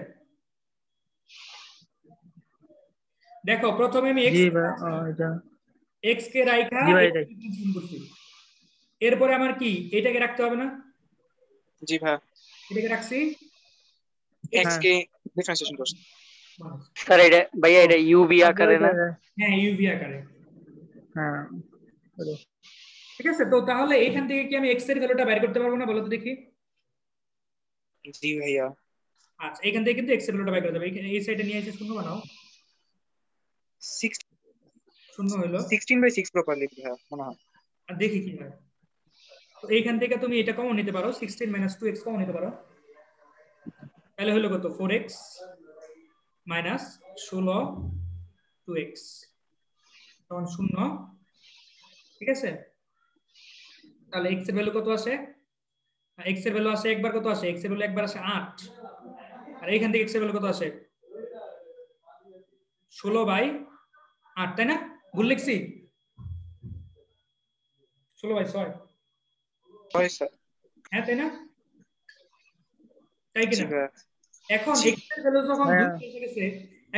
দেখো, প্রথমে আমি জি ভাই, এটা x কে রাইখা জি ভাই, এটাই। এরপরে আমার কি এটাকে রাখতে হবে না? জি ভাইয়া। এটাকে রাখছি, x কে ডিফারেন্সিয়েশন করছি। স্যার এটা ভাইয়া এটা ইউভি আকারে না? হ্যাঁ ইউভি আকারে। হ্যাঁ, ঠিক আছে, তো তাহলে এখান থেকে কি আমি x এর ভ্যালুটা বের করতে পারবো না বলো তো দেখি? জি ভাইয়া। আচ্ছা, এখান থেকে কিন্তু x এর ভ্যালুটা বের করা যাবে। এই সাইডে নিয়ে এসে শূন্য বানাও, 0 হলো 16/6 প্রপারলি ভাইয়া মনে হয়। আর দেখি কি হয়। তো এইখান থেকে তুমি এটা কমন নিতে পারো, 16 - 2x কমন নিতে পারো, তাহলে হলো কত? 4x মাইনাস 16 2x তখন 0। ঠিক আছে, তাহলে x এর ভ্যালু কত আসে? x এর ভ্যালু আসে একবার কত আসে? x এর ভ্যালু একবার আসে 8, আর এইখান থেকে x এর ভ্যালু কত আসে? 16/8, তাই না? ভুল লিখছি? 16/6, সরি স্যার। হ্যাঁ তাই না? তাই জি কিনা? ভাইয়া এখন জি x এর ভ্যালু যখন ভাইয়া 2 এসে গেছে,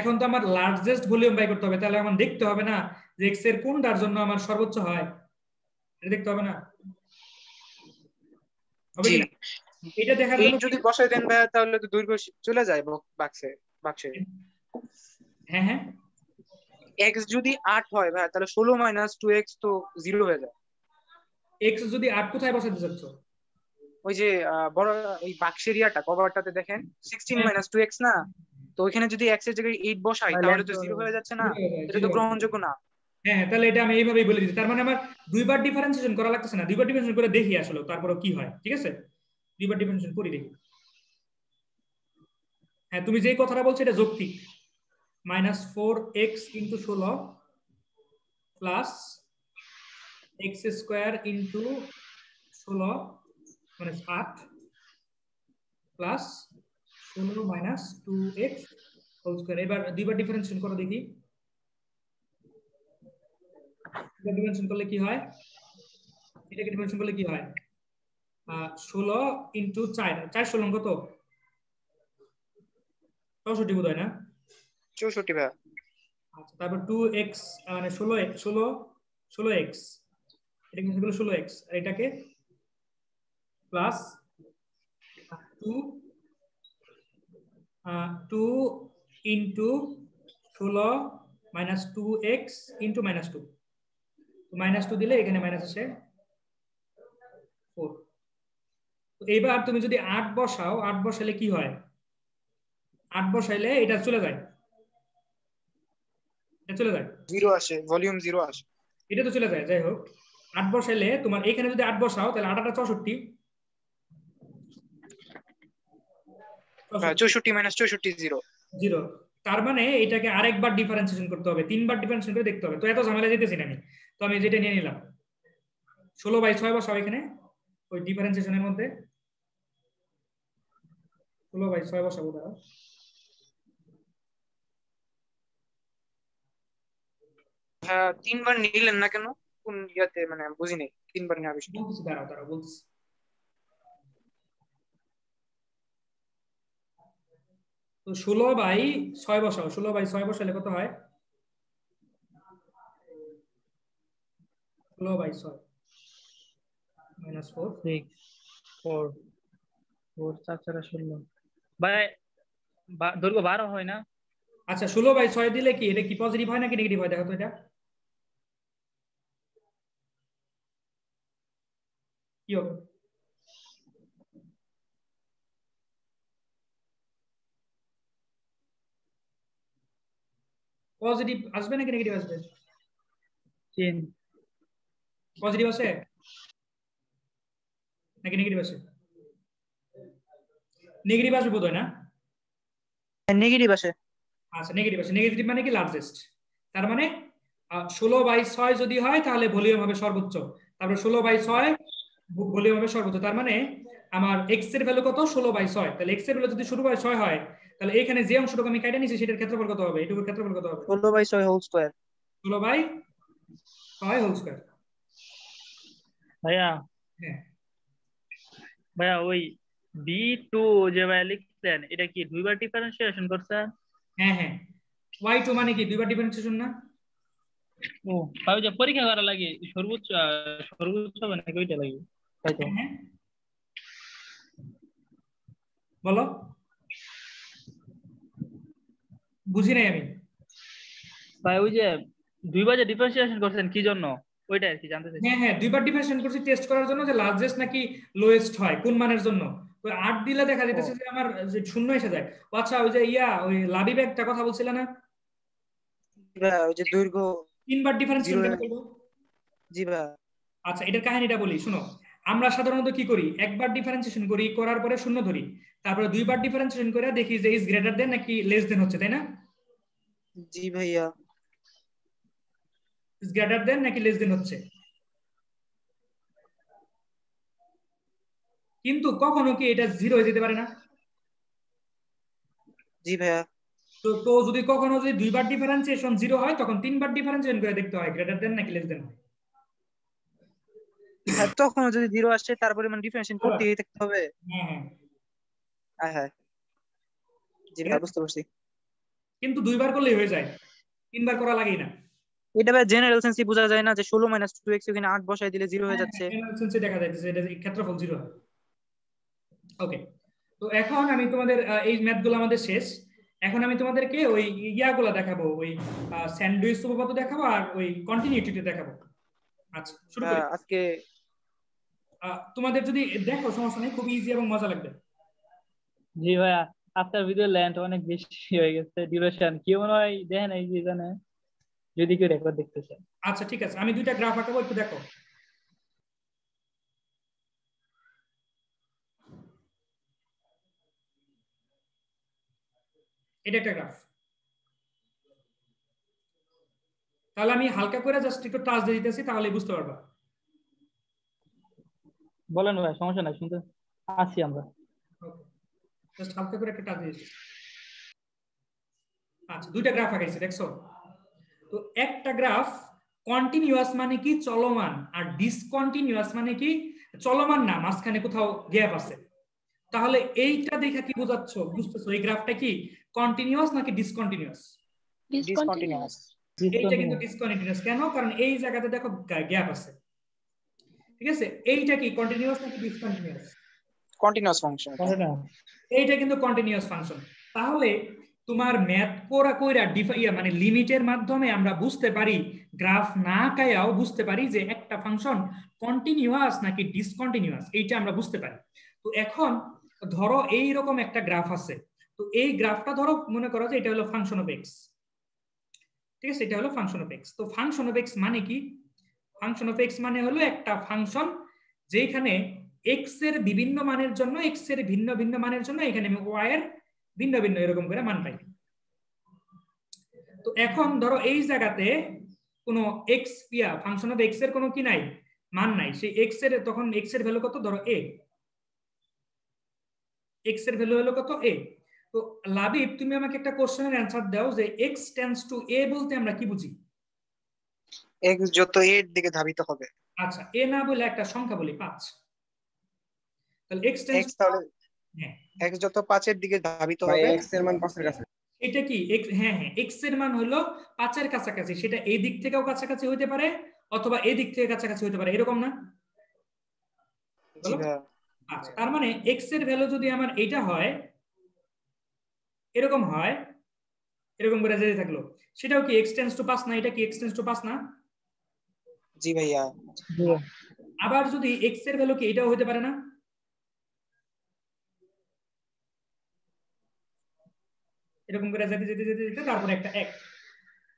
এখন তো আমার লার্জেস্ট ভলিউম বাই করতে হবে, তাহলে আমার দেখতে হবে না যে x এর কোনটার জন্য আমার সর্বোচ্চ হয়, এটা দেখতে হবে না, হবে জি কিনা? এটা দেখার 8 জন্য যদি বসাই দেন ভাইয়া তাহলে তো দৈর্ঘ্য চলে যায় বাক্সে বাক্সে। হ্যাঁ হ্যাঁ x যদি 8 হয় ভাইয়া তাহলে 16 মাইনাস 2x তো 0 হয়ে যায়। x যদি 8 কোথায় বসাতে চাচ্ছ? ওই যে বড় এই বাক্সের ইয়াটা কভারটাতে দেখেন 16 হ্যাঁ মাইনাস 2x না, তো ওইখানে যদি x এর জায়গায় 8 বসাই ভাই তাহলে লেফট তো 0 হয়ে যাচ্ছে না, জিরো হয়ে যায়, এটা জিরো তো হয়ে যায়। গ্রহণযোগ্য না। হ্যাঁ হ্যাঁ, তাহলে এটা আমি এইভাবেই বলে দিচ্ছি, তার মানে আমার দুইবার ডিফারেন্সিয়েশন করা লাগতেছে না, দুইবার ডিফারেন্সিয়েশন করে দেখি আসলে তারপরে কি হয়, ঠিক আছে? দুইবার ডিফারেন্সিয়েশন করি দেখি। হ্যাঁ, তুমি যে কথাটা বলছো এটা যৌক্তিক। -4x into 16 plus x square into 16 মানে 8 plus 16 minus 2x whole square. এবার দুইবার ডিফারেন্সিয়েশন করো দেখি, দুইবার ডিফারেন্সিয়েশন করলে কি হয়, এটাকে ডিফারেন্সিয়েশন করলে কি হয়? 16 ইন্টু 4, 4 16 কত? 64 বোধ হয় না? 64 ভাইয়া। আচ্ছা, তারপর 2x মানে 16x, এটা কিন্তু হলো 16x, আর এটাকে plus 2 into 16 minus 2x into -2, -2 দিলে এখানে মাইনাস আসে 4। তো এইবার তুমি যদি 8 বসাও, 8 বসালে কি হয়? 8 বসাইলে এটা চলে যায়, এটা চলে যায়, 0 আসে, ভলিউম 0 আসে। এটা তো চলে যায়। যাই হোক, 8 বসাইলে তোমার এখানে যদি 8 বসাও তাহলে 8 8 64, 64 মাইনাস 64 0। 0। তার মানে এটাকে আরেকবার ডিফারেন্সিয়েশন করতে হবে, 3বার ডিফারেন্সিয়েশন করে দেখতে হবে। তো এত ঝামেলা যেতেছি না আমি, তো আমি যেটা নিয়ে নিলাম 16/6 বসাও এখানে ওই ডিফারেন্সিয়েশনের মধ্যে, 16/6 বসাবো দাঁড়াও। হ্যাঁ 3বার নিলেন না কেন কোন ইয়াতে, মানে আমি বুঝি নাই 3বার নেওয়া বিষয়টা। বলতেছি, দাঁড়াও দাঁড়াও বলতেছি। তো 16/6 বসাও, 16/6 বসালে কত হয়? 16/6 -4। 6 4 4 4 4 16 ভাই দৈর্ঘ্য 12 হয় না? আচ্ছা, 16/6 দিলে কি এটা কি পজিটিভ হয় নাকি নেগেটিভ হয় দেখো তো, এটা কি হবে? পজিটিভ আসবে নাকি নেগেটিভ আসবে? 3 পজিটিভ আসে নাকি নেগেটিভ আসে? নেগেটিভ আসবে বোধ হয় না? নেগেটিভ আসে। আচ্ছা, নেগেটিভ আসে। নেগেটিভ মানে কি? লার্জেস্ট। তার মানে 16/6 যদি হয় তাহলে ভলিউম হবে সর্বোচ্চ, তারপর 16/6 ভলিউম হবে সর্বোচ্চ। তার মানে আমার এক্স এর ভ্যালু কত? 16/6। তাহলে এক্স এর ভ্যালু যদি 16/6 হয় তাহলে এখানে যে অংশটুকু আমি কেটে নিয়েছি সেটার ক্ষেত্রফল কত হবে? এটুকুর ক্ষেত্রফল কত হবে? 16/6 হোল স্কয়ার। 16/6 whole square. ভাইয়া হ্যাঁ ভাইয়া ওই B2 যে ভাইয়া লিখছেন এটা কি দুইবার ডিফারেন্সিয়েশন করছেন? হ্যাঁ হ্যাঁ, y2 মানে কি দুইবার ডিফারেন্সিয়েশন না? ও ভাই ওই যে পরীক্ষা করা লাগে সর্বোচ্চ সর্বোচ্চ হবে নাকি ওইটা লাগে, তাই তো? হ্যাঁ হ্যাঁ, বলো, বুঝি নাই আমি। ভাই ওই যে দুইবার যে ডিফারেন্সিয়েশন করছেন কি জন্য ওইটা আর কি জানতে চাইছি। হ্যাঁ হ্যাঁ, দুইবার ডিফারেন্সিয়েশন করছি টেস্ট করার জন্য যে লার্জেস্ট নাকি লোয়েস্ট হয় কোন মানের জন্য। তো 8 দিলে দেখা ও যাইতেছে যে আমার যে শূন্য এসে যায়। ও আচ্ছা, ওই যে ওই লাবিব একটা কথা বলছিল না, ওই যে দৈর্ঘ্য 3বার 0 ডিফারেন্সিয়েশন কেন করবো? জি ভাই। আচ্ছা, এটার কাহিনীটা বলি শুনো। আমরা সাধারণত কি করি, একবার ডিফারেন্সিয়েশন করি, করার পরে শূন্য ধরি, তারপরে দুইবার ডিফারেন্সিয়েশন করে দেখি যে ইজ গ্রেটার দেন নাকি লেস দেন হচ্ছে, তাই না? জি ভাইয়া। ইজ গ্রেটার দেন নাকি লেস দেন হচ্ছে। কিন্তু কখনো কি এটা 0 হয়ে যেতে পারে না? জি ভাইয়া। তো তো যদি কখনো যদি দুইবার ডিফারেন্সিয়েশন 0 হয় তখন 3বার ডিফারেন্সিয়েশন করে দেখতে হয় গ্রেটার দেন নাকি লেস দেন হয়। হ্যাঁ তখন যদি 0 আসে তারপরে মানে ডিফারেন্সিয়েশন করতেই থাকতে হবে। হ্যাঁ হ্যাঁ, হ্যাঁ হ্যাঁ জি ভাই বুঝতে পারছি। কিন্তু 2 বার করলেই হয়ে যায়, 3 বার করা লাগেই না। এটা ভাই জেনারেল সেন্সে বোঝা যায় না যে 16 - 2x এখানে 8 বসাই দিলে 0 হয়ে যাচ্ছে। সেন্সে দেখা যাচ্ছে এটা ক্ষেত্রফল 0 হয়। ওকে, তো এখন আমি তোমাদের এই ম্যাথগুলো আমাদের শেষ। এখন আমি তোমাদেরকে ওই ইয়াগুলো দেখাবো, ওই স্যান্ডউইচ উপপাদ্য দেখাবো আর ওই কন্টিনিউটিতে দেখাবো। আচ্ছা শুরু করি। আজকে তোমাদের যদি দেখো সমস্যা নেই, খুব ইজি এবং মজা লাগবে। জি ভাইয়া, আপনার ভিডিও লেন্থ অনেক বেশি হয়ে গেছে, ডিউরেশন কি মনে হয় দেখেন এই যে জানে যদি কেউ রেকর্ড দেখতে চায়। আচ্ছা ঠিক আছে, আমি 2টা গ্রাফ আঁকাবো, একটু দেখো। এটা একটা গ্রাফ। তাহলে আমি হালকা করে জাস্ট একটু টাচ দিয়ে দিতেছি, তাহলে বুঝতে পারবা। বলেন ভাই, সমস্যা নাই, শুনতে আসি আমরা। ওকে, জাস্ট হালকা করে একটা টাচ দিয়ে দিতেছি। আচ্ছা 2টা গ্রাফ আঁকাইছি, দেখছো? তো একটা গ্রাফ কন্টিনিউয়াস মানে কি চলমান, আর ডিসকন্টিনিউয়াস মানে কি চলমান না, মাঝখানে কোথাও গ্যাপ আছে। তাহলে এইটা দেখে কি বোঝাচ্ছ, বুঝতেছো এই গ্রাফটা কি কন্টিনিউয়াস নাকি ডিসকন্টিনিউয়াস? ডিসকন্টিনিউয়াস। এইটা কিন্তু ডিসকন্টিনিউয়াস। কেন? কারণ এই জায়গাতে দেখো গ্যাপ আছে। ঠিক আছে, এইটা কি কন্টিনিউয়াস নাকি ডিসকন্টিনিউয়াস? Continuous function. এইটা কিন্তু কন্টিনিউয়াস ফাংশন। তাহলে তোমার ম্যাথ করা কইরা মানে লিমিটের মাধ্যমে আমরা বুঝতে পারি, গ্রাফ না কায়াও বুঝতে পারি যে একটা ফাংশন কন্টিনিউয়াস নাকি ডিসকন্টিনিউয়াস, এইটা আমরা বুঝতে পারি। তো এখন ধরো এই রকম একটা গ্রাফ আছে, তো এই গ্রাফটা ধরো মনে করো যে এটা হলো ফাংশন অফ এক্স। ঠিক আছে, এটা হলো ফাংশন অফ এক্স। তো ফাংশন অফ এক্স মানে কি? ফাংশন অফ এক্স মানে হলো একটা ফাংশন যেখানে এক্স এর বিভিন্ন মানের জন্য, এক্স এর ভিন্ন ভিন্ন মানের জন্য এখানে আমি ওয়াই এর ভিন্ন ভিন্ন এরকম করে মান পাই। তো এখন ধরো এই জায়গাতে কোনো এক্স ফাংশন অফ এক্স এর কোনো কি নাই, মান নাই। সেই এক্স এর তখন এক্স এর ভ্যালু কত? ধরো এ, এক্স এর ভ্যালু হলো কত? এ। তো লাবিব তুমি আমাকে একটা কোশ্চেনের অ্যানসার দাও যে এক্স টেন্ডস টু এ বলতে আমরা কি বুঝি? এক্স যত এর দিকে ধাবিত হবে। আচ্ছা, এ না বলে একটা সংখ্যা বলি 5। তাহলে এক্স টেন্ডস এক্স তাহলে হ্যাঁ এক্স যত 5 এর দিকে ধাবিত ভাই হবে। এক্স এর মান 5 এর কাছে। এটা কি হ্যাঁ হ্যাঁ, এক্স এর মান হলো 5 এর কাছাকাছি। সেটা এই দিক থেকেও কাছাকাছি হইতে পারে অথবা এই দিক থেকে কাছাকাছি হইতে পারে, এরকম না? জি ভাই। আচ্ছা, তার মানে এক্স এর ভ্যালু যদি আমার এইটা হয়, এরকম হয়, এরকম করে যেতে থাকলো, সেটাও কি এক্স টেন্ডস টু 5 না? এটা কি এক্স টেন্ডস টু 5 না? জি ভাইয়া। আবার যদি এক্স এর ভ্যালু কি এটাও হতে পারে না? এরকম করে যেতে যেতে যেতে যেতে তারপরে একটা এক,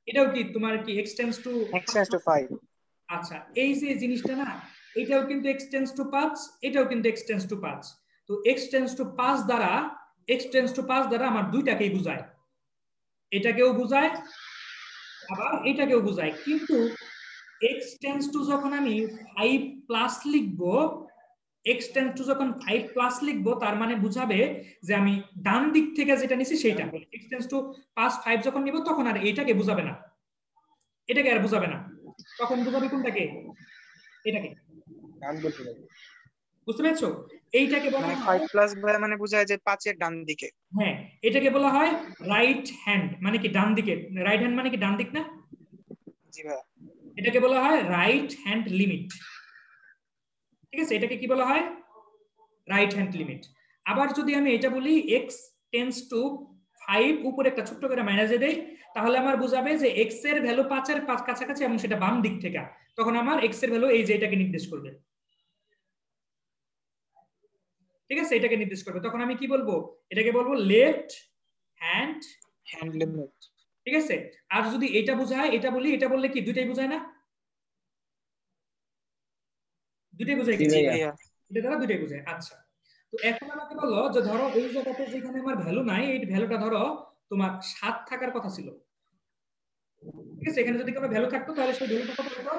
এটাও কি তোমার কি x tends to? X tends to 5। আচ্ছা, এই যে জিনিসটা না, এটাও কিন্তু এক্স টেন্ডস টু 5, এটাও কিন্তু এক্স টেন্ডস টু 5। তো এক্স টেন্ডস টু 5 দ্বারা, এক্স টেন্ডস টু 5 দ্বারা আমার দুইটাকেই বোঝায়, এটাকেও বোঝায় আবার এটাকেও বোঝায়। কিন্তু এক্স টেন্ডস টু যখন আমি 5 প্লাস লিখবো, এক্স টেন্ডস টু যখন 5 প্লাস লিখবো, তার মানে বুঝাবে যে আমি ডান দিক থেকে যেটা নিছি সেটা। এক্স টেন্ডস টু 5 যখন নিব তখন আর এটাকে বোঝাবে না, এটাকে আর বোঝাবে না, তখন বোঝাবে কোনটাকে? এটাকে। ডান বলতে পারি। বুঝতে পেরেছো? এইটাকে বলা মানে হয় 5 প্লাস ভাই মানে বোঝায় যে 5 এর ডান দিকে। হ্যাঁ, এটাকে বলা হয় রাইট হ্যান্ড, মানে কি ডান দিকে। রাইট হ্যান্ড মানে কি ডান দিক না? জি ভাই। এটাকে বলা হয় রাইট হ্যান্ড লিমিট। ঠিক আছে, এটাকে কি বলা হয়? Right hand limit. আবার যদি আমি এটা বলি এক্স টেন্ডস টু 5 উপরে একটা ছোট্ট করে মাইনাস দেই, তাহলে আমার বুঝাবে যে এক্স এর ভ্যালু 5 এর কাছাকাছি এবং সেটা বাম দিক থেকে, তখন আমার এক্স এর ভ্যালু এই যে এটাকে নির্দেশ করবে। ঠিক আছে, এটাকে নির্দেশ করবে। তখন আমি কি বলবো? এটাকে বলবো লেফট হ্যান্ড লিমিট। ঠিক আছে। আর যদি এটা বোঝায়, এটা বলি, এটা বললে কি দুইটাই বোঝায় না? দুইটাই বোঝায় কি? এটা দ্বারা দুইটাই বোঝায়। আচ্ছা, তো এখন আমাকে বলো যে ধরো এই জায়গাতে যেখানে আমার ভ্যালু নাই, এই ভ্যালুটা ধরো তোমার 7 থাকার কথা ছিল। ঠিক আছে, এখানে যদি কোনো ভ্যালু থাকতো তাহলে সেই ভ্যালুটা কত হতো?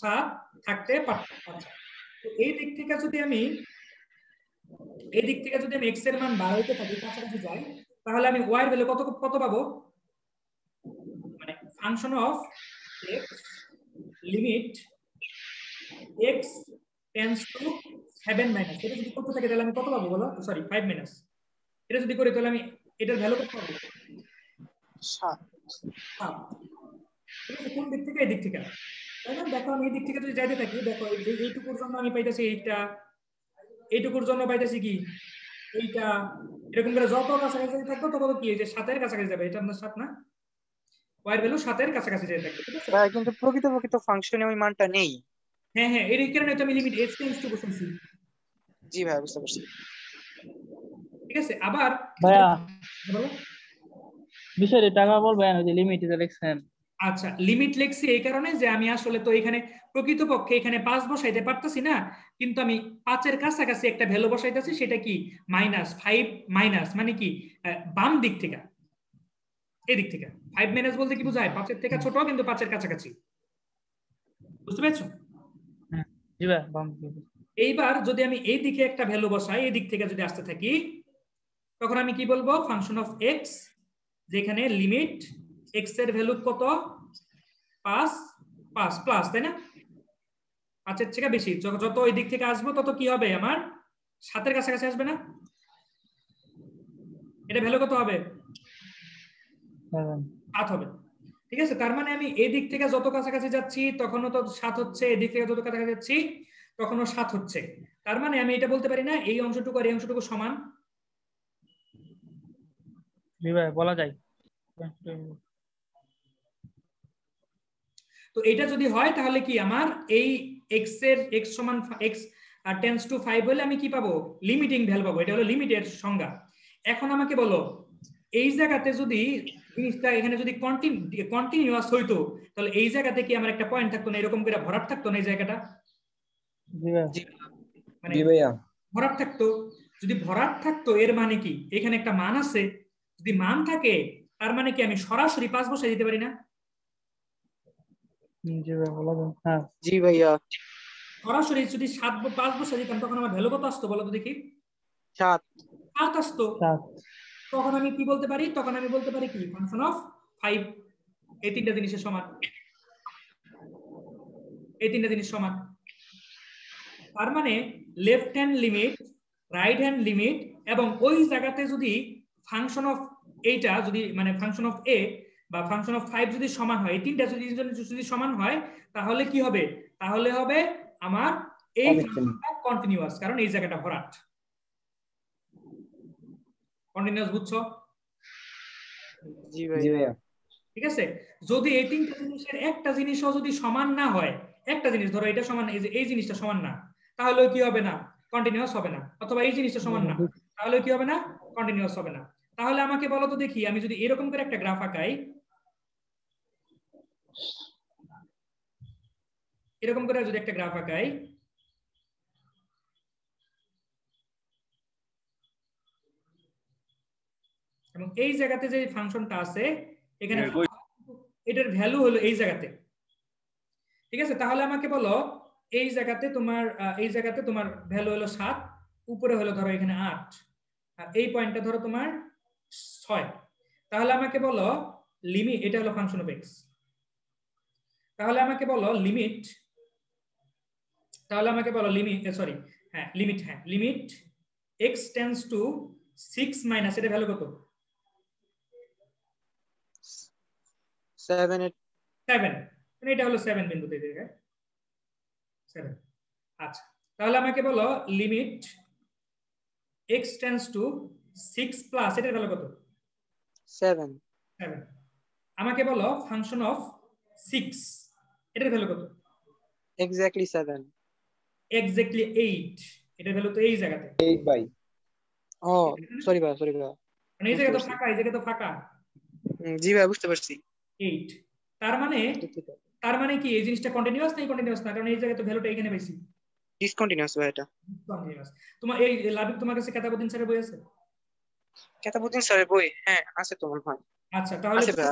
7 থাকতে পারত। আচ্ছা, তো এই দিক থেকে যদি আমি এক্স এর মান বাড়াইতে থাকি, কাছাকাছি যাই, তাহলে আমি ওয়াই এর ভ্যালু কত কত পাবো? মানে function of x limit x tends to 7 minus, এটা যদি কত থাকে তাহলে আমি কত পাবো বলো? সরি 5 মাইনাস এটা যদি করি তাহলে আমি এটার ভ্যালু কত পাবো? 7। 7। কোন দিক থেকে? এই দিক থেকে, তাই না? দেখো আমি এই দিক থেকে যদি যাইতে থাকি, দেখো এইটুকুর জন্য আমি পাইতেছি এইটা, এইটুকুর জন্য পাইতেছি কি এইটা, এরকম করে যত কাছাকাছি থাকবো তত কি এই যে 7-এর কাছাকাছি যাবে। এটা আপনার 7 না, ওয়াই ভ্যালু 7-এর কাছাকাছি যেতে থাকবে, ঠিক আছে? ভাইয়া কিন্তু প্রকৃত ফাংশনে ওই মানটা নেই। হ্যাঁ হ্যাঁ, এর কারণে তো আমি লিমিট এক্স টেন্ডস টু বসাইছি। জি ভাইয়া বুঝতে পারছি। ঠিক আছে, আবার ভাইয়া বলো। বিষয়টা টাকা বলবেন ওই যে লিমিট এটা লিখছেন। আচ্ছা, লিমিট লিখছি এই কারণে যে আমি আসলে তো এখানে প্রকৃতপক্ষে এখানে 5 বসাইতে পারতেছি না, কিন্তু আমি 5-এর কাছাকাছি একটা ভ্যালু বসাইতেছি, সেটা কি -5 মাইনাস মানে কি বাম দিক থেকে, এই দিক থেকে 5 মাইনাস বলতে কি বোঝায়? 5-এর থেকে ছোট কিন্তু 5-এর কাছাকাছি, বুঝতে পেরেছো? জি ভাই বাম দিকে। এইবার যদি আমি এই দিকে একটা ভ্যালু বসাই, এই দিক থেকে যদি আসতে থাকি, তখন আমি কি বলবো? ফাংশন অফ এক্স, যেখানে লিমিট এক্স এর ভ্যালু কত? 5 প্লাস, তাই না? 5-এর থেকে বেশি, যত ওই দিক থেকে আসবো তত কি হবে? আমার 7-এর কাছাকাছি আসবে না? এটা ভ্যালু কত হবে? 7 হবে, ঠিক আছে? তার মানে আমি এই দিক থেকে যত কাছাকাছি যাচ্ছি তখনও তো 7 হচ্ছে, এই দিক থেকে যত কাছাকাছি যাচ্ছি তখনও 7 হচ্ছে। তার মানে আমি এটা বলতে পারি না এই অংশটুকু আর এই অংশটুকু সমান? জি ভাই বলা যায়। তো এটা যদি হয় তাহলে কি আমার এই x এর x সমান x টেন্ডস টু 5 হলে আমি কি পাবো? লিমিটিং ভ্যালু পাবো। এটা হলো লিমিটের সংজ্ঞা। এখন আমাকে বলো, এই জায়গাতে যদি জিনিসটা এখানে যদি কন্টিনিউয়াস হইতো, তাহলে এই জায়গাতে কি আমার একটা পয়েন্ট থাকতো না, এরকম করে ভরাট থাকতো না এই জায়গাটা? জি ভাই মানে জি ভাইয়া। ভরাট থাকতো। যদি ভরাট থাকতো এর মানে কি এখানে একটা মান আছে, যদি মান থাকে তার মানে কি আমি সরাসরি 5 বসাই দিতে পারি না? জি ভাই বলা যায়। হ্যাঁ জি ভাইয়া। সরাসরি যদি 5 বসাই দিতাম তখন আমার ভ্যালু কত আসতো বলো তো দেখি? 7। 7 আসতো। 7। তখন আমি কি বলতে পারি? তখন আমি বলতে পারি কি ফাংশন অফ 5 এই তিনটা জিনিসের সমান, এই তিনটা জিনিস সমান। তার মানে left hand limit, right hand limit, এবং ওই জায়গাতে যদি ফাংশন অফ এইটা যদি মানে ফাংশন অফ এ বা ফাংশন অফ 5 যদি সমান হয়, এই তিনটা যদি সমান হয়, তাহলে কি হবে? তাহলে হবে আমার এই ফাংশনটা কন্টিনিউয়াস, কারণ এই জায়গাটা ভরাট। কন্টিনিউয়াস, বুঝছো? জি ভাইয়া। ঠিক আছে, যদি এই তিনটা জিনিসের একটা জিনিসও যদি সমান না হয়, একটা জিনিস ধরো এটা সমান, এই যে এই জিনিসটা সমান না, তাহলে কি হবে না? কন্টিনিউয়াস হবে না। অথবা এই জিনিসটা সমান না, তাহলে কি হবে না? কন্টিনিউয়াস হবে না। তাহলে আমাকে বলো তো দেখি, আমি যদি এরকম করে একটা গ্রাফ আঁকাই, এরকম করে যদি একটা গ্রাফ আঁকাই, এবং এই জায়গাতে যে ফাংশনটা আছে এখানে এটার ভ্যালু হলো এই জায়গাতে, ঠিক আছে? তাহলে আমাকে বলো এই জায়গাতে তোমার ভ্যালু হলো 7, উপরে হলো ধরো এখানে 8, আর এই পয়েন্টটা ধরো তোমার 6। তাহলে আমাকে বলো লিমিট, এটা হলো ফাংশন অফ এক্স, তাহলে আমাকে বলো limit, limit x tends to 6 minus, এটা ভ্যালু কত? 7। 7, মানে এটা হলো 7 বিন্দুতে, 7। আচ্ছা, তাহলে আমাকে বলো limit x tends to 6 plus, এটার ভ্যালু কত? 7। আমাকে বলো ফাংশন অফ 6, এটার ভ্যালু কত? এক্স্যাক্টলি 7। এক্স্যাক্টলি 8, এটার ভ্যালু তো এই জায়গাতে 8 বাই। ও সরি ভাই। মানে এই জায়গা তো ফাঁকা, এই জায়গা তো ফাঁকা। জি ভাই বুঝতে পারছি। 8, তার মানে কি এই জিনিসটা কন্টিনিউয়াস না? কন্টিনিউয়াস না, কারণ এই জায়গায় তো ভ্যালুটা এখানে বেশি। ডিসকন্টিনিউয়াস ভাই এটা। কন্টিনিউয়াস। তোমার এই লাবিব, তোমার কাছে কেতাবউদ্দিন স্যারের বই আছে? কেতাবউদ্দিন স্যারের বই? হ্যাঁ আছে তো মনে হয়। আচ্ছা, আছে ভাই।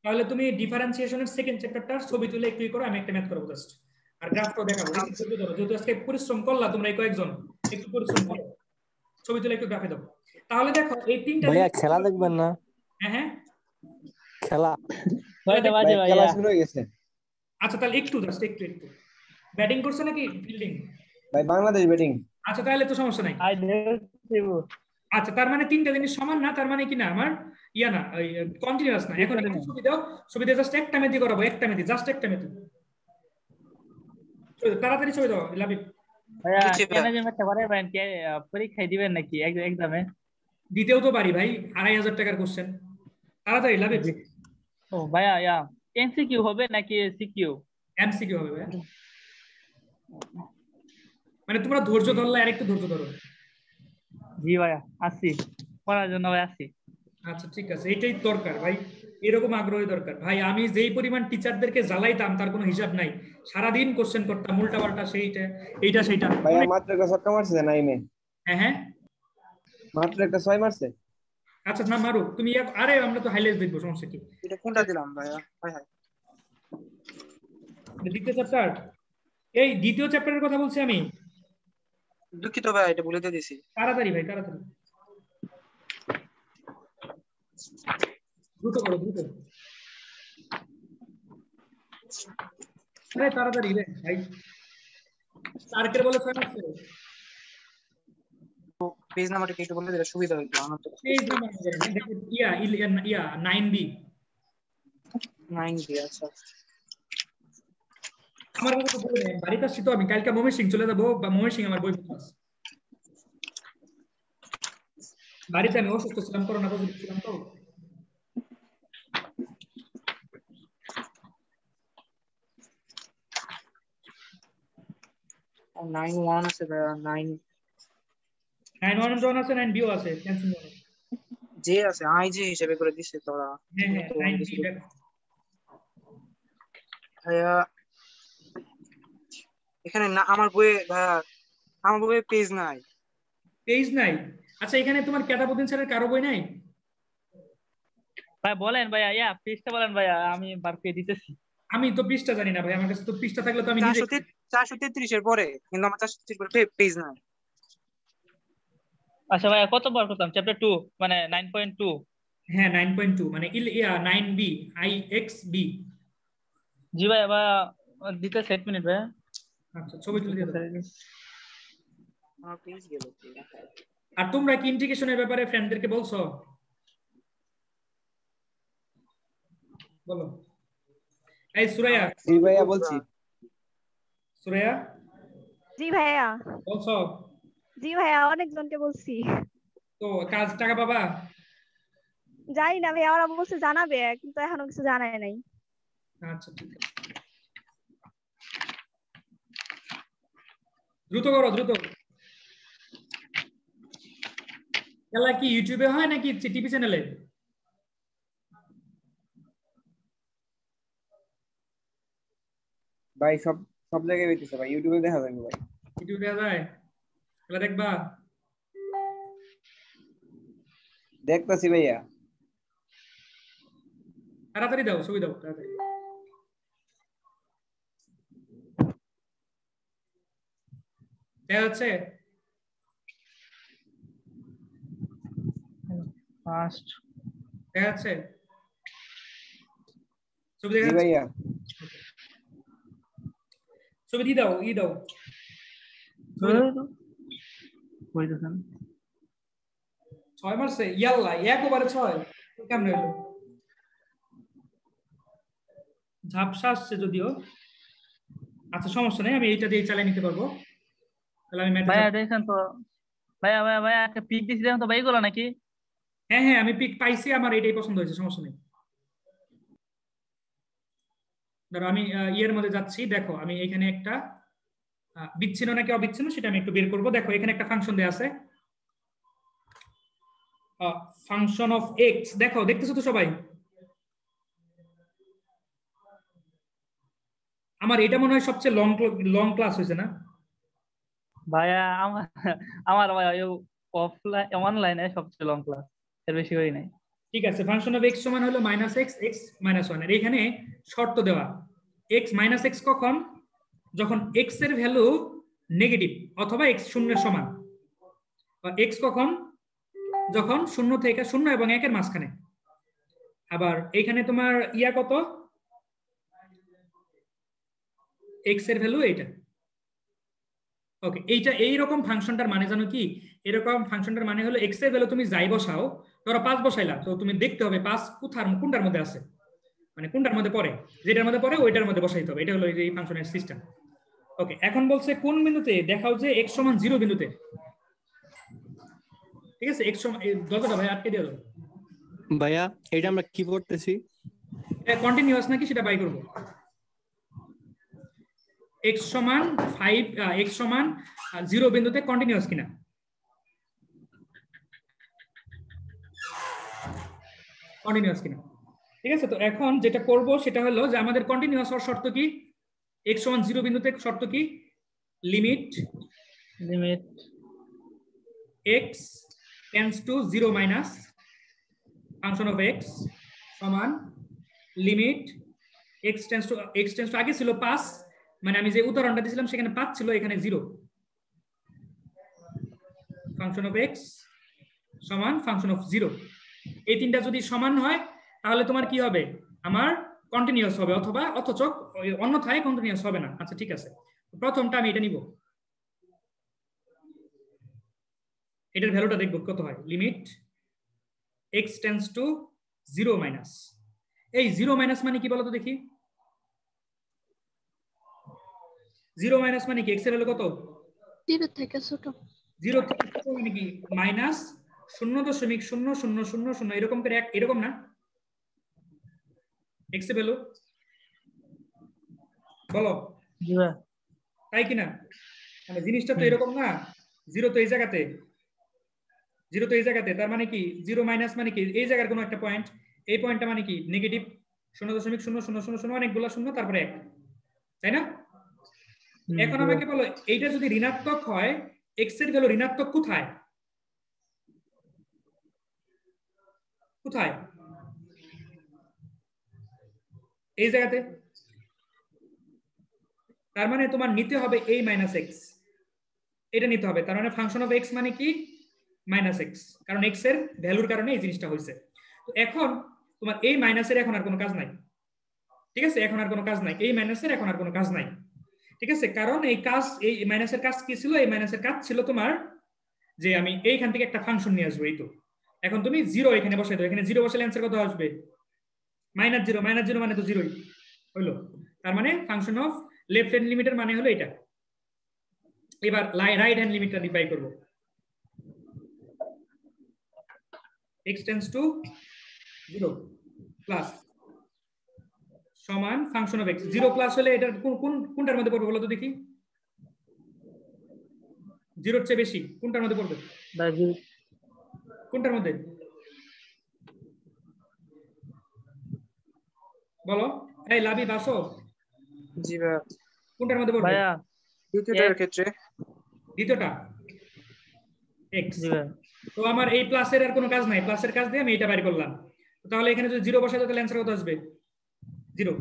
তাহলে তুমি ডিফারেন্সিয়েশনের সেকেন্ড চ্যাপ্টারটার ছবি তুলে একটু করো, আমি একটা ম্যাথ করব জাস্ট, আর গ্রাফটাও দেখাবো। যেহেতু আজকে পরিশ্রম করলা তোমরা এই কয়েকজন, একটু পরিশ্রম করো, ছবি তুলে একটু গ্রাফে দাও। তাহলে দেখো এই তিনটা ভাইয়া খেলা দেখবেন না? হ্যাঁ খেলা কয়টা বাজে ভাইয়া? খেলা শুরু হয়ে গেছে আচ্ছা, তাহলে একটু জাস্ট একটু ব্যাটিং করছে নাকি ফিল্ডিং? ভাই, বাংলাদেশ ব্যাটিং। আচ্ছা, তাহলে তো সমস্যা নাই। আই দেখব। আচ্ছা, তার মানে তিনটা জিনিস সমান না, তার মানে কি না আমার ইয়া না, কন্টিনিউয়াস না। এখন একটু ছবি দাও জাস্ট একটা মেথি করাবো, একটা মেথি, জাস্ট একটা মেথি। তাড়াতাড়ি ছবি দাও লাবিব। ভাইয়া বুঝছি কেন ভাইয়া। যে একটা করে ভাই কে পরীক্ষায় দিবেন নাকি এক্সামে? দিতেও তো পারি ভাই, 2500 টাকার কোশ্চেন। তাড়াতাড়ি লাবিব। ও ভাইয়া এমসিকিউ হবে নাকি সিকিউ? এমসিকিউ হবে ভাই। মানে তোমরা ধৈর্য ধরলে আর একটু ধৈর্য ধরো। জি ভাইয়া আসছি, পড়ার জন্য ভাই আসছি। আচ্ছা ঠিক আছে, এটাই দরকার ভাই, এরকম আগ্রহী দরকার ভাই। আমি যেই পরিমাণ টিচারদেরকে জ্বালাইতাম তার কোনো হিসাব নাই, সারাদিন কোশ্চেন করতাম উল্টা পাল্টা, সেইটা এইটা সেইটা। ভাইয়া মাত্র একটা ছক্কা মারছে নাইমে, হ্যাঁ হ্যাঁ, মাত্র একটা 6 মারছে। আচ্ছা না মারুক তুমি, আরে আমরা তো হাইলাইট দেখবো, সমস্যা কি? এটা কোনটা দিলাম ভাইয়া? High high. দ্বিতীয় চ্যাপ্টার, এই দ্বিতীয় চ্যাপ্টারের কথা বলছি আমি। দুঃখিত ভাইয়া, এটা বলে দিয়েছি। তাড়াতাড়ি ভাই তাড়াতাড়ি, দ্রুত করো দ্রুত, আরে তাড়াতাড়ি রে ভাই। স্টার্কের বলে 6 মারছে। পেজ নাম্বারটা একটু বলে দিলে সুবিধা হতো আমার তো। পেজ নাম্বার দেখো, ইয়া 9B। 9 দিয়ে আচ্ছা। আমার কথা তো বলে দেন, বাড়িতে আসছি তো আমি, কালকে ময়মনসিং চলে যাবো, বা ময়মনসিং আমার বই ক্লাস। বাড়িতে আমি অসুস্থ ছিলাম, করোনা পজিটিভ ছিলাম তো। ও 9-1 আছে ভাইয়া, 9-1 জন আছে, 9B ও আছে, টেনশন নেই। যে আছে আইজি হিসেবে করে দিছে তোরা। হ্যাঁ হ্যাঁ, 9B দেখো। ভাইয়া এখানে না আমার বইয়ে ভাইয়া, আমার বইয়ে পেজ নাই। পেজ নাই? আচ্ছা, এখানে তোমার কেতাবউদ্দিন স্যারের কারো বই নাই? ভাই বলেন ভাইয়া পেজটা বলেন ভাইয়া, আমি বার করে দিতেছি। আমি তো পৃষ্ঠা জানি না ভাই, আমার কাছে তো পৃষ্ঠা থাকলে তো আমি নিজে। 433 এর পরে, কিন্তু আমার 433 পরে পেজ নাই। আচ্ছা ভাইয়া কত বার করতাম চ্যাপ্টার 2 মানে 9.2? হ্যাঁ 9.2 মানে 9B IXB। জি ভাইয়া দিতে 7 মিনিট ভাইয়া। আচ্ছা ছবি তুলে দিয়ে দাও। আমার পেজ গেল। আর তোমরা কি ইন্টিগ্রেশনের ব্যাপারে ফ্রেন্ডদেরকে বলছো? বলো। এই সুরাইয়া। জি ভাইয়া বলছি। সুরাইয়া জি ভাইয়া। বলছো? জি ভাইয়া, অনেকজনকে বলছি। তো কাজ টাকা পাবা? জানি না ভাইয়া, ওরা বলছে জানাবে, কিন্তু এখনো কিছু জানায় নাই। আচ্ছা ঠিক আছে, দ্রুত করো দ্রুত। খেলা কি ইউটিউবে হয় নাকি টিভি চ্যানেলে? ভাই সব সব জায়গায় হইতেছে ভাই, ইউটিউবে দেখা যাবে ভাই। ইউটিউবে দেখা যায়? খেলা দেখবা? দেখতাছি ভাইয়া। তাড়াতাড়ি দাও, ছবি দাও তাড়াতাড়ি। দেখা যাচ্ছে? ফার্স্ট দেখা যাচ্ছে ছবি? দেখা জি যাচ্ছে? ভাইয়া। ছবি দিয়ে দাও, দাও ছবি দাও। কইতেছেন 6 মারছে? ইয়াল্লা, একবারে 6 কেমনে হলো? ঝাপসা আসছে যদিও, আচ্ছা সমস্যা নেই, আমি এইটা দিয়ে চালিয়ে নিতে পারবো। তাহলে আমি ম্যাথে ভাইয়া দেখেন তো, ভাইয়া একটা পিক দিছি দেখেন তো ভাই, এগুলো নাকি? হ্যাঁ হ্যাঁ, আমি পিক পাইছি, আমার এটাই পছন্দ হয়েছে, সমস্যা নেই। ধরো আমি ইয়ের মধ্যে যাচ্ছি, দেখো আমি এখানে একটা বিচ্ছিন্ন নাকি অবিচ্ছিন্ন সেটা আমি একটু বের করবো। দেখো এখানে একটা ফাংশন দেয়া আছে, ফাংশন অফ এক্স। দেখো দেখতেছো তো সবাই? আমার এটা মনে হয় সবচেয়ে লং ক্লাস হয়েছে না ভাইয়া? আমার ভাইয়া অফলাইন অনলাইনে সবচেয়ে লং ক্লাস, এর বেশি করি নাই। ঠিক আছে, ফাংশন অফ এক্স সমান হলো -x x -1 এর এখানে শর্ত দেওয়া, x - x কখন? যখন x এর ভ্যালু নেগেটিভ অথবা x শূন্যের সমান, বা x কখন? যখন 0 থেকে 0 এবং 1 এর মাঝখানে। আবার এখানে তোমার ইয়া কত? x এর ভ্যালু এইটা, ওকে, এইরকম ফাংশনটার মানে জানো কি? এরকম ফাংশনটার মানে হলো এক্স এর ভ্যালু তুমি যাই বসাও, ধরো 5 বসাইলা, তো তুমি দেখতে হবে 5 কোনটার মধ্যে আছে, মানে কোনটার মধ্যে পড়ে, যেটার মধ্যে পড়ে ওইটার মধ্যে বসাইতে হবে। এটা হলো এই ফাংশনের সিস্টেম। ওকে, এখন বলছে কোন বিন্দুতে দেখাও যে x সমান 0 বিন্দুতে। ঠিক আছে, x সমান যতটা ভাই আটকে দিও ভাইয়া এটা আমরা কি পড়তেছি? এটা কন্টিনিউয়াস নাকি সেটা বাই করব। x সমান 5 x সমান 0 বিন্দুতে কন্টিনিউয়াস কিনা। কন্টিনিউয়াস কিনা, ঠিক আছে। তো এখন যেটা করব সেটা হলো যে আমাদের কন্টিনিউয়াস হওয়ার শর্ত কি? x সমান 0 বিন্দুতে শর্ত কি? Limit x tends to 0 minus function of x সমান লিমিট x tends to আগে ছিল 5, মানে আমি যে উদাহরণটা দিয়েছিলাম সেখানে 5 ছিল, এখানে 0। ফাংশন অফ x সমান ফাংশন অফ 0। এই তিনটা যদি সমান হয় তাহলে তোমার কি হবে? আমার কন্টিনিউয়াস হবে, অথবা অথচ অন্যথায় কন্টিনিউয়াস হবে না। আচ্ছা ঠিক আছে, প্রথমটা আমি এটা নিব, এটার ভ্যালুটা দেখব কত হয়। Limit x tends to 0 minus, এই 0 মাইনাস মানে কি বলো তো দেখি? 0 মাইনাস মানে কি? x এর ভ্যালু কত? 0 থেকে ছোট। 0 থেকে ছোট মানে কি? মাইনাস 0.0000 এরকম করে এরকম না x এর ভ্যালু? বলো তাই কিনা? মানে জিনিসটা তো এরকম না, 0 তো এই জায়গাতে, 0 তো এই জায়গাতে, তার মানে কি 0 মাইনাস মানে কি এই জায়গার কোনো একটা পয়েন্ট, এই পয়েন্টটা মানে কি নেগেটিভ 0.0000 অনেকগুলো শূন্য তারপরে 1, তাই না? এখন আমাকে বলো এইটা যদি ঋণাত্মক হয়, x এর ভ্যালু ঋণাত্মক কোথায়? কোথায়? এই জায়গাতে। তার মানে তোমার নিতে হবে এই মাইনাস এক্স, এটা নিতে হবে। তার মানে ফাংশন অফ এক্স মানে কি? মাইনাস এক্স, কারণ এক্স এর ভ্যালুর কারণে এই জিনিসটা হয়েছে। তো এখন তোমার এই মাইনাসের এখন আর কোনো কাজ নাই, ঠিক আছে? এখন আর কোনো কাজ নাই, এই মাইনাসের এখন আর কোনো কাজ নাই, ঠিক আছে? কারণ এই মাইনাসের কাজ কি ছিল? এই মাইনাসের কাজ ছিল তোমার যে আমি এইখান থেকে একটা ফাংশন নিয়ে আসবো, এই তো। এখন তুমি 0 এখানে বসাই দাও, এখানে 0 বসালে অ্যান্সার কত আসবে? -0, -0 মানে তো 0ই হইলো। তার মানে ফাংশন অফ লেফট হ্যান্ড লিমিটের মানে হলো এটা। এবার রাইট হ্যান্ড লিমিটটা বাই করব। x tends to 0 প্লাস সমান ফাংশন অফ x। 0 প্লাস হলে এটা কোনটার মধ্যে পড়বে বলো তো দেখি? 0 এর চেয়ে বেশি কোনটার মধ্যে পড়বে? কোনটার মধ্যে বলো? এই লাভি বাসো। জি ভাইয়া। কোনটার মধ্যে পড়বে? ভাইয়া দ্বিতীয়টার ক্ষেত্রে। দ্বিতীয়টা x। তো আমার এই প্লাসের আর কোনো কাজ নাই, প্লাসের কাজ দিয়ে আমি এটা বাইর করলাম। তাহলে এখানে যদি 0 বসাই তাহলে অ্যানসার কত আসবে? 0।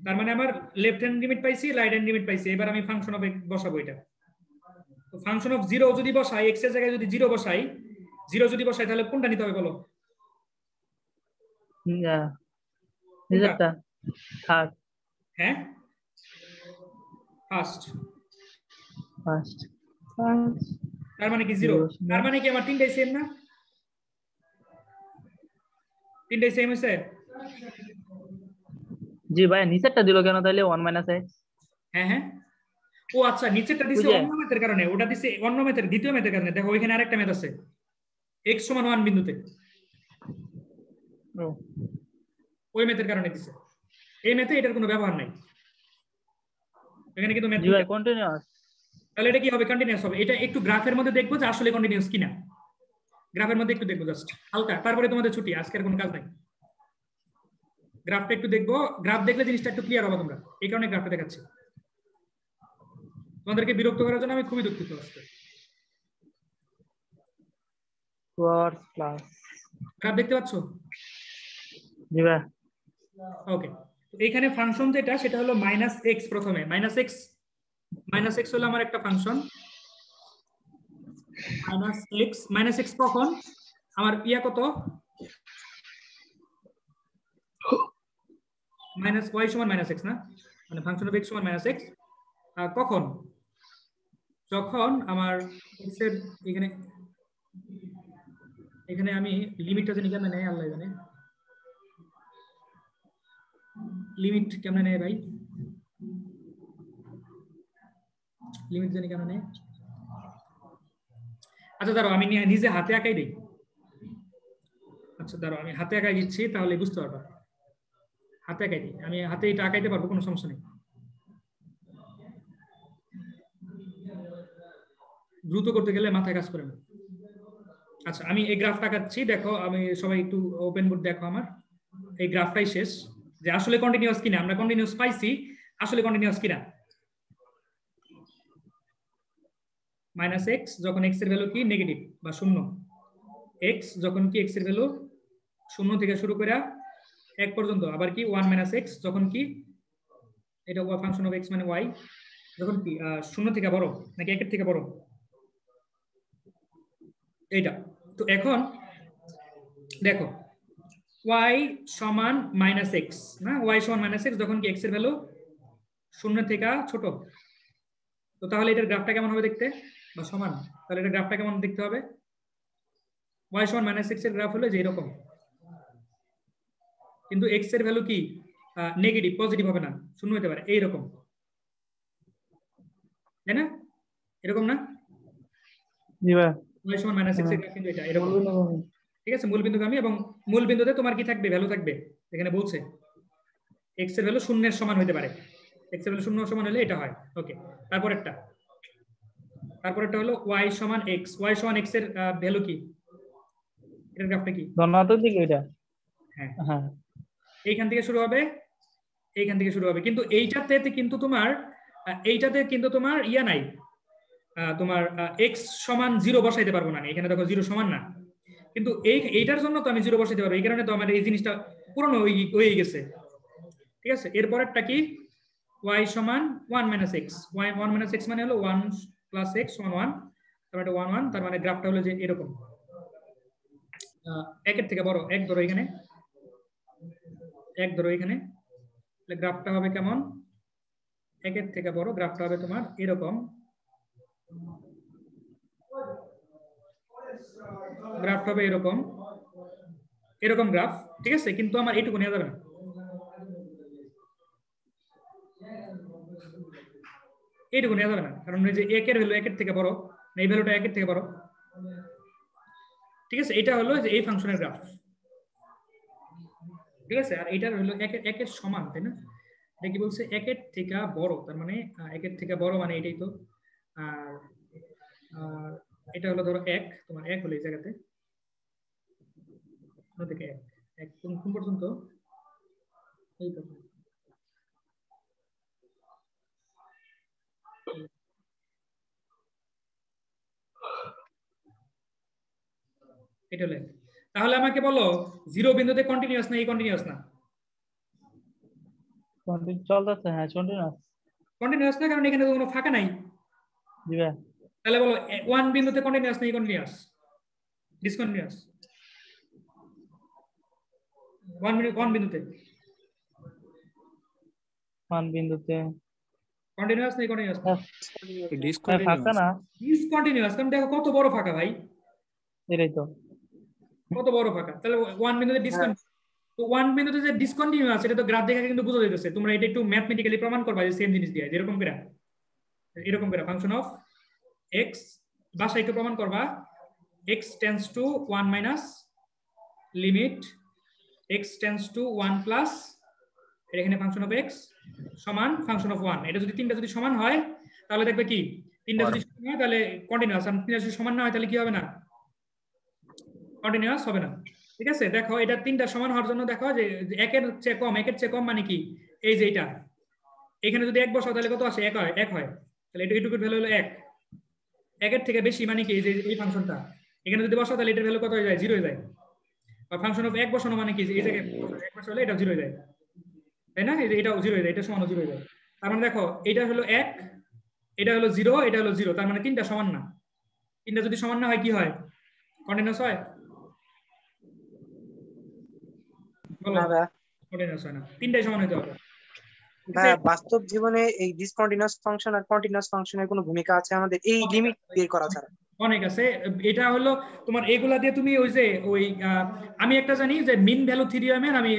তার মানে আমার লেফট হ্যান্ড লিমিট পাইছি, রাইট হ্যান্ড লিমিট পাইছি। এবার আমি ফাংশন অফ x বসাবো এটা। তো ফাংশন অফ 0 যদি বসাই, x এর জায়গায় যদি 0 বসাই, 0 যদি বসাই তাহলে কোনটা নিতে হবে বলো? নিজেরটা। থার্ড। হ্যাঁ ফার্স্ট। তার মানে কি 0? তার মানে কি আমার তিনটাই সেম না? তিনটাই সেম হইছে? জি ভাই, নিচেরটা দিল কেন তাহলে 1 - x? হ্যাঁ হ্যাঁ, ও আচ্ছা, নিচেরটা দিছে অন্য ম্যাথের কারণে, ওটা দিছে অন্য ম্যাথের দ্বিতীয় ম্যাথের কারণে। দেখো ওইখানে আরেকটা ম্যাথ আছে x সমান 1 বিন্দুতে, ওই ম্যাথের কারণে দিছে। এই ম্যাথে এটার কোনো ব্যবহার নাই, এখানে কিন্তু ম্যাথ কন্টিনিউয়াস। তাহলে এটা কি হবে? কন্টিনিউয়াস হবে। এটা একটু গ্রাফের মধ্যে দেখবো যে আসলে কন্টিনিউয়াস কিনা, গ্রাফের মধ্যে একটু দেখবো জাস্ট হালকা, তারপরে তোমাদের ছুটি, আজকের কোনো কাজ নাই। গ্রাফটা একটু দেখবো, গ্রাফ দেখলে জিনিসটা একটু ক্লিয়ার হবে তোমরা, এই কারণে গ্রাফটা দেখাচ্ছি। তোমাদেরকে বিরক্ত করার জন্য আমি খুবই দুঃখিত আজকে। গ্রাফ দেখতে পাচ্ছ? জি ভাই। ওকে, এখানে ফাংশন যেটা সেটা হলো -x। প্রথমে -x হলো আমার একটা ফাংশন। -x কখন আমার ইয়া কত? y সমান -x না, মানে ফাংশন অফ x সমান -x কখন? যখন আমার x এর এখানে এখানে আমি লিমিটটা জানি কেমন নেয় আল্লাহ জানে, লিমিট কেমন নেয় ভাই, লিমিট জানি কেমন নেয়। আচ্ছা দাঁড়াও আমি নিজে হাতে আঁকাই দিই। আচ্ছা দাঁড়াও আমি হাতে আঁকাই দিচ্ছি, তাহলে বুঝতে পারবা। হাতে আঁকাই দিই, আমি হাতে এটা আঁকাইতে পারবো, কোনো সমস্যা নেই। দ্রুত করতে গেলে মাথায় কাজ করে না। আচ্ছা আমি এই গ্রাফটা আঁকাচ্ছি, দেখো আমি সবাই একটু ওপেন বোর্ড দেখো। আমার এই গ্রাফটাই শেষ, যে আসলে কন্টিনিউয়াস কিনা, আমরা কন্টিনিউয়াস পাইছি, আসলে কন্টিনিউয়াস কিনা। মাইনাস এক্স যখন এক্স এর ভ্যালু কি নেগেটিভ বা শূন্য, এক্স যখন কি এক্স এর ভ্যালু শূন্য থেকে শুরু করে 1 পর্যন্ত, আবার কি 1 মাইনাস এক্স যখন কি এটা ফাংশন অফ এক্স মানে ওয়াই যখন কি শূন্য থেকে বড় নাকি 1 এর থেকে বড়, এইটা। তো এখন দেখো y সমান মাইনাস এক্স না, y সমান মাইনাস এক্স যখন কি এক্স এর ভ্যালু শূন্য থেকে ছোট। তো তাহলে এটার গ্রাফটা কেমন হবে দেখতে, বা সমান, তাহলে এটার গ্রাফটা কেমন দেখতে হবে? y সমান মাইনাস এক্স এর গ্রাফ হলো যে এরকম, কিন্তু এক্স এর ভ্যালু কি নেগেটিভ, পজিটিভ হবে না, শূন্য হতে পারে, এইরকম, তাই না? এরকম না? জি ভাই, y সমান মাইনাস এক্স এর গ্রাফ কিন্তু এটা এরকম, ঠিক আছে? মূলবিন্দুগামী, এবং মূলবিন্দুতে তোমার কি থাকবে, ভ্যালু থাকবে। এখানে বলছে এক্স এর ভ্যালু শূন্যের সমান হতে পারে, এক্স এর ভ্যালু শূন্য সমান হলে এটা হয়। ওকে, তারপরেরটা হলো y সমান x, y সমান x এর ভ্যালু কি, এর গ্রাফটা কি? ধনাত্মক দিকে এটা। হ্যাঁ হ্যাঁ, এইখান থেকে শুরু হবে, এইখান থেকে শুরু হবে, কিন্তু এইটাতে কিন্তু তোমার ইয়া নাই, তোমার x সমান 0 বসাইতে পারবো না, এখানে দেখো 0 সমান না, কিন্তু এইটার জন্য তো আমি 0 বসাইতে পারবো, এই কারণে তো আমার এই জিনিসটা পুরনো হয়ে গেছে, ঠিক আছে? এরপরেরটা কি, y সমান 1 minus x, y 1 minus x মানে হলো 1 প্লাস এক্স সমান 1, তার মানে 1 1, তার মানে গ্রাফটা হলো যে এরকম, 1 এর থেকে বড়, 1 ধরো এখানে, 1 ধরো এখানে, তাহলে গ্রাফটা হবে কেমন, 1 এর থেকে বড়, গ্রাফটা হবে তোমার এরকম, গ্রাফটা হবে এরকম, এরকম গ্রাফ, ঠিক আছে? কিন্তু আমার এইটুকু নেওয়া যাবে না, এইটুকু নেওয়া যাবে না, কারণ এই যে 1 এর ভ্যালু 1 এর থেকে বড়, এই ভ্যালুটা 1 এর থেকে বড়, ঠিক আছে? এটা হলো যে এই ফাংশনের গ্রাফ, ঠিক আছে? আর এটার হলো 1 এর সমান, তাই না? এটা কি বলছে, 1 এর থেকে বড়, তার মানে 1 এর থেকে বড় মানে এটাই তো। আর এটা হলো ধরো 1, তোমার 1 হলো এই জায়গাতে, থেকে 1 কোন পর্যন্ত, এই তো এটা হলো 1। তাহলে আমাকে বলো 0 বিন্দুতে কন্টিনিউয়াস না এই কন্টিনিউয়াস না? চলতেছে, হ্যাঁ কন্টিনিউয়াস। কন্টিনিউয়াস না, কারণ এখানে তো কোনো ফাঁকা নাই। জি ভাই। তাহলে বলো 1 বিন্দুতে কন্টিনিউয়াস না এই কন্টিনিউয়াস, ডিসকন্টিনিউয়াস? 1 বিন্দুতে কন্টিনিউয়াস না কন্টিনিউয়াস? ডিসকন্টিনিউয়াস, কারণ দেখো কত বড় ফাঁকা ভাই, এটাই তো, কত বড় ফাঁকা। তাহলে 1 বিন্দুতে ডিসকন্টিনিউয়াস, তো 1 বিন্দুতে যে ডিসকন্টিনিউয়াস এটা তো গ্রাফ দেখে কিন্তু বোঝা যাচ্ছে। তোমরা এটা একটু ম্যাথমেটিক্যালি প্রমাণ করবা যে সেম জিনিস দিয়ে, যেরকম করে এরকম করে ফাংশন অফ এক্স, বাসা একটু প্রমাণ করবা, x tends to 1 minus limit x tends to 1 plus, এখানে ফাংশন অফ x সমান ফাংশন অফ 1। এটা যদি তিনটা যদি সমান হয় তাহলে দেখবে কি, তিনটা যদি সমান হয় তাহলে কন্টিনিউয়াস, আর তিনটা যদি সমান না হয় তাহলে কি হবে না, কন্টিনিউয়াস হবে না, ঠিক আছে? দেখো এটা তিনটা সমান হওয়ার জন্য দেখো যে 1 এর চেয়ে কম মানে কি, এই যে এটা, এখানে যদি 1 বসাও তাহলে কত আসে, 1 হয়, তাহলে এটুকুর ভ্যালু হলো 1। 1 এর থেকে বেশি মানে কি, এই ফাংশনটা এখানে যদি বসাও তাহলে এটার ভ্যালু কত হয়ে যায়, 0 হয়ে যায়। আর ফাংশন অফ 1 বসানো মানে কি, এই জায়গায় 1 বসালে এটা 0 হয়ে যায়, তাই না? এটাও 0 হয়ে যায়, এটা সমান 0 হয়ে যায়। তার মানে দেখো এটা হলো 1, এটা হলো 0, এটা হলো 0, তার মানে তিনটা সমান না। তিনটা যদি সমান না হয় কি হয়, কন্টিনিউয়াস হয়? বলো, কন্টিনিউয়াস হয় না, তিনটাই সমান হতে হবে। ভাইয়া বাস্তব জীবনে এই ডিসকন্টিনিউয়াস ফাংশন আর কন্টিনিউয়াস ফাংশনের কোনো ভূমিকা আছে আমাদের এই লিমিট বের করা ছাড়া? অনেক আছে। এটা হলো তোমার এগুলা দিয়ে তুমি ওই যে ওই আমি একটা জানি যে মিন ভ্যালু থিওরিয়ামের, আমি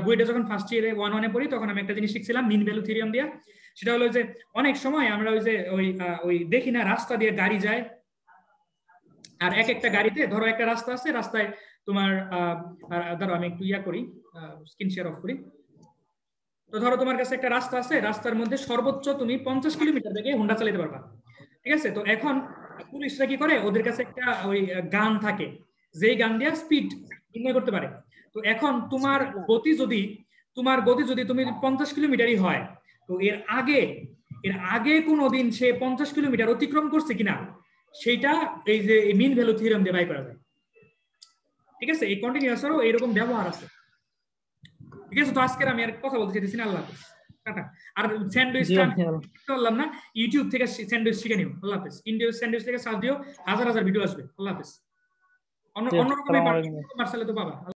বইটা যখন ফার্স্ট ইয়ারে 1-1 পড়ি তখন আমি একটা জিনিস শিখছিলাম মিন ভ্যালু থিওরিয়াম দিয়ে। সেটা হলো যে অনেক সময় আমরা ওই যে ওই দেখি না রাস্তা দিয়ে গাড়ি যায়, আর এক একটা গাড়িতে ধরো একটা রাস্তা আছে, রাস্তায় তোমার ধরো আমি একটু করি, স্ক্রিন শেয়ার অফ করি। তো ধরো তোমার কাছে একটা রাস্তা আছে, রাস্তার মধ্যে সর্বোচ্চ তুমি 50 কিলোমিটার থেকে হোন্ডা চালাতে পারবা, ঠিক আছে? তো এখন পুলিশরা কি করে, ওদের কাছে একটা ওই গান থাকে, যেই গান দিয়ে স্পিড নির্ণয় করতে পারে। তো এখন তোমার গতি যদি তুমি 50 কিলোমিটারই হয়, তো এর আগে কোনোদিন সে 50 কিলোমিটার অতিক্রম করছে কিনা সেইটা এই যে মিন ভ্যালু থিওরেম দিয়ে বাই করা যায়, ঠিক আছে? এই কন্টিনিউয়াসেরও এরকম ব্যবহার আছে, ঠিক আছে? তো আজকের আমি আর কথা বলতে চাইতেছি না, আল্লাহ হাফেজ, টাটা। আর স্যান্ডউইচটা বললাম না, ইউটিউব থেকে স্যান্ডউইচ শিখে নিও, আল্লাহ হাফেজ। ইন্ডিয়ান স্যান্ডউইচ থেকে সার্চ দিও, হাজার হাজার ভিডিও আসবে, আল্লাহ হাফেজ। অন্যরকম মার্শালে তো বাবা।